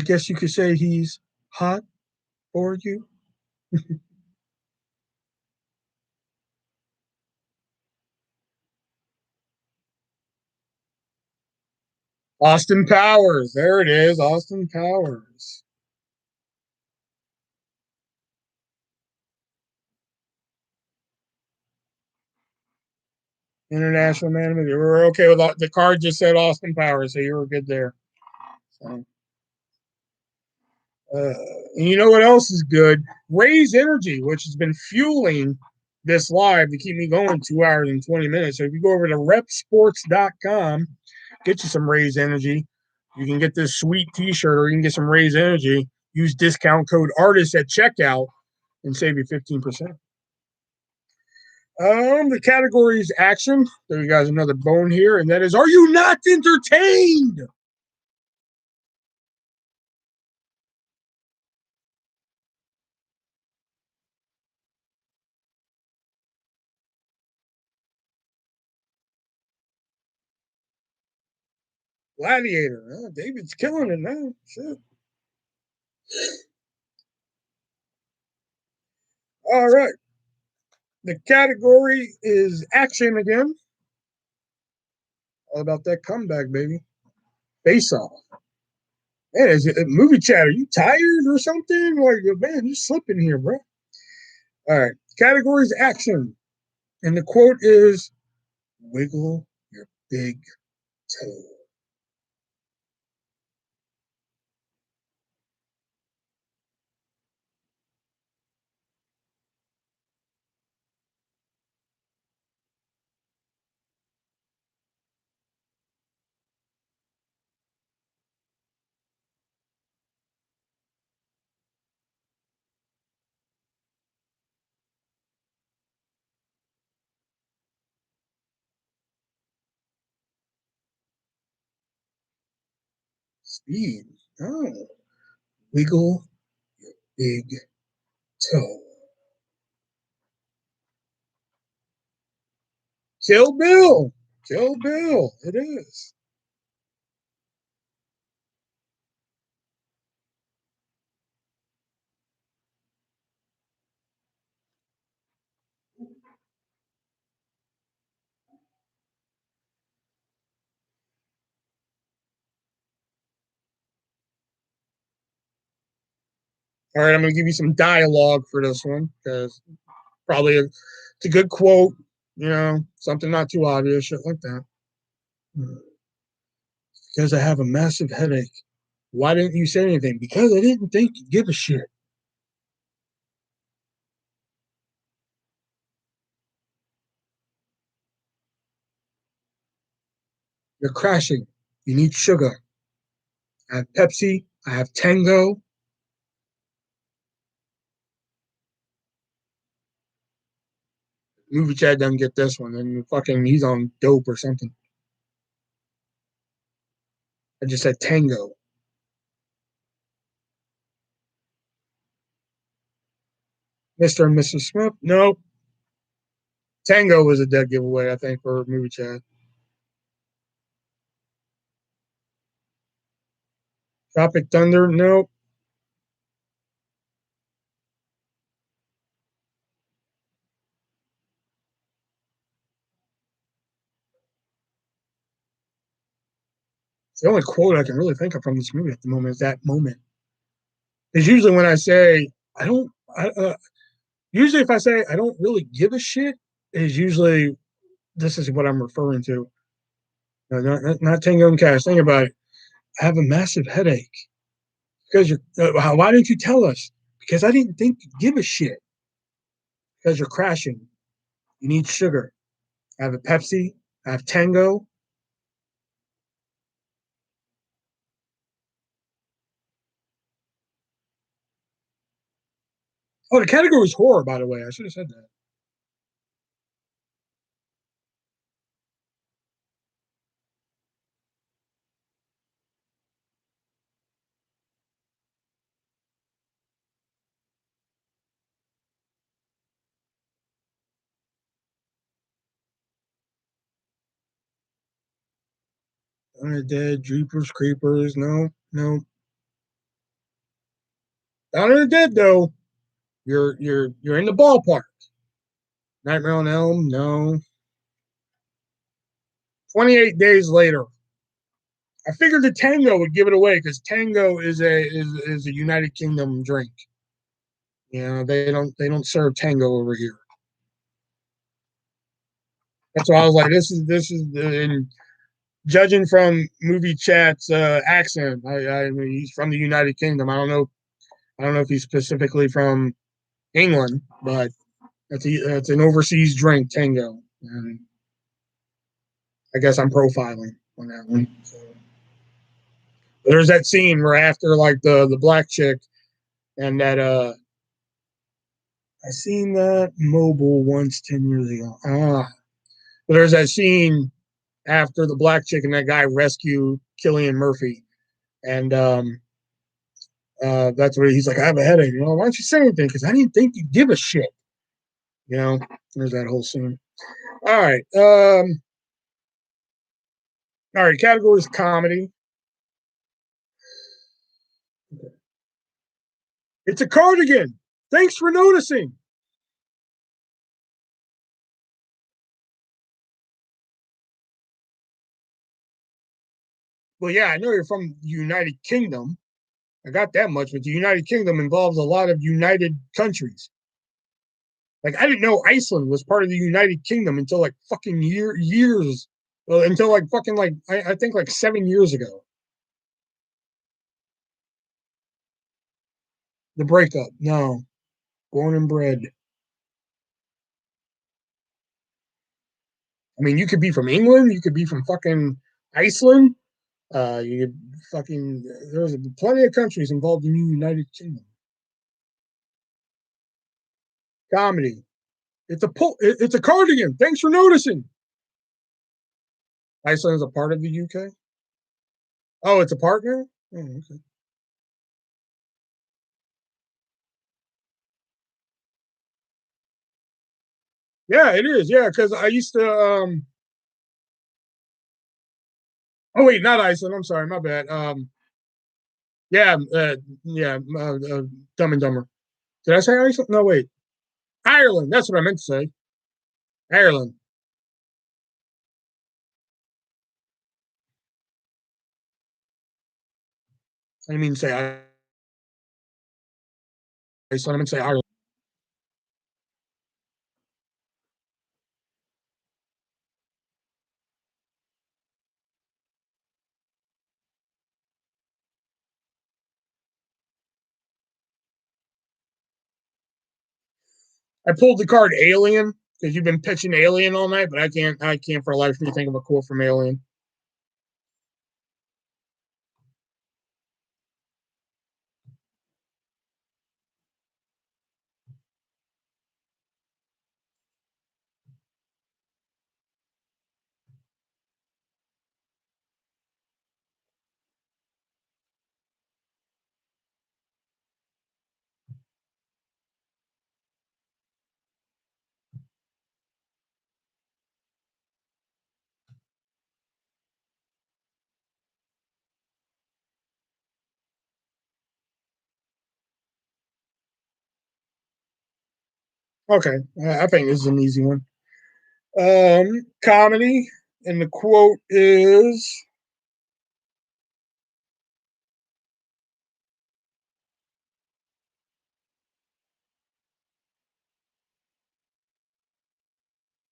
guess you could say he's hot for you. Austin Powers. There it is. Austin Powers. International Man of the Year. We're okay with the card just said Austin Powers, so you were good there. So, uh, and you know what else is good? RAZE Energy, which has been fueling this live to keep me going 2 hours and 20 minutes. So if you go over to repsports.com, get you some RAZE Energy. You can get this sweet t-shirt or you can get some RAZE Energy. Use discount code ARTIST at checkout and save you 15%. The category is action. There you guys another bone here, and that is, are you not entertained? Gladiator. David's killing it now. Shit. All right. The category is action again. All about that comeback, baby. Face off. Man, is it movie chat? Are you tired or something? Like, man, you slipping here, bro. All right. Category is action. And the quote is, wiggle your big toe. Speed. Oh, wiggle big toe. Kill Bill. Kill Bill. It is. All right, I'm going to give you some dialogue for this one because probably it's a good quote, something not too obvious, shit like that. Because I have a massive headache. Why didn't you say anything? Because I didn't think you'd give a shit. You're crashing. You need sugar. I have Pepsi. I have Tango. Movie chat doesn't get this one, and fucking he's on dope or something. I just said Tango. Mr. and Mrs. Smith? No. Tango was a dead giveaway, I think, for movie chat. Tropic Thunder? No. It's the only quote I can really think of from this movie at the moment is that moment. Because usually when I say, I don't, usually if I say I don't really give a shit, is usually this is what I'm referring to. No, not Tango and Cash. Think about it. I have a massive headache. Because you're, why didn't you tell us? Because I didn't think you'd give a shit. Because you're crashing. You need sugar. I have a Pepsi. I have Tango. Oh, the category is horror, by the way. I should have said that. Dawn of the Dead, Jeepers, Creepers. No, no. Dawn of the Dead, though. You're in the ballpark. Nightmare on Elm. No. 28 days later. I figured the Tango would give it away because Tango is a United Kingdom drink. They don't serve Tango over here. That's why I was like, this is and judging from movie chat's accent. I mean, he's from the United Kingdom. I don't know if he's specifically from England, but that's an overseas drink, Tango. And I guess I'm profiling on that one. So, there's that scene where after like the black chick and that I seen that mobile once 10 years ago. But there's that scene after the black chick and that guy rescue Killian Murphy, and that's where he's like, I have a headache. Why don't you say anything? Because I didn't think you'd give a shit. There's that whole scene. All right. All right. Categories comedy. It's a cardigan. Thanks for noticing. Well, yeah, I know you're from the United Kingdom. I got that much, but the United Kingdom involves a lot of united countries. Like I didn't know Iceland was part of the United Kingdom until like fucking years. Well, until like fucking like I think like 7 years ago. The breakup. No. Born and bred. I mean, you could be from England, you could be from fucking Iceland. You could fucking there's plenty of countries involved in the United Kingdom. Comedy. It's a cardigan. Thanks for noticing. Iceland is a part of the UK. Oh, it's a partner. Oh, okay. Yeah, it is. Yeah, because I used to. Oh wait, not Iceland. I'm sorry, my bad. Yeah, yeah, Dumb and Dumber. Did I say Iceland? No, wait, Ireland. That's what I meant to say. Ireland. I didn't mean to say So let me say hi. I pulled the card Alien because you've been pitching Alien all night, but I can't for a life of me think of a quote from Alien. Okay, I think this is an easy one. Comedy, and the quote is,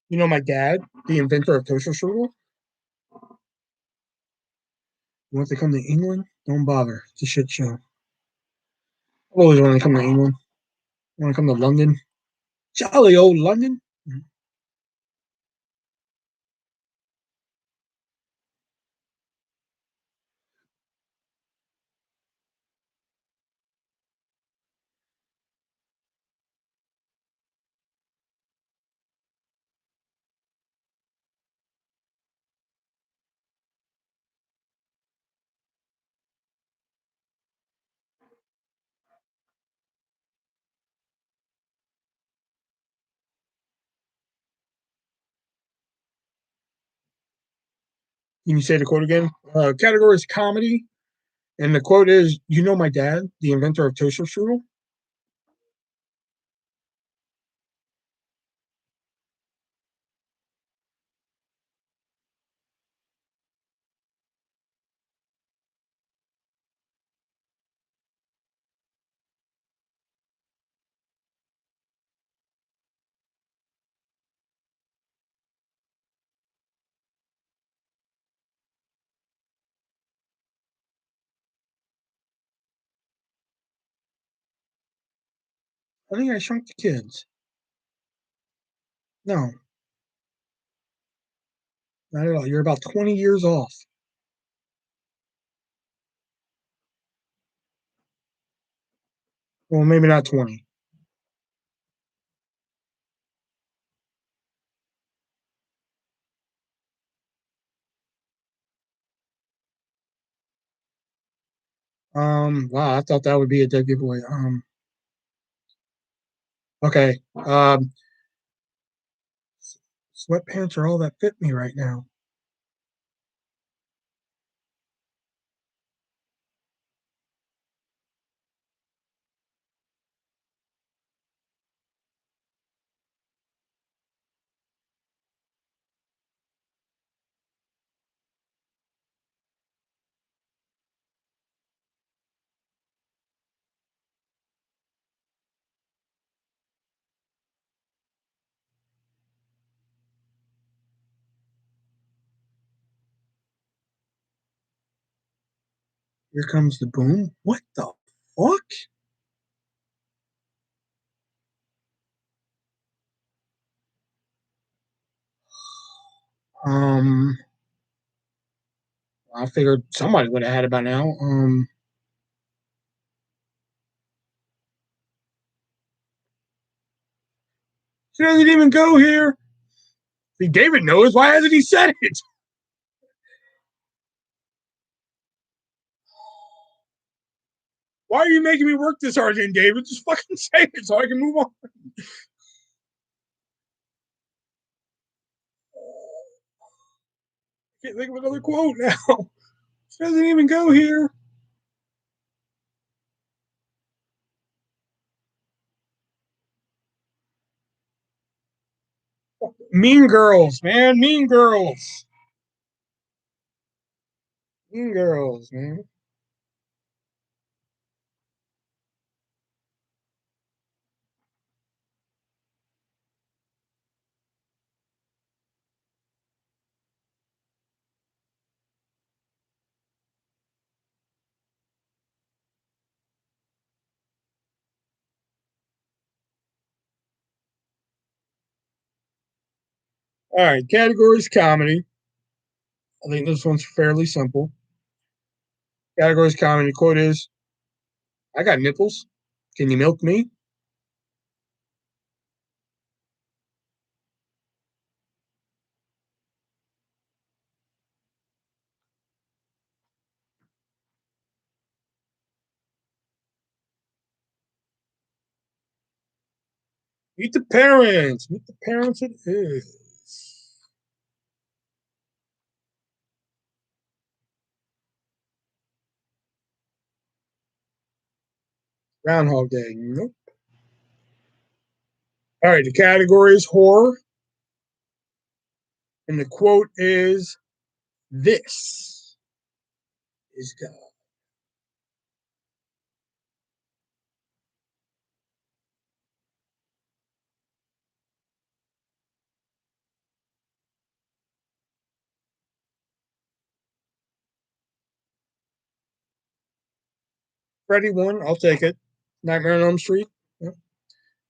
"You know my dad, the inventor of toaster strudel. You want to come to England? Don't bother. It's a shit show. I always want to come to England. I want to come to London. Jolly old London." Can you say the quote again? Category is comedy, and the quote is, "You know my dad, the inventor of toaster strudel." I think I shrunk the kids. No, not at all. You're about 20 years off. Well, maybe not 20. Wow, I thought that would be a dead giveaway. Okay. Sweatpants are all that fit me right now. Here comes the boom. What the fuck? Um, I figured somebody would have had it by now. She doesn't even go here. See, David knows. Why hasn't he said it? Why are you making me work this hard, then, David? Just fucking say it so I can move on. Can't think of another quote now. She doesn't even go here. Mean Girls, man. Mean Girls. Mean Girls, man. All right, category is comedy. I think this one's fairly simple. Category is comedy. Quote is, "I got nipples. Can you milk me?" Meet the parents. Meet the parents. It is Groundhog Day. Nope. All right, the category is horror, and the quote is, "This is God." Freddy one, I'll take it. Nightmare on Elm Street. Yep.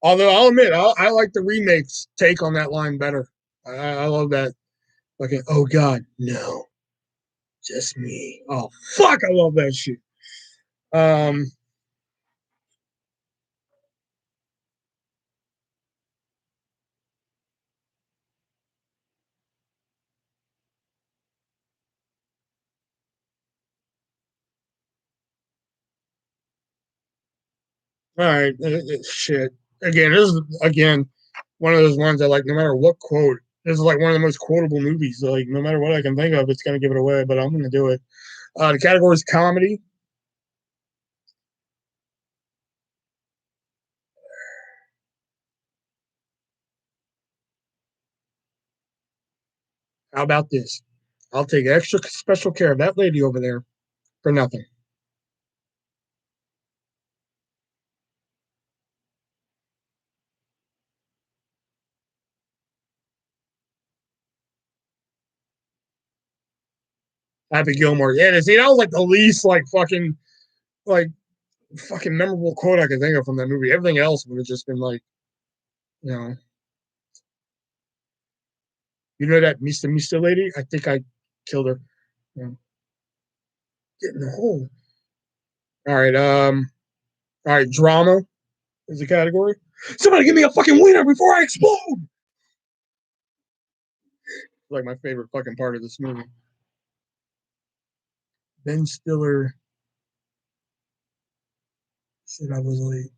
Although I'll admit, I like the remakes take on that line better. I love that. Like, oh God, no, just me. Oh fuck, I love that shit. Um, all right, shit. Again, this is one of those ones that, like, no matter what quote, this is like one of the most quotable movies. Like, no matter what I can think of, it's gonna give it away. But I'm gonna do it. The category is comedy. How about this? I'll take extra special care of that lady over there for nothing. Happy Gilmore. Yeah, see, that was like the least like fucking memorable quote I could think of from that movie. Everything else would have just been like, you know, you know that Mr. lady? I think I killed her. You know, get in the hole. All right, all right, drama is the category. Somebody give me a fucking winner before I explode. Like my favorite fucking part of this movie. Ben Stiller said I was late.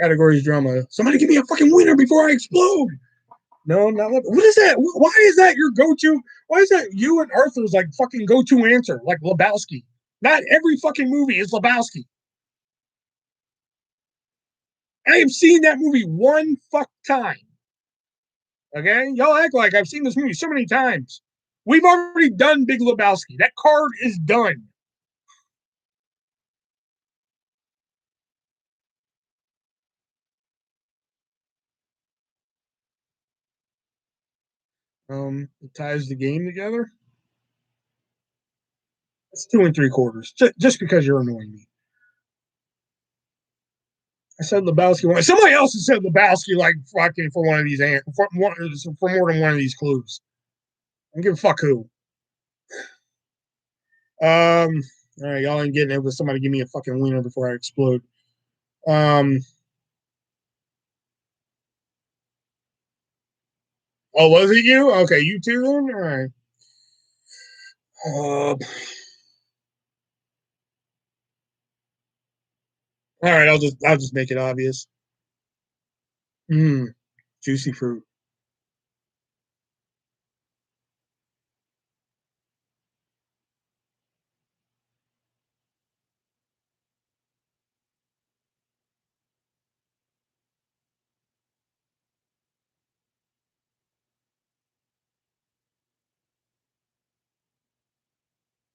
Category is drama. Somebody give me a fucking winner before I explode. No, not what is that? Why is that your go-to? Why is that you and Arthur's like fucking go-to answer? Like Lebowski. Not every fucking movie is Lebowski. I have seen that movie one fuck time. Okay, y'all act like I've seen this movie so many times. We've already done Big Lebowski. That card is done. It ties the game together. It's 2 3/4. Just because you're annoying me. I said Lebowski. Somebody else has said Lebowski like fucking for one of these for more than one of these clues. I don't give a fuck who. All right, y'all ain't getting it, but somebody give me a fucking wiener before I explode. Um, oh, was it you? Okay, you too then. All right. All right, I'll just make it obvious. Mm, juicy fruit.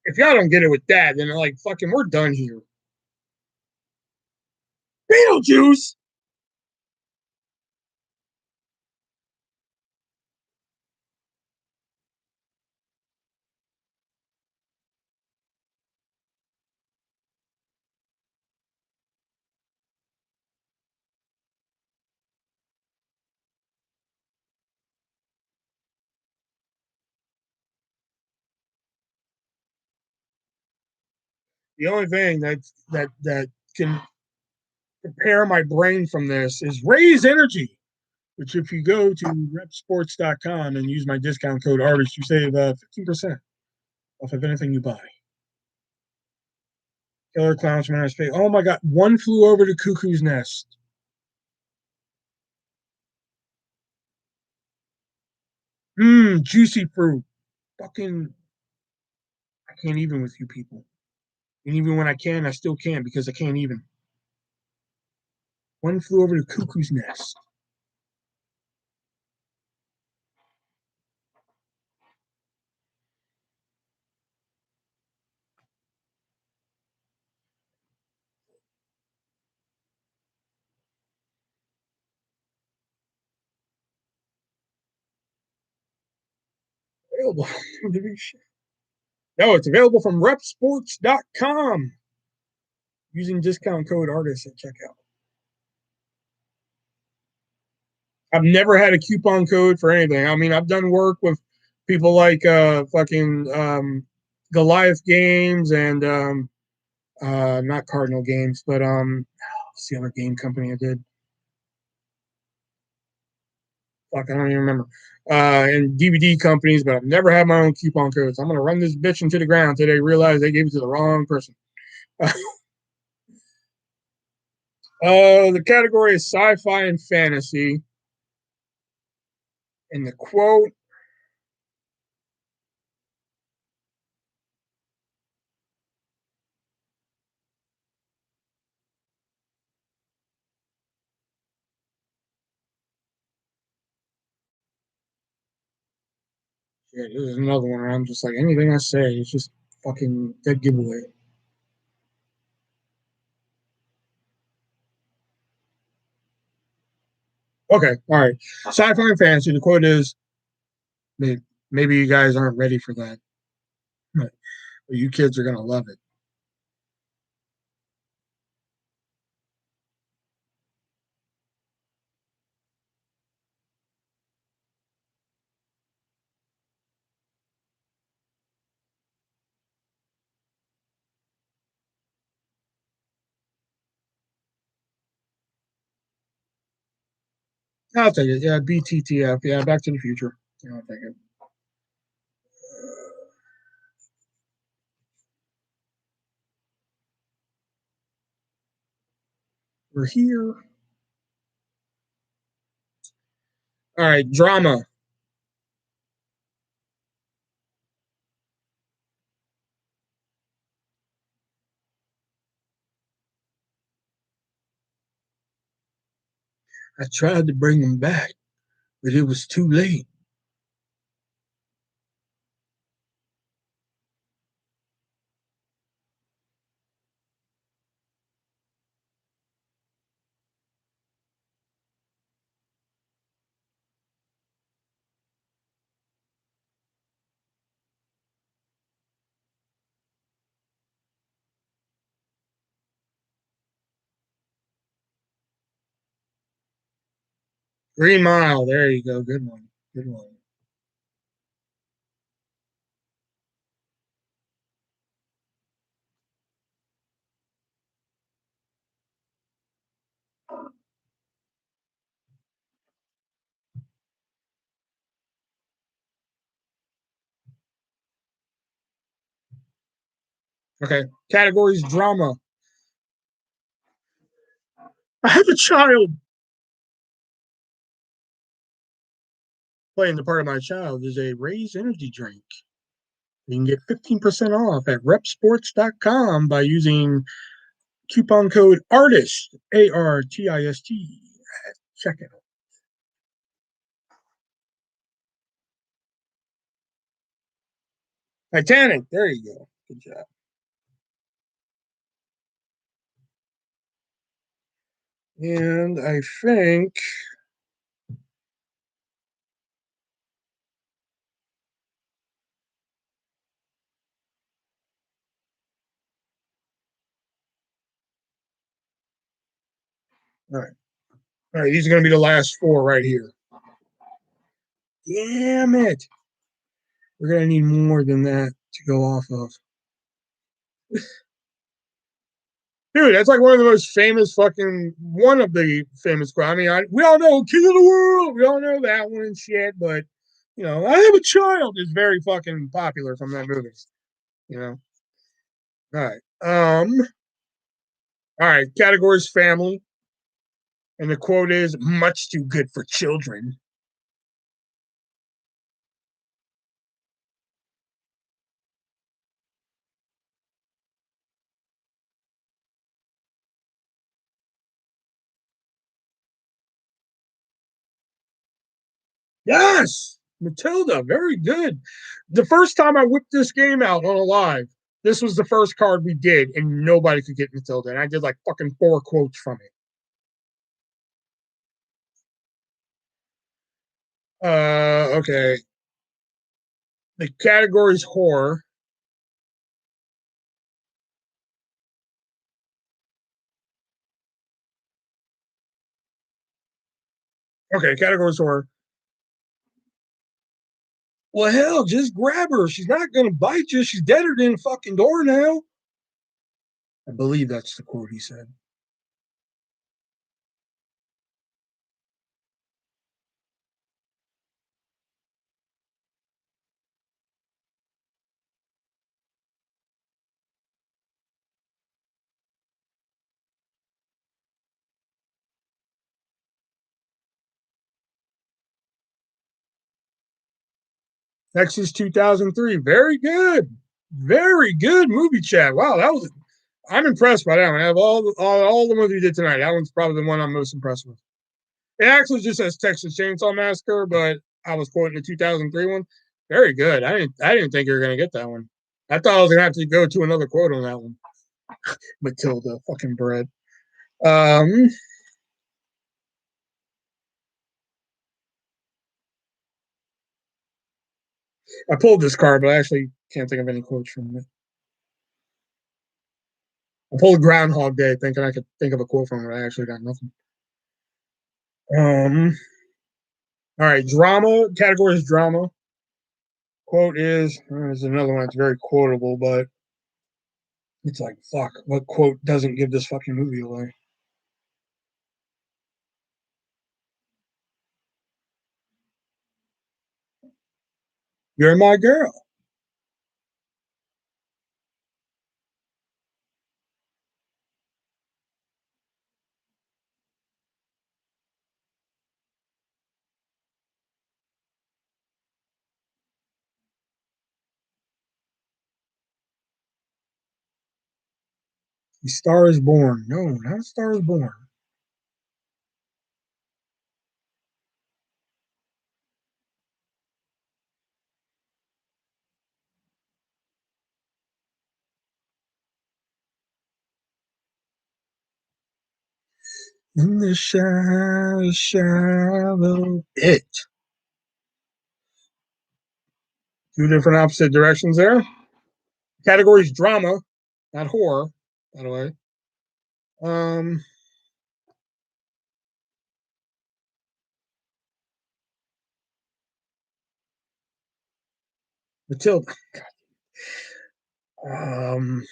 If y'all don't get it with that, then like fucking we're done here. Beetlejuice. The only thing that can prepare my brain from this is RAZE Energy, which if you go to repsports.com and use my discount code artist, you save 15% off of anything you buy. Killer Clowns from Outer Space. Oh my God. One Flew Over the Cuckoo's Nest. Juicy fruit. Fucking, I can't even with you people. And even when I can, I still can't because I can't even. One Flew Over the Cuckoo's Nest. Available. No, it's available from repsports.com using discount code artist at checkout. I've never had a coupon code for anything. I mean, I've done work with people like fucking Goliath Games and not Cardinal Games, but what's the other game company I did? Fuck, I don't even remember. And DVD companies, but I've never had my own coupon codes. I'm gonna run this bitch into the ground until they realize they gave it to the wrong person. The category is sci-fi and fantasy. And the quote, yeah, this is another one where I'm just like, anything I say is just fucking dead giveaway. Okay, all right. Sci-fi and fantasy. The quote is, maybe you guys aren't ready for that, but you kids are gonna love it. I'll take it. Yeah, BTTF. Yeah, Back to the Future. Yeah, I'll take it. We're here. All right, drama. I tried to bring him back, but it was too late. Green Mile. There you go. Good one. Good one. Okay. Categories drama. I have a child. Playing the part of my child is a Raise energy drink. You can get 15% off at repsports.com by using coupon code ARTIST, ARTIST, at checkout. Titanic, there you go. Good job. And I think, all right. All right, these are going to be the last four right here. Damn it. We're going to need more than that to go off of. Dude, that's like one of the most famous fucking one of the famous. I mean, we all know King of the World. We all know that one and shit. But you know, I Have a Child is very fucking popular from that movie. You know. All right. All right. Categories family, and the quote is much too good for children. Yes, Matilda, very good. The first time I whipped this game out on a live, this was the first card we did, and nobody could get Matilda. And I did like fucking 4 quotes from it. Okay. The category is horror. Okay, category is horror. Well, hell, just grab her. She's not gonna bite you. She's deader than a fucking door now. I believe that's the quote he said. Texas 2003. Very good. Very good movie chat. Wow, that was. I'm impressed by that one. Out of all the movies we did tonight, that one's probably the one I'm most impressed with. It actually just says Texas Chainsaw Massacre, but I was quoting the 2003 one. Very good. I didn't think you were gonna get that one. I thought I was gonna have to go to another quote on that one. Matilda, fucking bread. Um, I pulled this card, but I actually can't think of any quotes from it. I pulled Groundhog Day, thinking I could think of a quote from it. I actually got nothing. Um, all right, drama category is drama. Quote is there's another one that's very quotable, but it's like fuck. What quote doesn't give this fucking movie away? You're my girl. The Star is Born. No, not Star is Born. In the shallow. It. Two different opposite directions there. Categories drama, not horror, by the way. Um, Matilda. Um,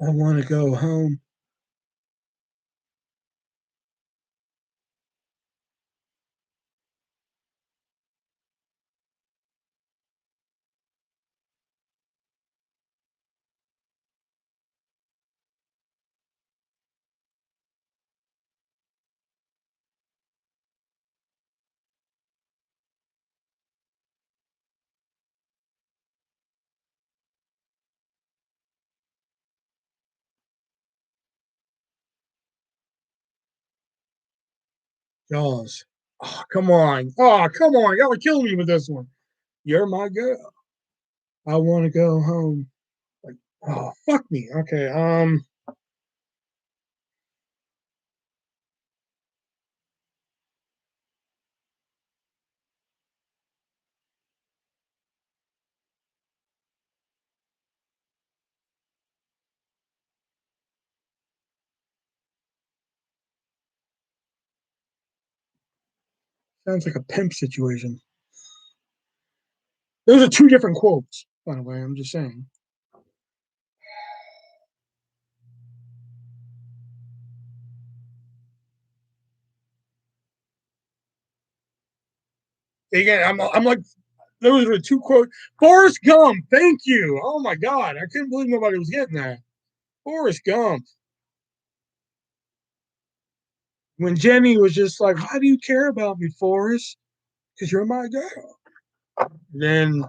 I want to go home. Jaws. Oh, come on. Oh, come on. Y'all are killing me with this one. You're my girl. I want to go home. Like, oh, fuck me. Okay. Sounds like a pimp situation. Those are two different quotes, by the way. I'm just saying. Again, I'm like, those were two quotes. Forrest Gump, thank you. Oh my God, I couldn't believe nobody was getting that. Forrest Gump. When Jenny was just like, "Why do you care about me, Forrest? Because you're my girl." Then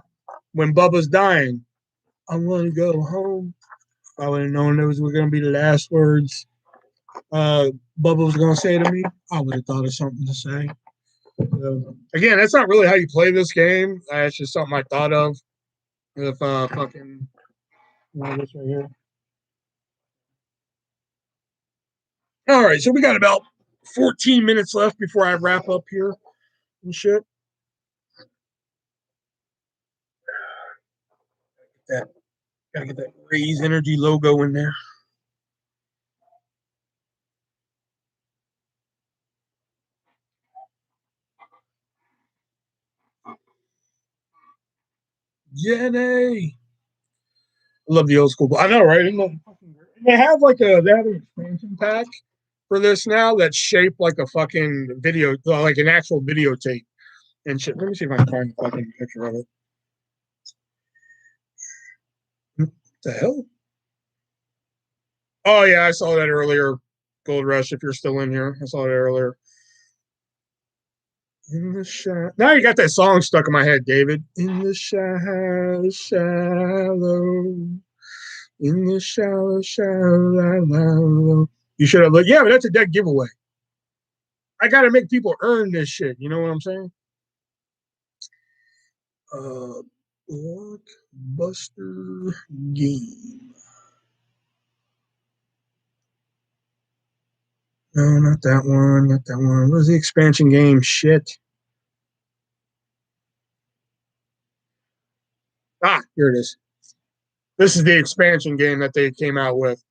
when Bubba's dying, I want to go home. I would have known those were going to be the last words Bubba was going to say to me. I would have thought of something to say. Again, that's not really how you play this game. It's just something I thought of. If fucking this right here. All right, so we got about 14 minutes left before I wrap up here and shit. Gotta get that RAZE Energy logo in there. Jenny. I love the old school. I know, right? They have an expansion pack for this now that's shaped like a fucking video, like an actual videotape and shit. Let me see if I can find a fucking picture of it. What the hell? Oh yeah, I saw that earlier. Gold Rush, if you're still in here, I saw it earlier. In the shadow. Now you got that song stuck in my head, David. In the shallow, in the shallow. You should have, yeah, but that's a dead giveaway. I got to make people earn this shit. You know what I'm saying? Blockbuster game. No, not that one. Not that one. What was the expansion game? Shit. Ah, here it is. This is the expansion game that they came out with.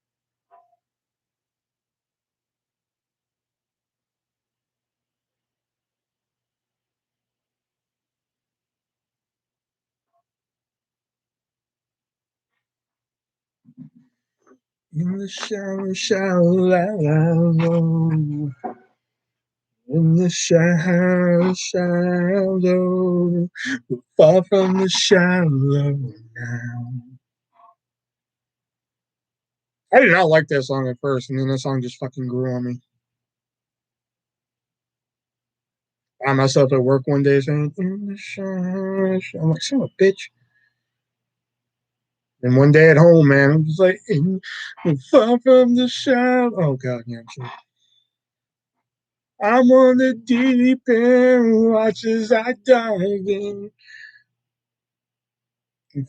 In the shallow. In the shallow, far from the shallow now. I did not like that song at first, and then that song just fucking grew on me. I found myself at work one day saying, "In the shallow," I'm like, son of a bitch. And one day at home, man, I'm just like, far from the shallow. Oh God, yeah, I'm sure. I'm on the deep end, watch as I dive in.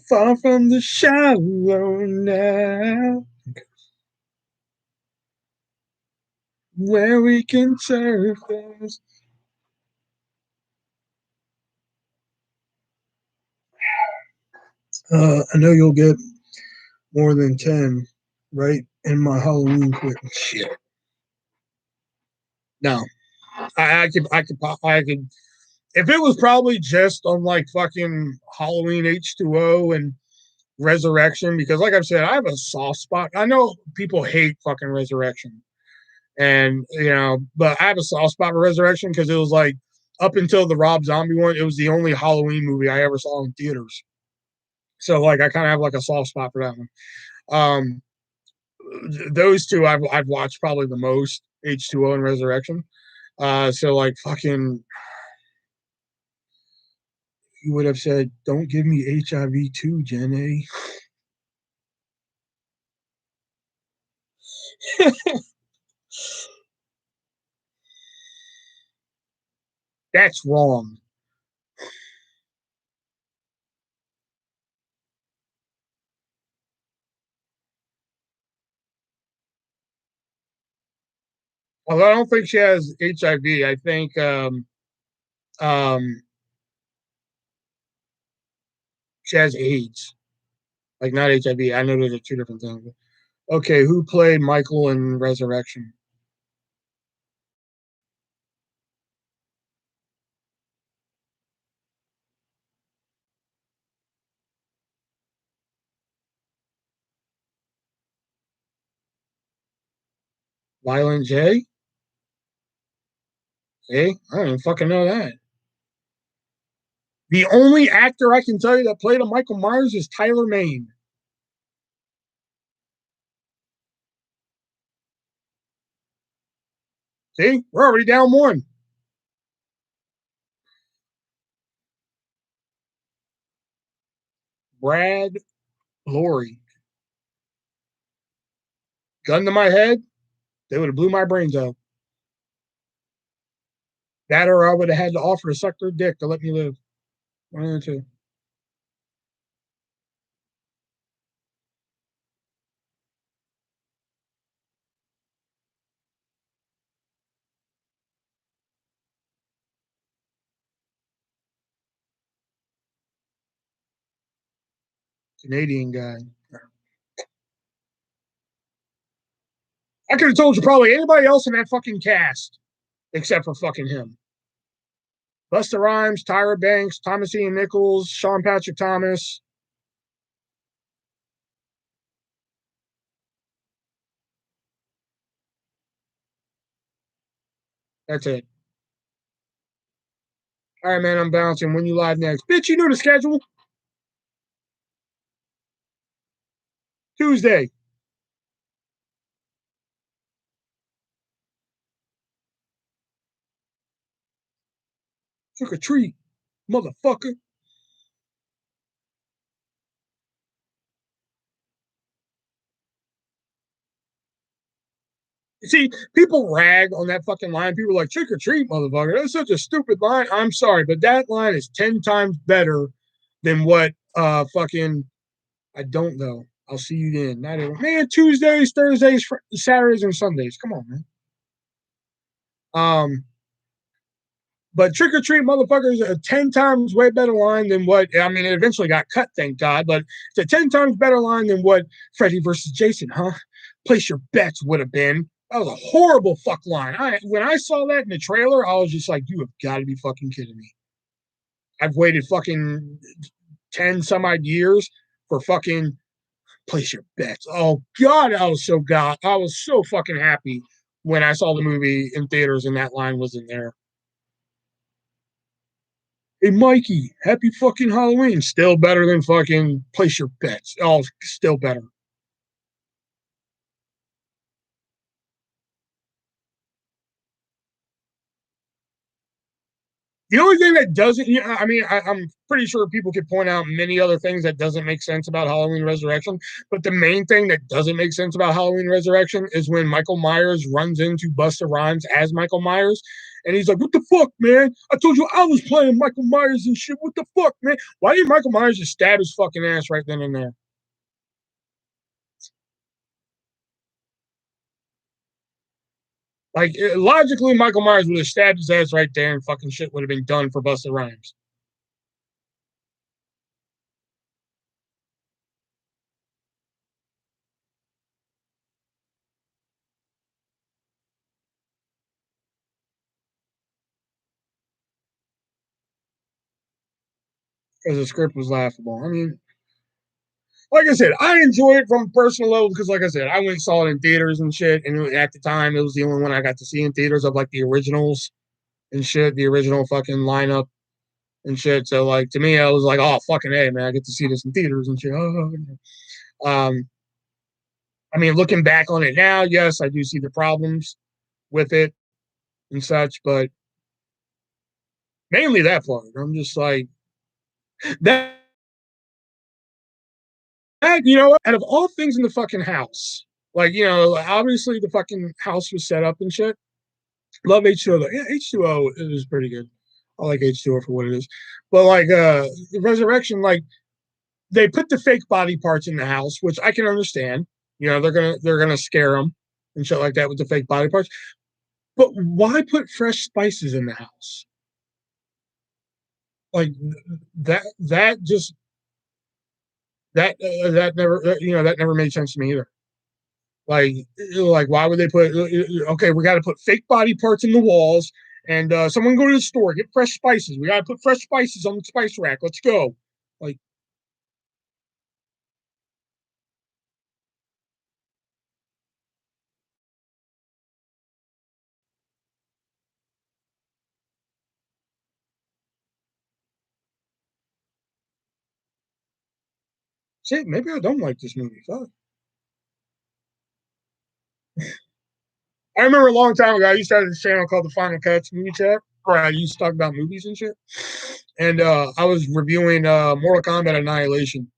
Far from the shallow now, where we can surface. I know you'll get more than 10 right in my Halloween quit. Shit. No, I could. If it was probably just on like fucking Halloween H2O and Resurrection, because like I've said, I have a soft spot. I know people hate fucking Resurrection, and but I have a soft spot for Resurrection because it was like up until the Rob Zombie one, it was the only Halloween movie I ever saw in theaters. So like I kind of have like a soft spot for that one. Um, those two I've watched probably the most, H2O and Resurrection. So like fucking, you would have said, "Don't give me HIV too, Jen A." That's wrong. Although I don't think she has HIV. I think um, she has AIDS, like not HIV. I know those are two different things. Okay, who played Michael in Resurrection? Violent J? Hey, I don't even fucking know that. The only actor I can tell you that played a Michael Myers is Tyler Mane. See, we're already down one. Brad Lorry. Gun to my head, they would have blew my brains out. That or I would have had to offer to suck their dick to let me live. One of the two. Canadian guy. I could have told you probably anybody else in that fucking cast except for fucking him. Busta Rhymes, Tyra Banks, Thomas Ian Nichols, Sean Patrick Thomas. That's it. All right, man, I'm bouncing. When you live next? Bitch, you know the schedule. Tuesday. Trick or treat, motherfucker. See, people rag on that fucking line. People are like, trick or treat, motherfucker. That's such a stupid line. I'm sorry, but that line is 10 times better than what fucking I don't know. I'll see you then. Not even, man, Tuesdays, Thursdays, Saturdays, and Sundays. Come on, man. But trick or treat, motherfucker, is a 10 times way better line than what, I mean, it eventually got cut, thank God, but it's a 10 times better line than what Freddy versus Jason, huh? Place your bets would have been. That was a horrible fuck line. When I saw that in the trailer, I was just like, you have got to be fucking kidding me. I've waited fucking 10 some odd years for fucking place your bets. Oh God, I was so fucking happy when I saw the movie in theaters and that line was in there. Hey Mikey, happy fucking Halloween. Still better than fucking place your bets. Oh, still better. The only thing that doesn't, I mean, I'm pretty sure people could point out many other things that doesn't make sense about Halloween Resurrection, but the main thing that doesn't make sense about Halloween Resurrection is when Michael Myers runs into Busta Rhymes as Michael Myers, and he's like, "What the fuck, man? I told you I was playing Michael Myers and shit. What the fuck, man? Why didn't Michael Myers just stab his fucking ass right then and there?" Like logically, Michael Myers would have stabbed his ass right there, and fucking shit would have been done for Busta Rhymes. Because the script was laughable. I mean, like I said, I enjoy it from a personal level because, like I said, I went and saw it in theaters and shit. And at the time, it was the only one I got to see in theaters of like the originals and shit, the original fucking lineup and shit. So, like, to me, I was like, oh, fucking hey, man, I get to see this in theaters and shit. Um, I mean, looking back on it now, yes, I do see the problems with it and such, but mainly that part. I'm just like, that, out of all things in the fucking house, like, obviously the fucking house was set up and shit. Love H2O though. Yeah, H2O is pretty good. I like H2O for what it is. But like Resurrection, like they put the fake body parts in the house, which I can understand. They're gonna scare them and shit like that with the fake body parts. But why put fresh spices in the house? Like that just that never that never made sense to me either. Like, why would they put? Okay, we got to put fake body parts in the walls, and someone go to the store get fresh spices. We got to put fresh spices on the spice rack. Let's go. Like, Shit, maybe I don't like this movie. Fuck. I remember a long time ago, I used to have this channel called the Final Cuts Movie Chat, where I used to talk about movies and shit. And I was reviewing Mortal Kombat Annihilation.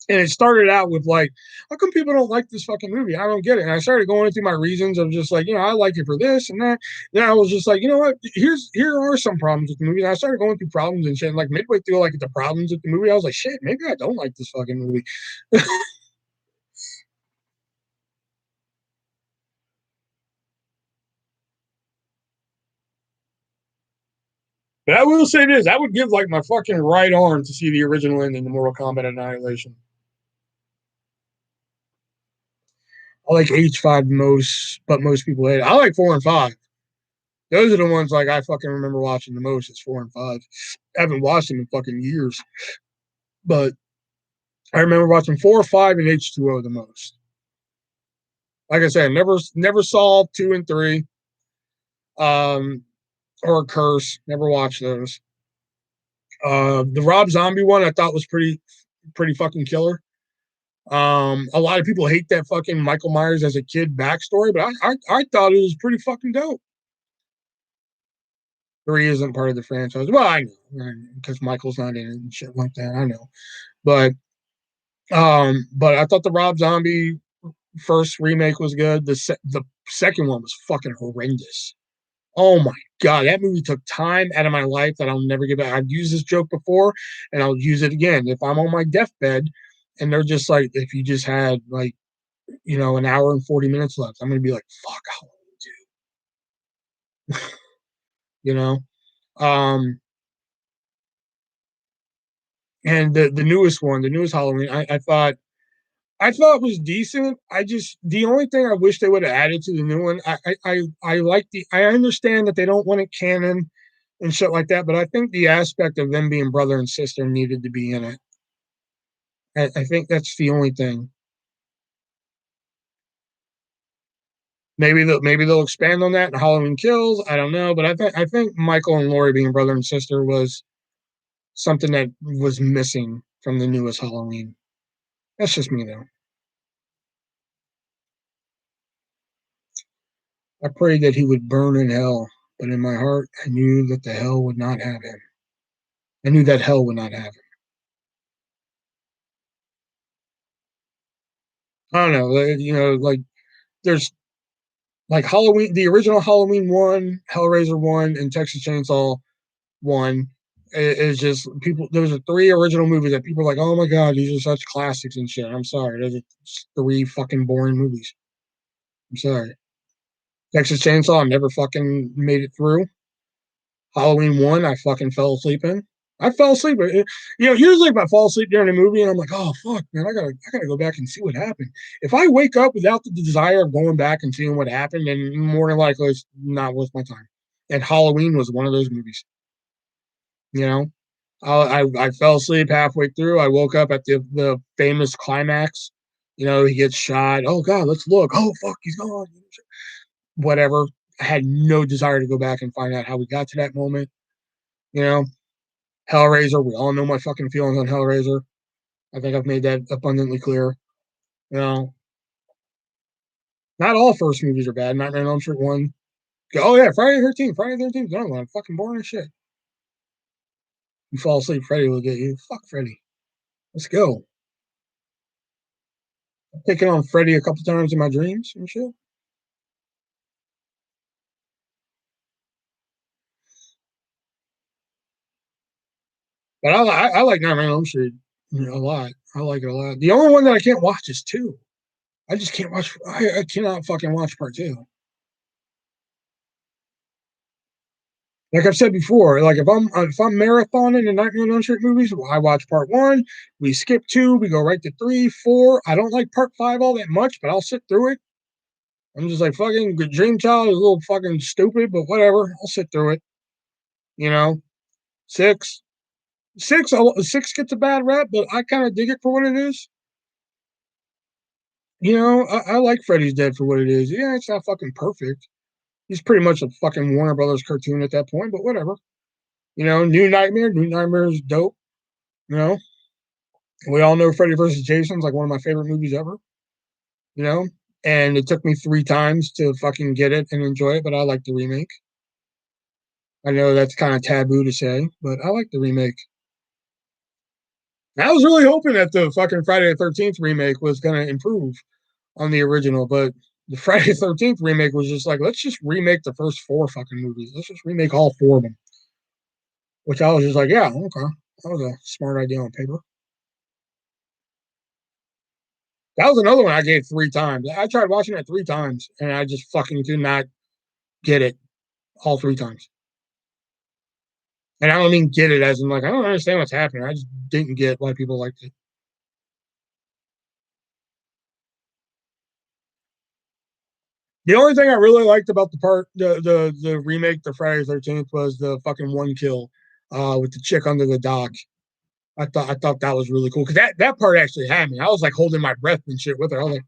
And it started out with like, how come people don't like this fucking movie? I don't get it. And I started going through my reasons of just like, I like it for this and that. Then I was just like, you know what? Here are some problems with the movie. And I started going through problems and shit. And like midway through like the problems with the movie, I was like, shit, maybe I don't like this fucking movie. But I will say this: I would give like my fucking right arm to see the original ending to Mortal Kombat Annihilation. I like H5 most, but most people hate it. I like 4 and 5. Those are the ones like I fucking remember watching the most. Is 4 and 5. I haven't watched them in fucking years, but I remember watching 4, 5, and H2O the most. Like I said, never saw 2 and 3, or Curse. Never watched those. The Rob Zombie one I thought was pretty fucking killer. A lot of people hate that fucking Michael Myers as a kid backstory, but I thought it was pretty fucking dope. 3 isn't part of the franchise. Well, I know because Michael's not in it and shit like that. I know, but I thought the Rob Zombie first remake was good. The second one was fucking horrendous. Oh my god, that movie took time out of my life that I'll never get back. I've used this joke before, and I'll use it again. If I'm on my deathbed, and they're just like, if you just had like an hour and 40 minutes left, I'm gonna be like, fuck, how long do? you know? Um, and the newest one, the newest Halloween, I thought was decent. The only thing I wish they would have added to the new one, I like I understand that they don't want it canon and shit like that, but I think the aspect of them being brother and sister needed to be in it. I think that's the only thing. Maybe they'll expand on that in Halloween Kills. I don't know, but I think Michael and Laurie being brother and sister was something that was missing from the newest Halloween. That's just me though. I prayed that he would burn in hell, but in my heart I knew that the hell would not have him. I knew that hell would not have him. I don't know, like there's like Halloween, the original Halloween 1, Hellraiser 1, and Texas Chainsaw 1 is just people. Those are 3 original movies that people are like, oh my god, these are such classics and shit. I'm sorry, those are 3 fucking boring movies. I'm sorry. Texas Chainsaw, I never fucking made it through. Halloween 1, I fucking fell asleep in. I fell asleep. Usually if I fall asleep during a movie and I'm like, oh fuck, man, I gotta go back and see what happened. If I wake up without the desire of going back and seeing what happened, then more than likely it's not worth my time. And Halloween was one of those movies. You know, I fell asleep halfway through. I woke up at the famous climax. He gets shot. Oh god, let's look. Oh fuck, he's gone. Whatever. I had no desire to go back and find out how we got to that moment. You know, Hellraiser. We all know my fucking feelings on Hellraiser. I think I've made that abundantly clear. You know, not all first movies are bad. Nightmare on Elm Street 1. Oh yeah, Friday the 13th. Friday the 13th. Another one. Fucking boring as shit. You fall asleep, Freddy will get you. Fuck Freddy. Let's go. I've taken on Freddy a couple times in my dreams and shit. But I like Nightmare on Elm Street a lot. I like it a lot. The only one that I can't watch is 2. I just can't watch. I cannot fucking watch part 2. Like I've said before, like if I'm marathoning the Nightmare on Elm Street movies, I watch part 1. We skip 2. We go right to 3, 4. I don't like part 5 all that much, but I'll sit through it. I'm just like fucking Dream Child is a little fucking stupid, but whatever. I'll sit through it. You know, 6, 6 gets a bad rap, but I kind of dig it for what it is. I like Freddy's Dead for what it is. Yeah, it's not fucking perfect. He's pretty much a fucking Warner Brothers cartoon at that point, but whatever. New Nightmare is dope. You know, We all know Freddy versus Jason's like one of my favorite movies ever, you know? And it took me 3 times to fucking get it and enjoy it, but I like the remake. I know that's kind of taboo to say, but I like the remake. I was really hoping that the fucking Friday the 13th remake was going to improve on the original, but the Friday the 13th remake was just like, let's just remake the first 4 fucking movies. Let's just remake all 4 of them. Which I was just like, yeah, okay. That was a smart idea on paper. That was another one I gave 3 times. I tried watching it 3 times and I just fucking could not get it all 3 times. And I don't mean get it as in like, I don't understand what's happening. I just didn't get why people liked it. The only thing I really liked about the remake, the Friday the 13th, was the fucking one kill with the chick under the dock. I thought that was really cool because that part actually had me. I was like holding my breath and shit with her. I was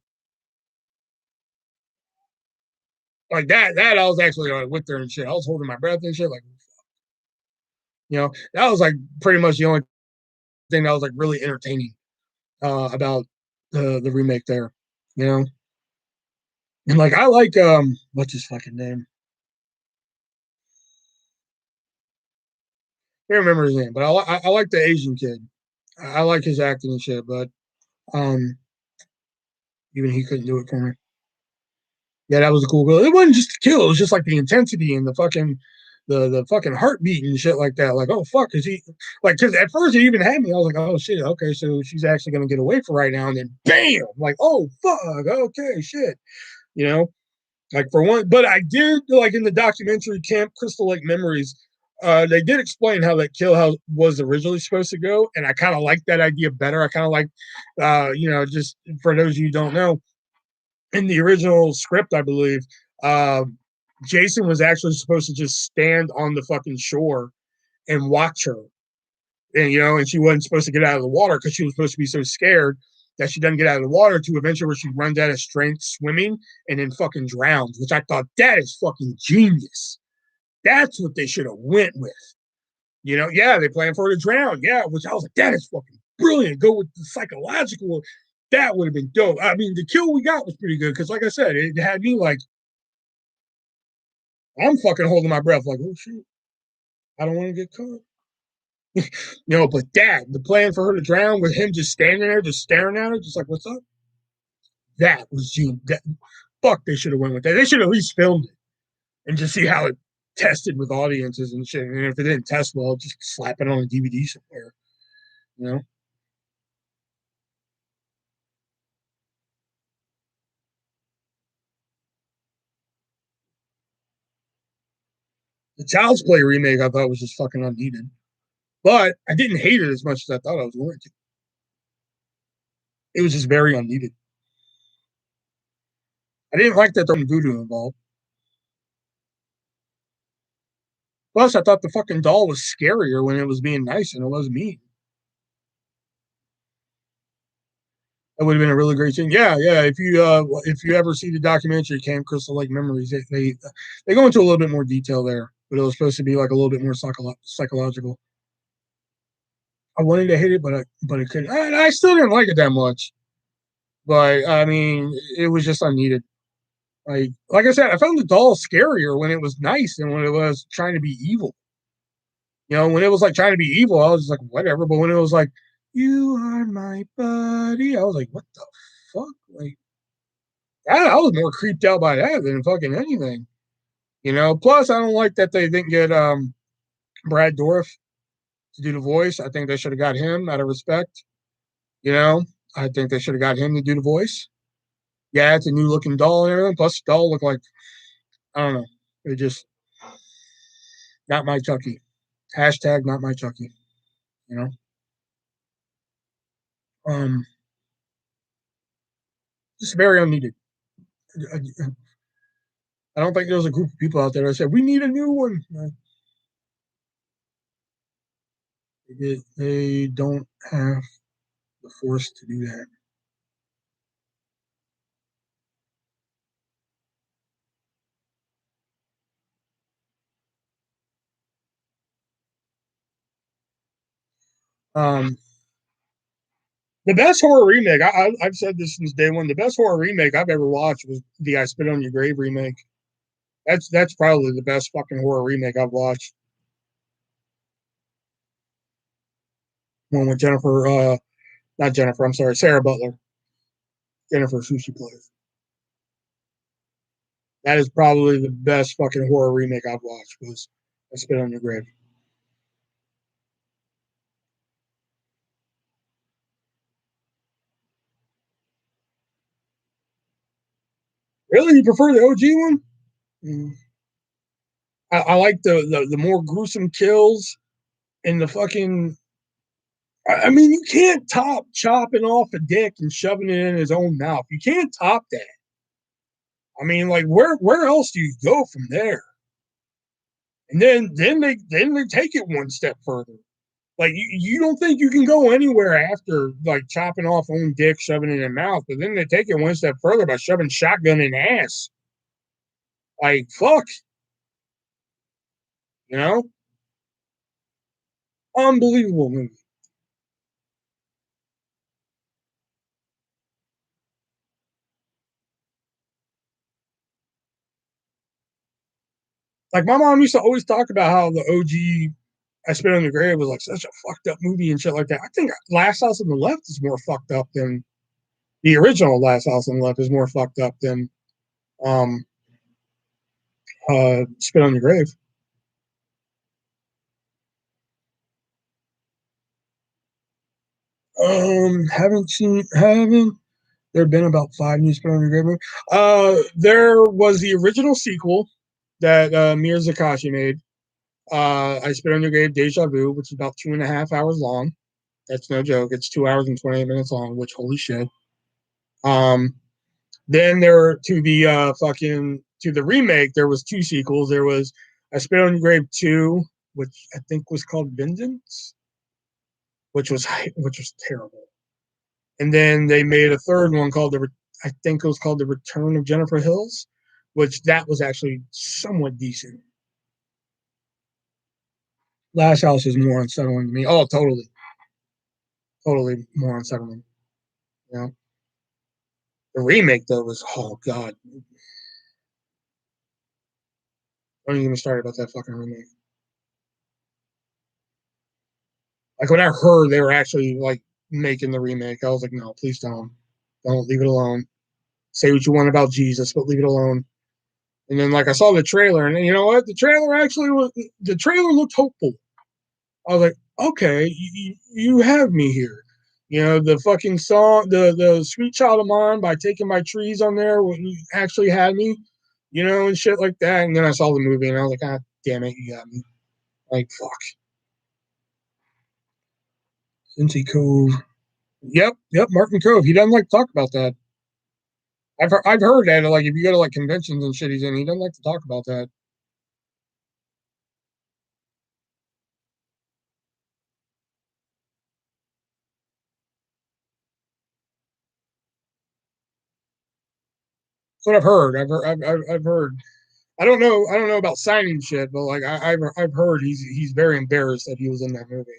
like that. I was actually with her and shit. I was holding my breath and shit. Like, that was like pretty much the only thing that was like really entertaining about the remake there. You know, and like I like what's his fucking name? I can't remember his name, but I like the Asian kid. I like his acting and shit, but um, even he couldn't do it for me. Yeah, that was a cool goal. It wasn't just the kill; it was just like the intensity and the fucking heartbeat and shit like that. Like, oh fuck, is he like? Because at first it even had me. I was like, oh shit, okay, so she's actually gonna get away for right now, and then bam, like, oh fuck, okay, shit, you know. Like for one, but I did like in the documentary Camp Crystal Lake Memories. They did explain how that kill house was originally supposed to go, and I kind of like that idea better. I kind of like, just for those of you who don't know, in the original script, I believe, uh, Jason was actually supposed to just stand on the fucking shore and watch her, and she wasn't supposed to get out of the water because she was supposed to be so scared that she doesn't get out of the water to eventually where she runs out of strength swimming and then fucking drowns, which I thought that is fucking genius. That's what they should have went with. Yeah, they planned for her to drown. Yeah, which I was like, that is fucking brilliant. Go with the psychological. That would have been dope. I mean, the kill we got was pretty good because, like I said, it had me like, I'm fucking holding my breath, like, oh shit, I don't want to get caught. But the plan for her to drown with him just standing there, just staring at her, just like, what's up? That was genius. Fuck, they should have went with that. They should have at least filmed it and just see how it tested with audiences and shit. And if it didn't test well, just slap it on a DVD somewhere. You know, the Child's Play remake I thought was just fucking unneeded, but I didn't hate it as much as I thought I was going to. It was just very unneeded. I didn't like that throwing voodoo involved. Plus, I thought the fucking doll was scarier when it was being nice and it was mean. That would have been a really great scene. Yeah, yeah. If you ever see the documentary Camp Crystal Lake Memories, they go into a little bit more detail there, but it was supposed to be like a little bit more psychological. I wanted to hit it, but it couldn't. I still didn't like it that much. But I mean, it was just unneeded. Like I said, I found the doll scarier when it was nice than when it was trying to be evil. When it was like trying to be evil, I was just like, whatever. But when it was like, you are my buddy, I was like, what the fuck? Like, I was more creeped out by that than fucking anything. Plus I don't like that they didn't get Brad Dourif to do the voice. I think they should have got him out of respect. You know, I think they should have got him to do the voice. Yeah, it's a new looking doll and everything. Plus, the doll looked like, I don't know. It just not my Chucky. Hashtag not my Chucky. You know. Um, just very unneeded. I don't think there's a group of people out there that said we need a new one. They don't have the force to do that. Um, The best horror remake, I've said this since day one. The best horror remake I've ever watched was the I Spit on Your Grave remake. That's probably the best fucking horror remake I've watched. One with Jennifer, not Jennifer, I'm sorry, Sarah Butler. Jennifer, who she plays. That is probably the best fucking horror remake I've watched. Was I Spit on Your Grave. Really, you prefer the OG one? Mm. I like the more gruesome kills and the fucking. I mean, you can't top chopping off a dick and shoving it in his own mouth. You can't top that. I mean, like where else do you go from there? And then they take it one step further. Like you don't think you can go anywhere after like chopping off own dick, shoving it in their mouth, but then they take it one step further by shoving shotgun in ass. Like fuck, you know, unbelievable movie. Like my mom used to always talk about how the OG I Spit on the Grave was like such a fucked up movie and shit like that. I think Last House on the Left is more fucked up than the original Last House on the Left is more fucked up than um Spit on Your Grave. Haven't there have been about five new Spit on Your Grave movies. There was the original sequel that Mir Zakashi made. I Spit on Your Grave, Deja Vu, which is about 2.5 hours long. That's no joke. It's 2 hours and 28 minutes long. Which holy shit. Um, then there to the fucking to the remake. There was two sequels. There was I Spit on Your Grave 2, which I think was called Vengeance, which was terrible. And then they made a third one called I think it was called The Return of Jennifer Hills, which that was actually somewhat decent. Last House is more unsettling to me. Oh, totally, totally more unsettling. You know, the remake though was oh god, don't even get me started about that fucking remake. Like when I heard they were actually like making the remake, I was like, no, please don't leave it alone. Say what you want about Jesus, but leave it alone. And then like I saw the trailer, and you know what? The trailer looked hopeful. I was like, okay, you have me here. You know, the fucking song, the Sweet Child of Mine by Taking My Trees on there when you actually had me, you know, and shit like that. And then I saw the movie and I was like, ah, damn it, you got me. Like, fuck. Cincy Cove. Yep, Martin Cove. He doesn't like to talk about that. I've heard that, like, if you go to, like, conventions and shit he's in, he doesn't like to talk about that. That's what I've heard. I've heard. I don't know about signing shit, but like I've heard he's very embarrassed that he was in that movie.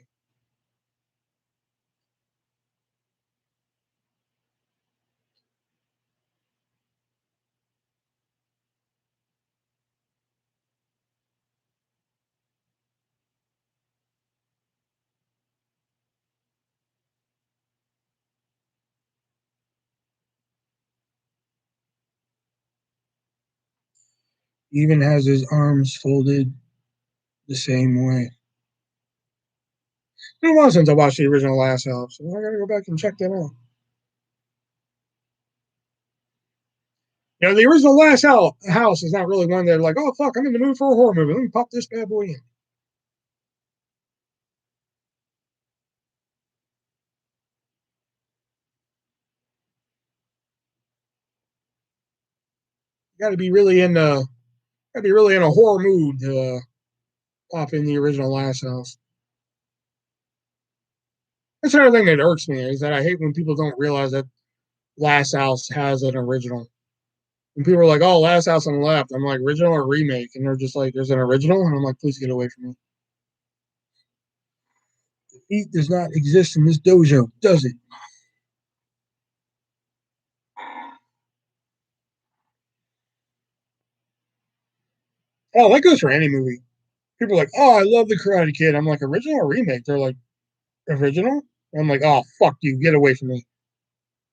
He even has his arms folded the same way. It's been a while since I watched the original Last House, so I gotta go back and check that out. You know, the original House is not really one that like, oh fuck, I'm in the mood for a horror movie. Let me pop this bad boy in. You gotta be really in a horror mood to pop in the original Last House. That's another thing that irks me is that I hate when people don't realize that Last House has an original. And people are like, "Oh, Last House on the Left." I'm like, "Original or remake?" And they're just like, "There's an original," and I'm like, "Please get away from me." Defeat does not exist in this dojo, does it? Oh, that goes for any movie. People are like, oh, I love the Karate Kid. I'm like, original or remake? They're like, original? I'm like, oh, fuck you. Get away from me.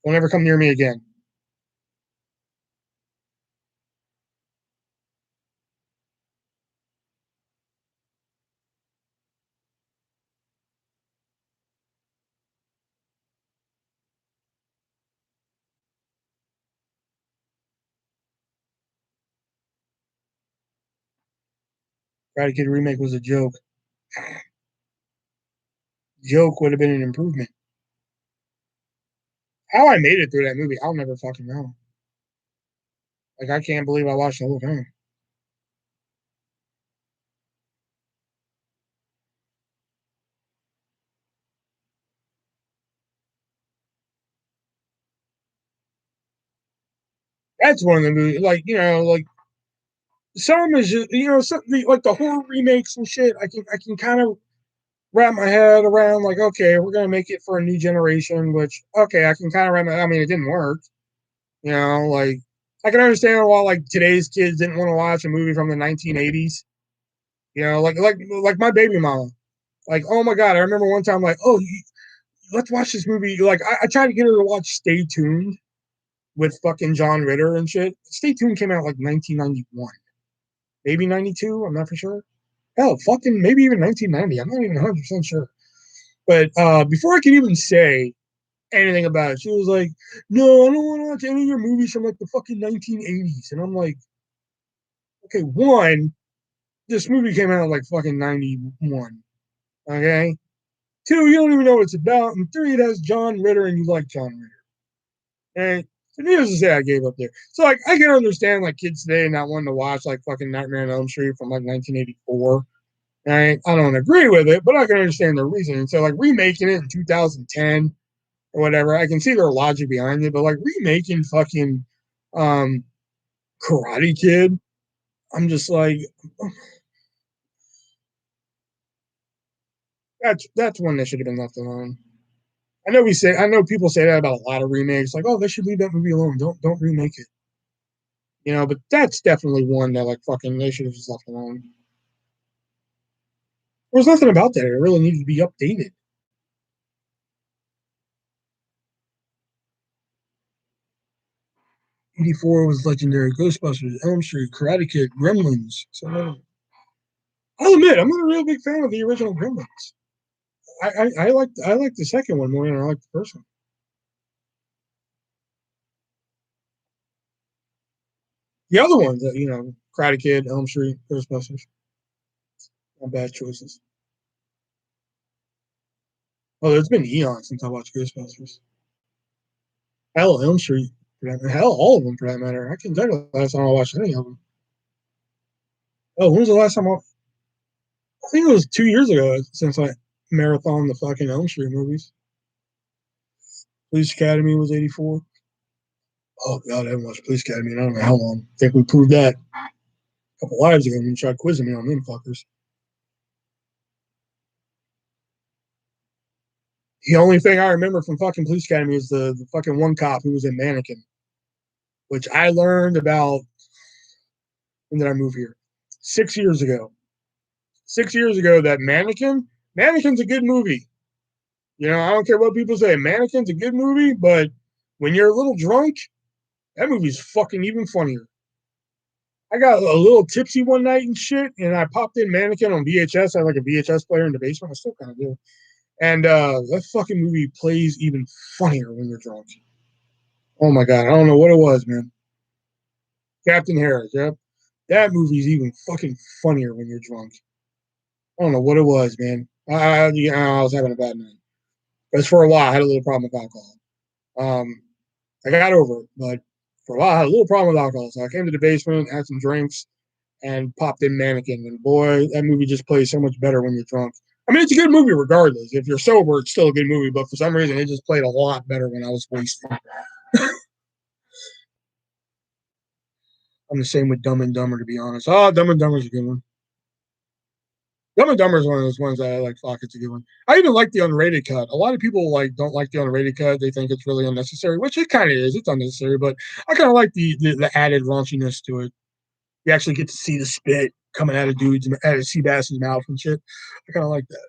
Don't ever come near me again. Karate Kid remake was a joke. Joke would have been an improvement. How I made it through that movie, I'll never fucking know. Like, I can't believe I watched the whole thing. That's one of the movies, like, like some is just, something like the horror remakes and shit. I can kind of wrap my head around, like, okay, we're gonna make it for a new generation, which, okay, I can kind of wrap my. I mean, it didn't work, like I can understand why like today's kids didn't want to watch a movie from the 1980s. Like my baby mama. Like, oh my god, I remember one time, like, oh, let's watch this movie. Like, I tried to get her to watch Stay Tuned with fucking John Ritter and shit. Stay Tuned came out like 1991, maybe 92. I'm not for sure. Hell, fucking maybe even 1990. I'm not even 100% sure. But before I could even say anything about it, she was like, "No, I don't want to watch any of your movies from like the fucking 1980s." And I'm like, "Okay, one, this movie came out like fucking 91. Okay, two, you don't even know what it's about, and three, it has John Ritter, and you like John Ritter." And so needless to say, I gave up there. So like, I can understand like kids today not wanting to watch like fucking Nightmare on Elm Street from like 1984. I don't agree with it, but I can understand their reasoning. So like remaking it in 2010 or whatever, I can see their logic behind it. But like remaking fucking um Karate Kid, I'm just like, that's one that should have been left alone. I know people say that about a lot of remakes, like, oh, they should leave that movie alone. Don't remake it. But that's definitely one that like fucking they should have just left alone. There's nothing about that. It really needed to be updated. 84 was legendary. Ghostbusters, Elm Street, Karate Kid, Gremlins. So I'll admit, I'm not a real big fan of the original Gremlins. I like the second one more than I like the first one. The other ones, Karate Kid, Elm Street, Ghostbusters, not bad choices. Oh, it's been eons since I watched Ghostbusters. Hell, Elm Street, hell, all of them for that matter. I can tell you the last time I watched any of them. Oh, when was the last time I think it was 2 years ago since I marathon the fucking Elm Street movies. Police Academy was 84. Oh god, I haven't watched Police Academy in I don't know how long. I think we proved that a couple lives ago when you tried quizzing me on them fuckers. The only thing I remember from fucking Police Academy is the fucking one cop who was in Mannequin, which I learned about when did I move here? 6 years ago. 6 years ago, that Mannequin's a good movie. I don't care what people say. Mannequin's a good movie, but when you're a little drunk, that movie's fucking even funnier. I got a little tipsy one night and shit, and I popped in Mannequin on VHS. I had like a VHS player in the basement. I still kind of do. And that fucking movie plays even funnier when you're drunk. Oh my god, I don't know what it was, man. Captain Harris, yep. That movie's even fucking funnier when you're drunk. I don't know what it was, man. I was having a bad night. Because for a while, I had a little problem with alcohol. Um, I got over it, but for a while, I had a little problem with alcohol. So I came to the basement, had some drinks, and popped in Mannequin. And boy, that movie just plays so much better when you're drunk. I mean, it's a good movie regardless. If you're sober, it's still a good movie. But for some reason, it just played a lot better when I was wasted. I'm the same with Dumb and Dumber, to be honest. Oh, Dumb and Dumber's a good one. Dumb and Dumber is one of those ones that I like. Fuck, it's a good one. I even like the unrated cut. A lot of people like don't like the unrated cut. They think it's really unnecessary, which it kind of is. It's unnecessary, but I kind of like the added raunchiness to it. You actually get to see the spit. coming out of dudes out of Seabass's mouth and shit. I kind of like that.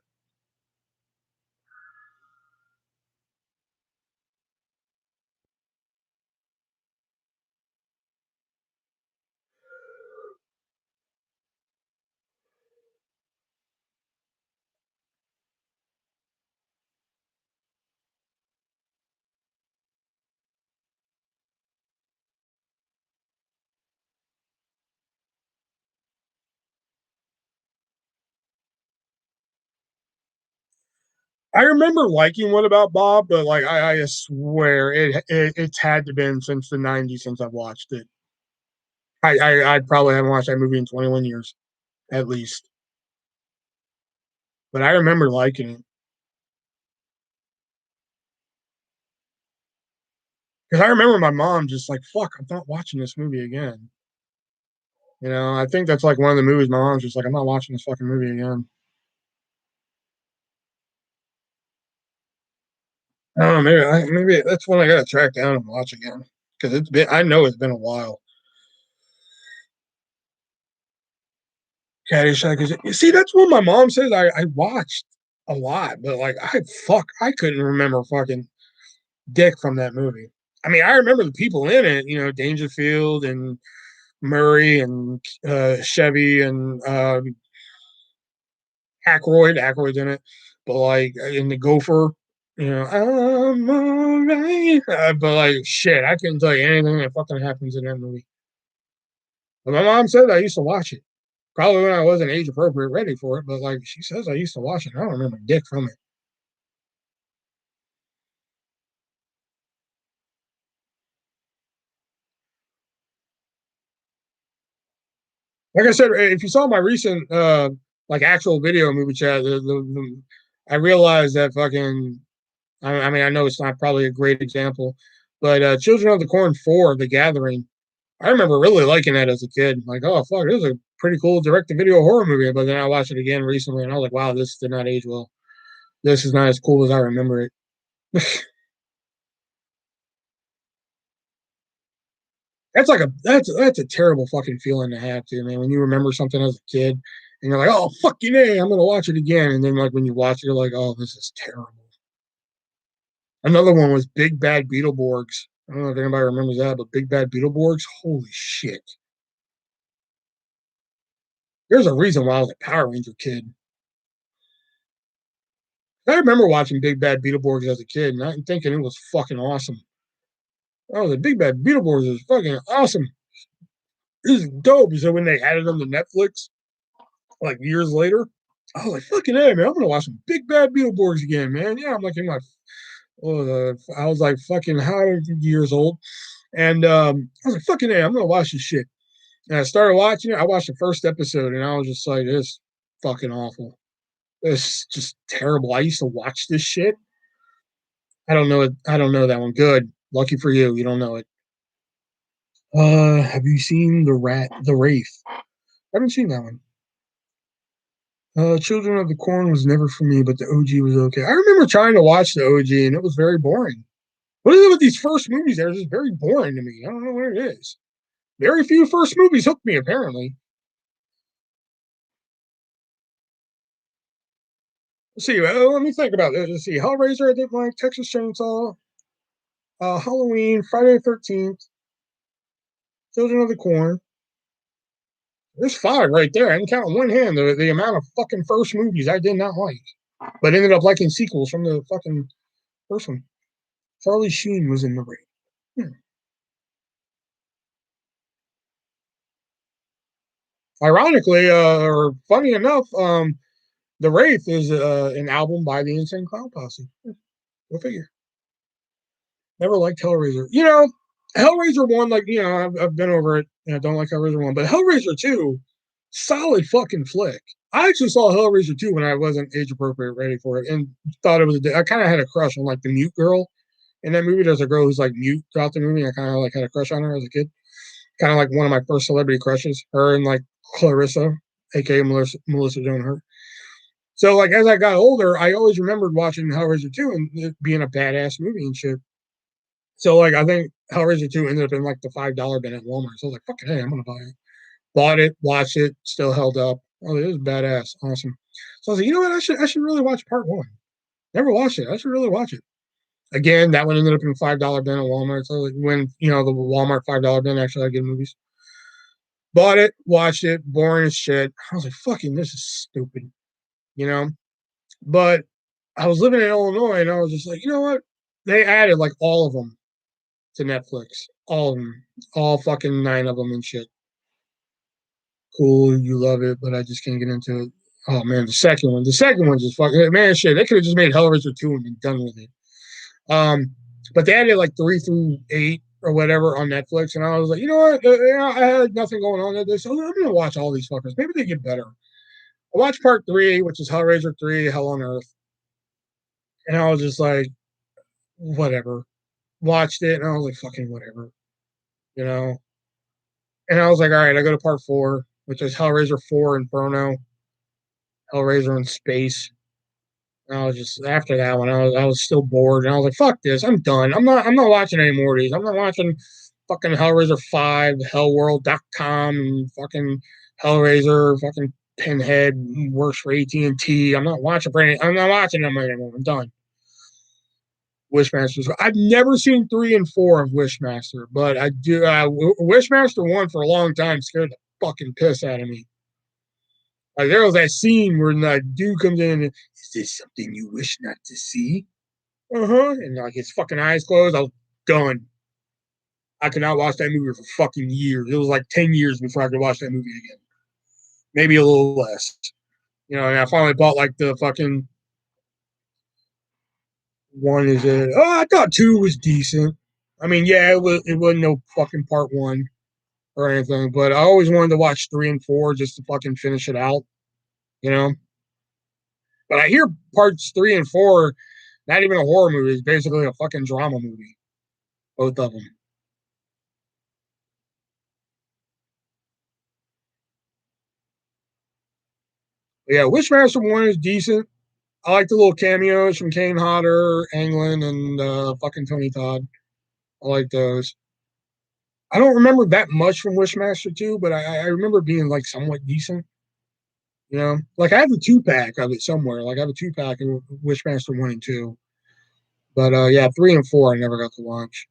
I remember liking What About Bob, but like I swear it's had to been since the '90s since I've watched it. I probably haven't watched that movie in 21 years at least, but I remember liking it because I remember my mom just like, "Fuck, I'm not watching this movie again." You know, I think that's like one of the movies my mom's just like, "I'm not watching this fucking movie again." I don't know, maybe that's one I gotta track down and watch again because it's been I know it's been a while. Caddyshack is you see that's what my mom says I watched a lot, but like I couldn't remember fucking dick from that movie. I mean, I remember the people in it, you know, Dangerfield and Murray and Chevy and Aykroyd's in it, but like in the Gopher, you know, I'm alright. But like shit, I couldn't tell you anything that fucking happens in that movie. But my mom said I used to watch it. Probably when I wasn't age appropriate ready for it, but like she says I used to watch it. I don't remember dick from it. Like I said, if you saw my recent like actual video movie chat, I realized that fucking I mean I know it's not probably a great example, but Children of the Corn 4, The Gathering, I remember really liking that as a kid. Like, oh fuck, this is a pretty cool direct to video horror movie. But then I watched it again recently and I was like, wow, this did not age well. This is not as cool as I remember it. That's a terrible fucking feeling to have too, man. When you remember something as a kid and you're like, oh fucking A, I'm gonna watch it again. And then like when you watch it, you're like, oh, this is terrible. Another one was Big Bad Beetleborgs. I don't know if anybody remembers that, but Big Bad Beetleborgs, holy shit. There's a reason why I was a Power Ranger kid. I remember watching Big Bad Beetleborgs as a kid and I'm thinking it was fucking awesome. Oh, the Big Bad Beetleborgs is fucking awesome. This is dope. So when they added them to Netflix, like years later, I was like, fucking hey, man, I'm gonna watch some Big Bad Beetleborgs again, man. Yeah, I'm like in my, I was like fucking how years old, and I was like, fucking hey, I'm gonna watch this shit. And I started watching it. I watched the first episode, and I was just like, this fucking awful. It's just terrible. I used to watch this shit. I don't know it. I don't know that one. Good. Lucky for you, you don't know it. Have you seen the Wraith? I haven't seen that one. Children of the Corn was never for me, but the OG was okay. I remember trying to watch the OG, and it was very boring. What is it with these first movies? They're just very boring to me. I don't know what it is. Very few first movies hooked me, apparently. Let's see. Let me think about this. Let's see. Hellraiser, I didn't like. Texas Chainsaw, Halloween, Friday the 13th, Children of the Corn. There's five right there. I can count on one hand the amount of fucking first movies I did not like, but ended up liking sequels from the fucking first one. Charlie Sheen was in the ring. Hmm. Ironically, or funny enough, The Wraith is an album by the Insane Clown Posse. Go figure. Never liked Hellraiser. You know, Hellraiser 1, like, you know, I've been over it. I don't like Hellraiser 1, but Hellraiser 2, solid fucking flick. I actually saw Hellraiser 2 when I wasn't age appropriate ready for it and thought it was I kind of had a crush on like the mute girl in that movie. There's a girl who's like mute throughout the movie. I kind of like had a crush on her as a kid. Kind of like one of my first celebrity crushes. Her and like Clarissa, aka Melissa Joan Hart. So like as I got older, I always remembered watching Hellraiser 2 and it being a badass movie and shit. So like I think Hellraiser 2 ended up in like the $5 bin at Walmart. So I was like, fucking hey, I'm gonna buy it. Bought it, watched it, still held up. Oh, it was badass, awesome. So I was like, you know what? I should really watch part one. Never watched it. I should really watch it. Again, that one ended up in $5 bin at Walmart. So when the Walmart $5 bin actually had good movies. Bought it, watched it, boring as shit. I was like, fucking, this is stupid, you know. But I was living in Illinois, and I was just like, you know what? They added like all of them to Netflix, all of them, all fucking 9 of them and shit. Cool, you love it, but I just can't get into it. Oh man, the second one just fucking man, shit. They could have just made Hellraiser 2 and been done with it. But they added like 3 through 8 or whatever on Netflix, and I was like, you know what? I had nothing going on there, so I'm gonna watch all these fuckers. Maybe they get better. I watched part 3, which is Hellraiser 3, Hell on Earth, and I was just like, whatever. Watched it, and I was like, fucking whatever, you know. And I was like, all right, I go to part 4, which is Hellraiser 4 Inferno, Hellraiser in Space. And I was just after that one, I was still bored, and I was like, "Fuck this! I'm done. I'm not watching any more of these. I'm not watching fucking Hellraiser 5, Hellworld.com, and fucking Hellraiser, fucking Pinhead works for AT&T. I'm not watching for any. I'm not watching them anymore. I'm done." Wishmaster. I've never seen 3 and 4 of Wishmaster, but I do. Wishmaster 1 for a long time scared the fucking piss out of me. Like there was that scene where that dude comes in and, is this something you wish not to see? Uh-huh. And like his fucking eyes closed. I was done. I could not watch that movie for fucking years. It was like 10 years before I could watch that movie again. Maybe a little less. And I finally bought like the fucking one is it. Oh, I thought 2 was decent. I mean, yeah, it wasn't no fucking part 1 or anything, but I always wanted to watch 3 and 4 just to fucking finish it out, you know? But I hear parts 3 and 4, not even a horror movie, it's basically a fucking drama movie. Both of them. But yeah, Wishmaster 1 is decent. I like the little cameos from Kane Hodder, Anglin, and fucking Tony Todd. I like those. I don't remember that much from Wishmaster 2, but I remember being like somewhat decent. Like I have the 2-pack of it somewhere. Like I have a 2-pack of Wishmaster 1 and 2. But yeah, 3 and 4 I never got to watch.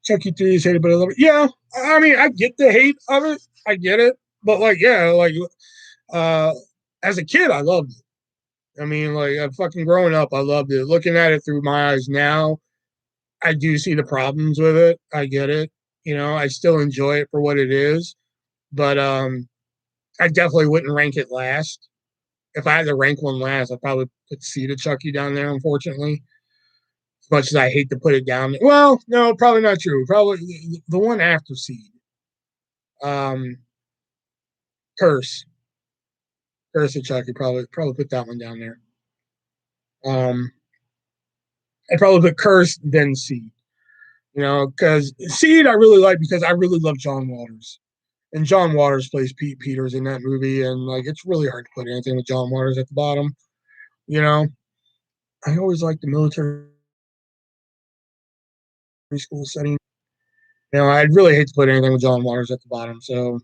Chucky 3 is hated, but I love it. Yeah, I mean, I get the hate of it. I get it. But like, yeah, like uh as a kid, I loved it. I mean, like, fucking growing up, I loved it. Looking at it through my eyes now, I do see the problems with it. I get it. I still enjoy it for what it is, but I definitely wouldn't rank it last. If I had to rank one last, I'd probably put Seed of Chucky down there, unfortunately. As much as I hate to put it down. Well, no, probably not true. Probably the one after Seed. Um, Curse. Curse of Chucky. Probably put that one down there. I'd probably put Curse, then Seed. Because Seed I really like because I really love John Waters. And John Waters plays Pete Peters in that movie, and like it's really hard to put anything with John Waters at the bottom. You know, I always like the military school setting. I'd really hate to put anything with John Waters at the bottom. So,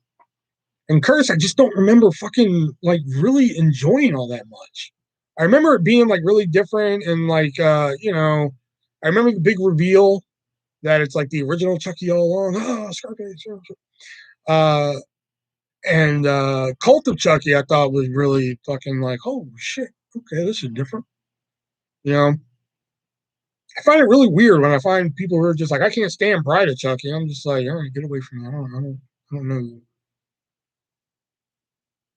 and Curse, I just don't remember fucking like really enjoying all that much. I remember it being like really different and like I remember the big reveal that it's like the original Chucky all along. Oh, Scarface. Uh, and Cult of Chucky, I thought was really fucking like, oh shit, okay, this is different. You know, I find it really weird when I find people who are just like, I can't stand Bride of Chucky. I'm just like, all right, get away from me. I don't know.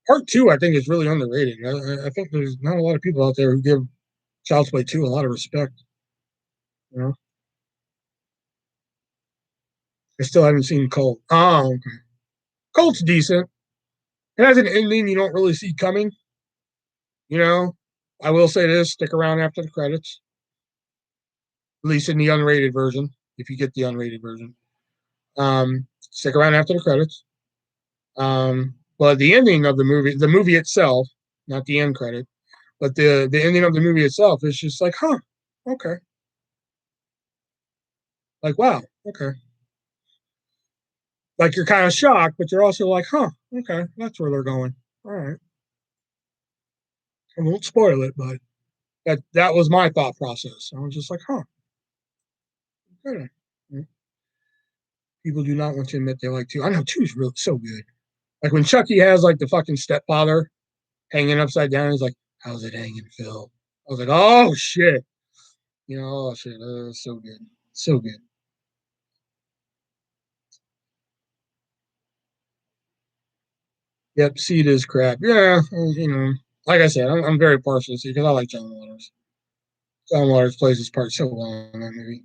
Part 2, I think, is really underrated. I think there's not a lot of people out there who give Child's Play 2 a lot of respect. You know, I still haven't seen Cult. Oh, okay. Cult's decent. It has an ending you don't really see coming. You know, I will say this: stick around after the credits, at least in the unrated version. If you get the unrated version, stick around after the credits. But the ending of the movie itself, not the end credit, But the ending of the movie itself is just like, huh, okay. Like, wow, okay. Like you're kind of shocked, but you're also like, huh, okay, that's where they're going. All right. I won't spoil it, but that was my thought process. I was just like, huh, okay. People do not want to admit they like two. I know two is really so good. Like when Chucky has like the fucking stepfather hanging upside down, he's like, how's it hanging, Phil? I was like, oh shit. You know, oh shit. So good. So good. Yep, Seed is crap. Yeah, you know, like I said, I'm very partial to Seed because I like John Waters. John Waters plays his part so well in that movie.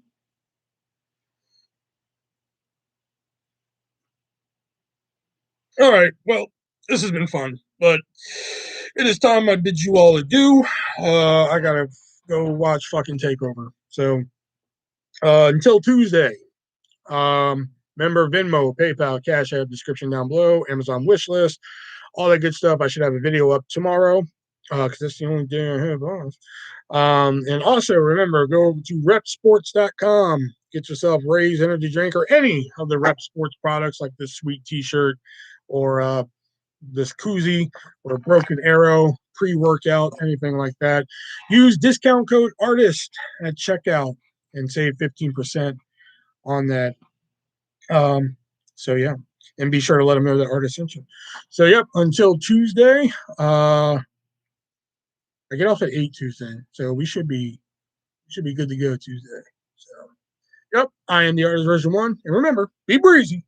All right, well, this has been fun, but it is time I bid you all adieu. I gotta go watch fucking Takeover. So until Tuesday, remember Venmo, PayPal, Cash App, description down below, Amazon wish list, all that good stuff. I should have a video up tomorrow because that's the only day I have off. And also remember, go over to repsports.com. Get yourself RAZE energy drink or any of the Rep Sports products like this sweet T-shirt or this koozie or Broken Arrow pre-workout, anything like that. Use discount code ARTIST at checkout and save 15% on that. So yeah, and be sure to let them know that Artist sent you. So yep, until Tuesday. I get off at 8 Tuesday, so we should be good to go Tuesday. So yep, I am the Artist Version 1, and remember, be breezy.